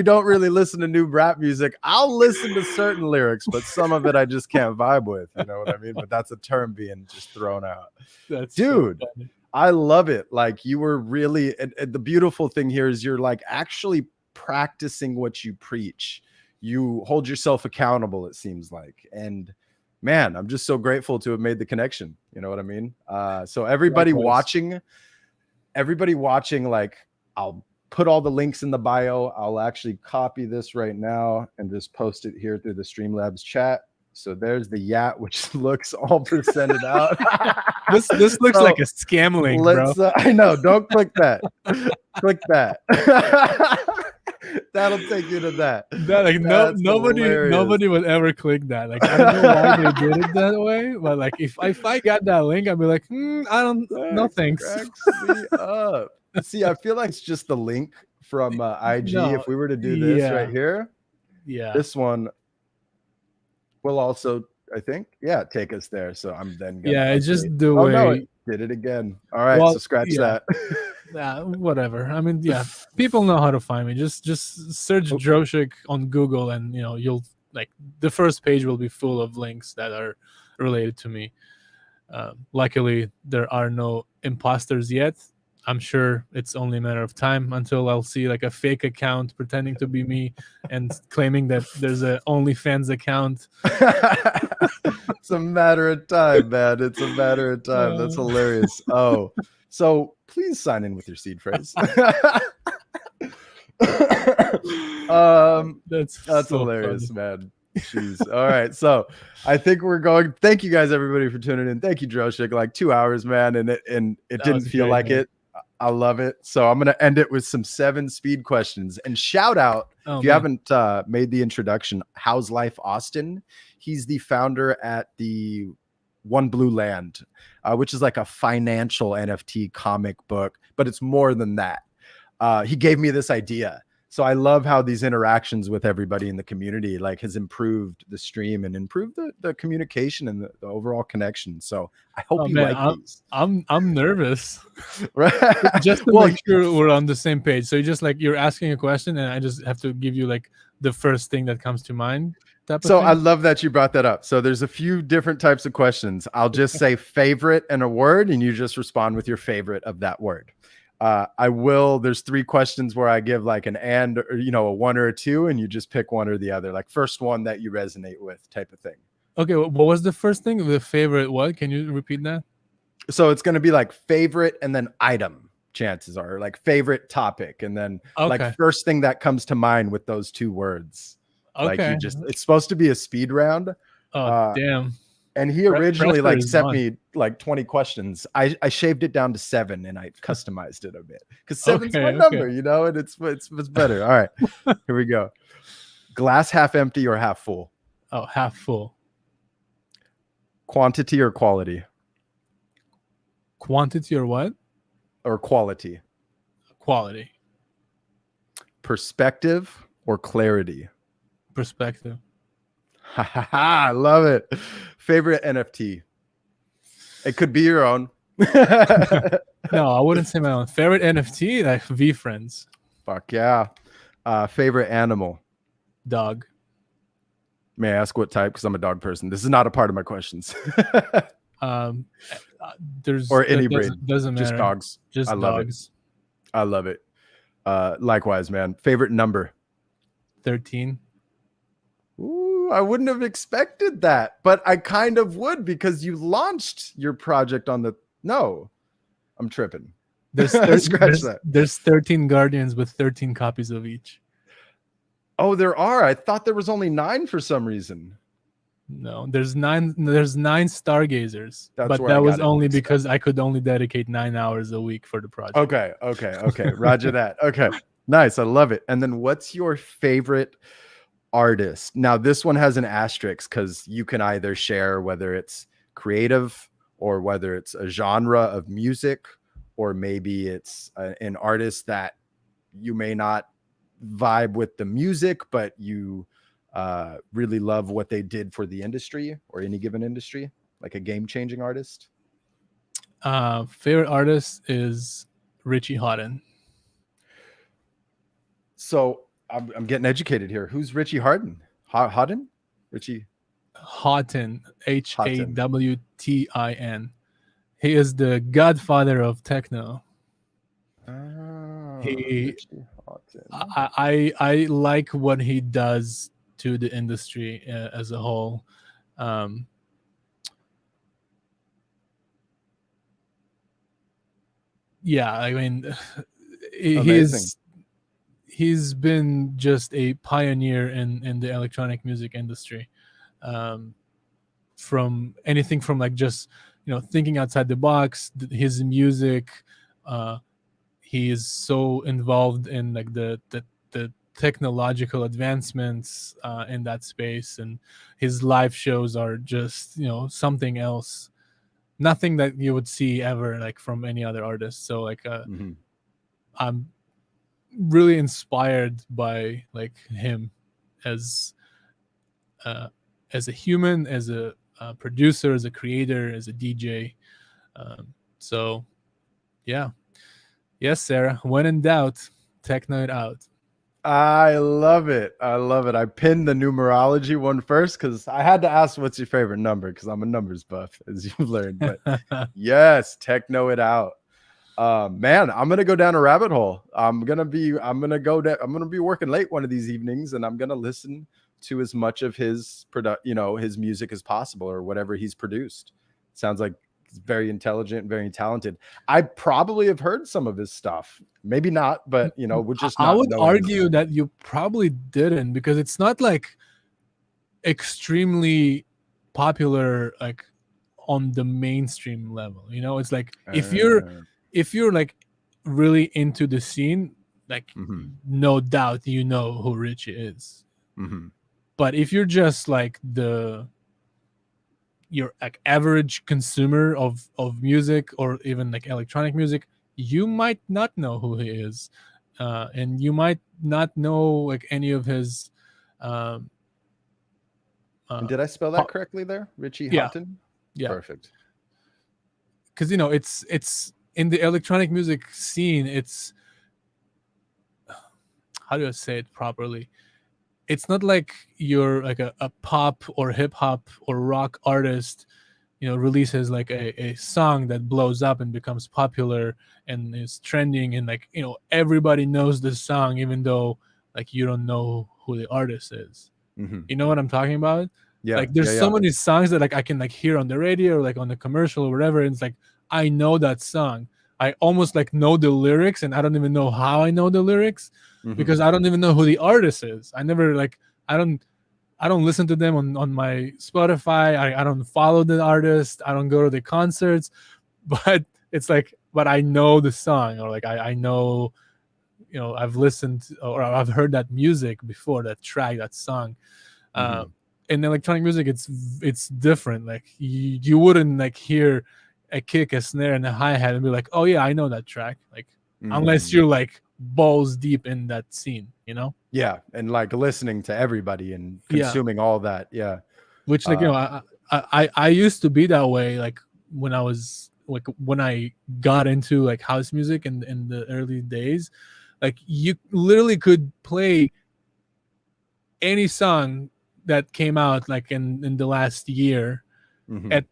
don't really listen to new rap music. I'll listen to certain lyrics, but some of it I just can't vibe with. You know what I mean? But that's a term being just thrown out. That's dude. So funny. I love it. Like you were really, and the beautiful thing here is you're like actually practicing what you preach. You hold yourself accountable, it seems like. And man, I'm just so grateful to have made the connection. You know what I mean? So everybody watching, like I'll put all the links in the bio. I'll actually copy this right now and just post it here through the Streamlabs chat. So there's the yacht, which looks all percented out. This looks like a scam link, bro. I know. Don't click that. Click that. That'll take you to that. Nobody would ever click that. Like I don't know why they did it that way, but like if I got that link, I'd be like, I don't. No thanks. Cracks me up. See, I feel like it's just the link from IG. No, if we were to do this right here, this one will also, I think, take us there. So I'm then gonna it's just the way. No, it did it again. All right, so scratch that. Whatever. I mean, people know how to find me. Just search Droshik on Google, and you'll like the first page will be full of links that are related to me. Luckily, there are no imposters yet. I'm sure it's only a matter of time until I'll see like a fake account pretending to be me and claiming that there's a OnlyFans account. It's a matter of time, man. It's a matter of time. That's hilarious. Oh, so please sign in with your seed phrase. That's so hilarious, funny. Man. Jeez. All right. So I think we're going. Thank you guys, everybody, for tuning in. Thank you, Droshik. Like 2 hours, man. And it didn't feel great, like man. It. I love it. So I'm going to end it with some 7 speed questions and shout out. If you haven't made the introduction, How's Life Austin? He's the founder at the One Blue Land, which is like a financial NFT comic book, but it's more than that. He gave me this idea. So I love how these interactions with everybody in the community like has improved the stream and improved the communication and the overall connection. So I hope these. I'm nervous. Right. Just to make sure we're on the same page. So you're asking a question and I just have to give you like the first thing that comes to mind. So I love that you brought that up. So there's a few different types of questions. I'll just say favorite and a word, and you just respond with your favorite of that word. There's 3 questions where I give like an and, or, a 1 or a 2, and you just pick one or the other, like first one that you resonate with type of thing. Okay. What was the first thing? The favorite what? Can you repeat that? So it's going to be like favorite and then item, chances are, like favorite topic. And then like first thing that comes to mind with those 2 words. Okay. Like it's supposed to be a speed round. Oh, damn. And he originally like sent me like 20 questions. I shaved it down to 7 and I customized it a bit because 7's my number, and it's better. All right, here we go. Glass half empty or half full? Oh, half full. Quantity or quality? Quantity or what? Or quality? Quality. Perspective or clarity? Perspective. I love it. Favorite NFT? It could be your own. No, I wouldn't say my own. Favorite NFT, like VFriends. Fuck yeah. Favorite animal? Dog. May I ask what type? Because I'm a dog person. This is not a part of my questions. Um, there's Or any that breed, doesn't just matter. dogs. Just I love it. dogs. I love it. Likewise, man. Favorite number? 13. Ooh, I wouldn't have expected that, but I kind of would because you launched your project on the. No, I'm tripping. Scratch that. There's 13 Guardians with 13 copies of each. Oh, there are. I thought there was only 9 for some reason. No, there's 9. There's 9 Stargazers, That's but where I that was got it only mixed up. because I could only dedicate 9 hours a week for the project. Okay. Roger that. Okay, nice. I love it. And then, what's your favorite artist? Now, this one has an asterisk because you can either share whether it's creative or whether it's a genre of music, or maybe it's an artist that you may not vibe with the music, but you really love what they did for the industry or any given industry, like a game-changing artist. Favorite artist is Richie Hawtin. So I'm getting educated here. Who's Richie Hawtin? Hawtin? Richie Hawtin, Hawtin. Hawtin. He is the godfather of techno. Oh, He, Richie Hawtin. I like what he does to the industry as a whole. Yeah, I mean, he's been just a pioneer in the electronic music industry. From anything from like just thinking outside the box, his music. He is so involved in like the technological advancements in that space, and his live shows are just something else, nothing that you would see ever like from any other artist. So like I'm really inspired by like him as a human, as a producer, as a creator, as a DJ. So yeah. Yes, Sarah. When in doubt, techno it out. I love it. I pinned the numerology one first because I had to ask what's your favorite number because I'm a numbers buff, as you've learned. But yes, techno it out. Man, I'm gonna go down a rabbit hole. I'm gonna be working late one of these evenings, and I'm gonna listen to as much of his his music as possible, or whatever he's produced. Sounds like he's very intelligent, very talented. I probably have heard some of his stuff, maybe not, but would just not. I would argue that you probably didn't, because it's not like extremely popular like on the mainstream level. It's like if you're like really into the scene, like no doubt who Richie is. But if you're just like your like average consumer of music, or even like electronic music, you might not know who he is, and you might not know like any of his. Did I spell that correctly there, Richie Hawtin? Yeah, perfect. Because it's in the electronic music scene. It's, how do I say it properly? It's not like you're like a pop or hip hop or rock artist, releases like a song that blows up and becomes popular and is trending, and like everybody knows this song even though like you don't know who the artist is. You know what I'm talking about? Yeah. Like there's so many songs that like I can like hear on the radio or like on the commercial or whatever, and it's like I know that song. I almost like know the lyrics, and I don't even know how I know the lyrics, because I don't even know who the artist is. I never like I don't listen to them on my Spotify. I don't follow the artist. I don't go to the concerts, but it's like, but I know the song, or like I know, I've listened or I've heard that music before, that track, that song. In electronic music, it's different. Like you wouldn't like hear a kick, a snare, and a hi-hat and be like, oh yeah, I know that track. Like unless you're like balls deep in that scene, Yeah, and like listening to everybody and consuming all that. Yeah, which like I used to be that way. Like when I got into like house music in the early days, like you literally could play any song that came out like in the last year at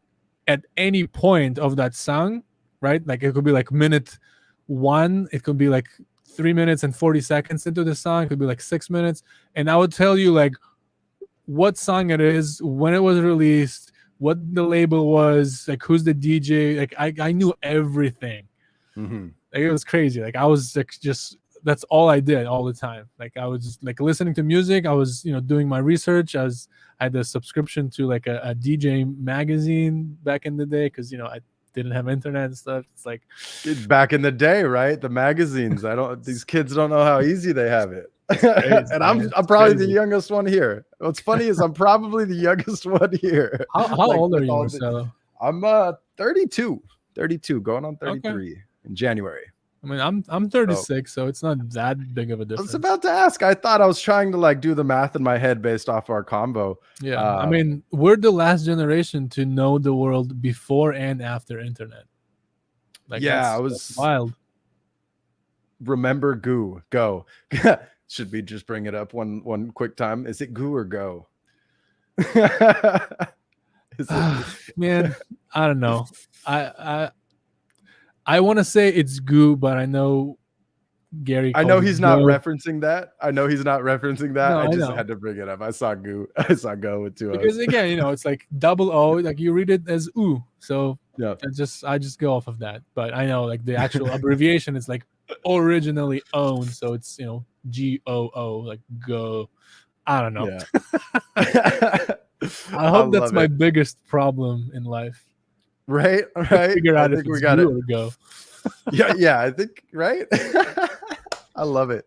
at any point of that song, right? Like it could be like minute 1, it could be like 3 minutes and 40 seconds into the song, it could be like 6 minutes, and I would tell you like what song it is, when it was released, what the label was, like who's the DJ. Like I knew everything. Mm-hmm. Like it was crazy. Like I was like just, that's all I did all the time. Like I was just like listening to music. I was, doing my research. I had a subscription to like a DJ magazine back in the day because I didn't have internet and stuff. It's like Back in the day, right? The magazines. These kids don't know how easy they have it. crazy, And I'm probably the youngest one here. What's funny is I'm probably the youngest one here. How Like, old are with you, all Marcelo? I'm 32, going on 33 in January. I mean, I'm 36, so it's not that big of a I difference. was about to ask. I thought I was trying to like do the math in my head based off our combo. Yeah, I mean, we're the last generation to know the world before and after internet. Like, yeah, I that's was wild. Remember go. Should we just bring it up one quick time? Is it goo or go? Man, I don't know. I want to say it's goo, but I know Gary. I know he's not go. referencing that. No, I just know. had to bring it up. I saw goo. I saw go with 2 O's. Because again, it's like double O. Like you read it as ooh, so Yeah. I just go off of that. But I know like the actual abbreviation is like originally owned, so it's GOO, like go. I don't know. Yeah. I hope that's my it. biggest problem in life. Right. Figure out if it's goo or go. Yeah, I think right. I love it.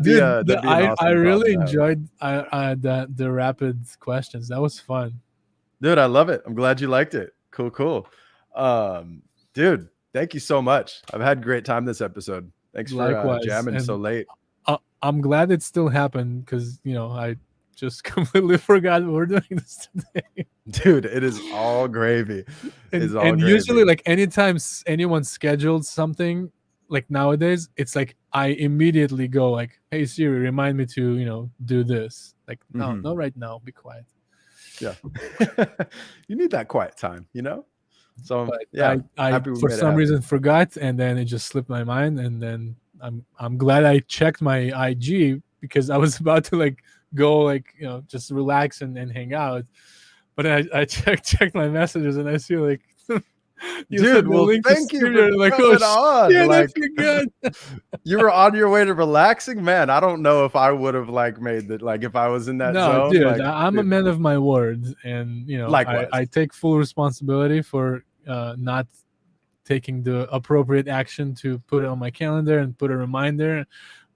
Dude, I really enjoyed the rapid questions. That was fun. Dude, I love it. I'm glad you liked it. Cool. Dude, thank you so much. I've had a great time this episode. Thanks for jamming so late. I'm glad it still happened because I just completely forgot we're doing this today. Dude, it is all gravy. And usually, like anytime anyone scheduled something, like nowadays, it's like I immediately go like, "Hey Siri, remind me to do this." Like, no, no, right now, be quiet. Yeah, you need that quiet time, So but yeah, I for some reason forgot, and then it just slipped my mind, and then I'm glad I checked my IG because I was about to like go like just relax and hang out, but I checked my messages and I see like dude, well, thank you for like, coming on. Yeah, like, good. You were on your way to relaxing, man. I don't know if I would have like made that. Like if I was in that zone. Dude, like, I'm a man of my word, and I take full responsibility for not taking the appropriate action to put it on my calendar and put a reminder.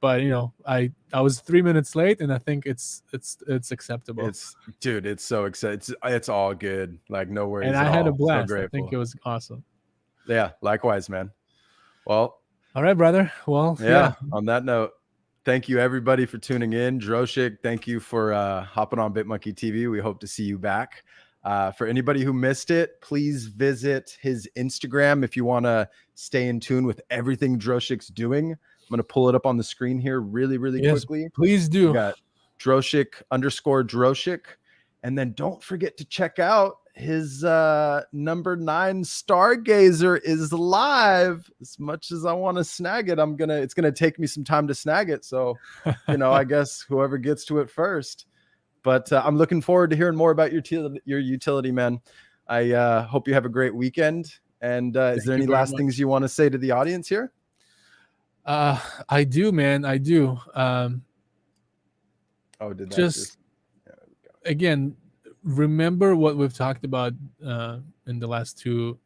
But I was 3 minutes late, and I think it's acceptable. It's so exciting. It's all good. Like no worries. And I had a blast. So I think it was awesome. Yeah, likewise, man. Well, all right, brother. Well, yeah. On that note, thank you everybody for tuning in. Droshik, thank you for hopping on BitmonkeyTV. We hope to see you back. For anybody who missed it, please visit his Instagram if you want to stay in tune with everything Droshik's doing. I'm going to pull it up on the screen here really quickly. Please do. We got Droshik_Droshik. And then don't forget to check out his number 9 Stargazer is live. As much as I want to snag it, it's going to take me some time to snag it. So, I guess whoever gets to it first. But I'm looking forward to hearing more about your utility, man. I hope you have a great weekend. And is there any last things you want to say to the audience here? I do, man. I do. Did that just again, remember what we've talked about in the last 2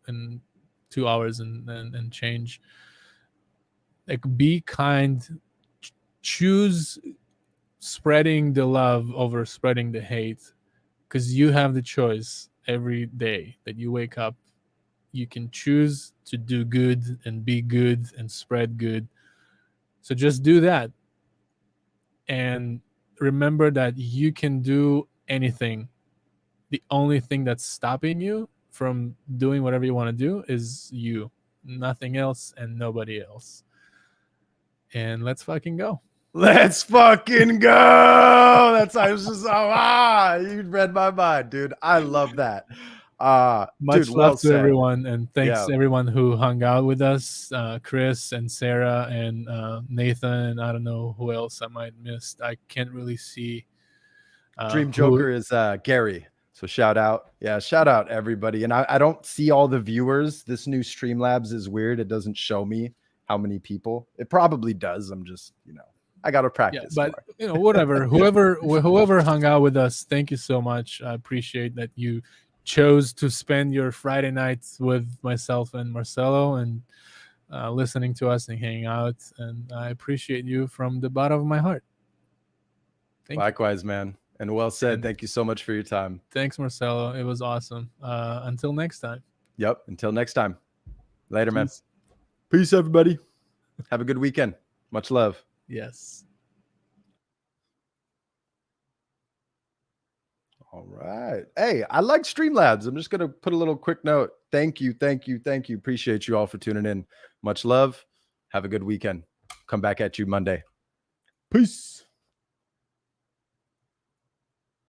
hours and change. Like, be kind. Choose spreading the love over spreading the hate, because you have the choice every day that you wake up. You can choose to do good and be good and spread good. So just do that. And remember that you can do anything. The only thing that's stopping you from doing whatever you want to do is you. Nothing else and nobody else. And let's fucking go. Let's fucking go. That's I was just you read my mind, dude. I love that. Much Dude, love well to said. everyone, and thanks Yeah. everyone who hung out with us. Chris and Sarah and Nathan, and I don't know who else I might miss. I can't really see Dream who. Joker is Gary. So shout out. Yeah, shout out everybody. And I don't see all the viewers. This new Streamlabs is weird. It doesn't show me how many people. It probably does. I'm just, I got to practice But more. whatever. Whoever hung out with us, thank you so much. I appreciate that you chose to spend your Friday nights with myself and Marcelo and listening to us and hanging out. And I appreciate you from the bottom of my heart. Thank Likewise, man. And well said. And thank you so much for your time. Thanks, Marcelo. It was awesome. Until next time. Yep. Until next time. Later, Peace. man. Peace, everybody. Have a good weekend. Much love. Yes. All right. Hey, I like Streamlabs. I'm just going to put a little quick note. Thank you. Thank you. Thank you. Appreciate you all for tuning in. Much love. Have a good weekend. Come back at you Monday. Peace.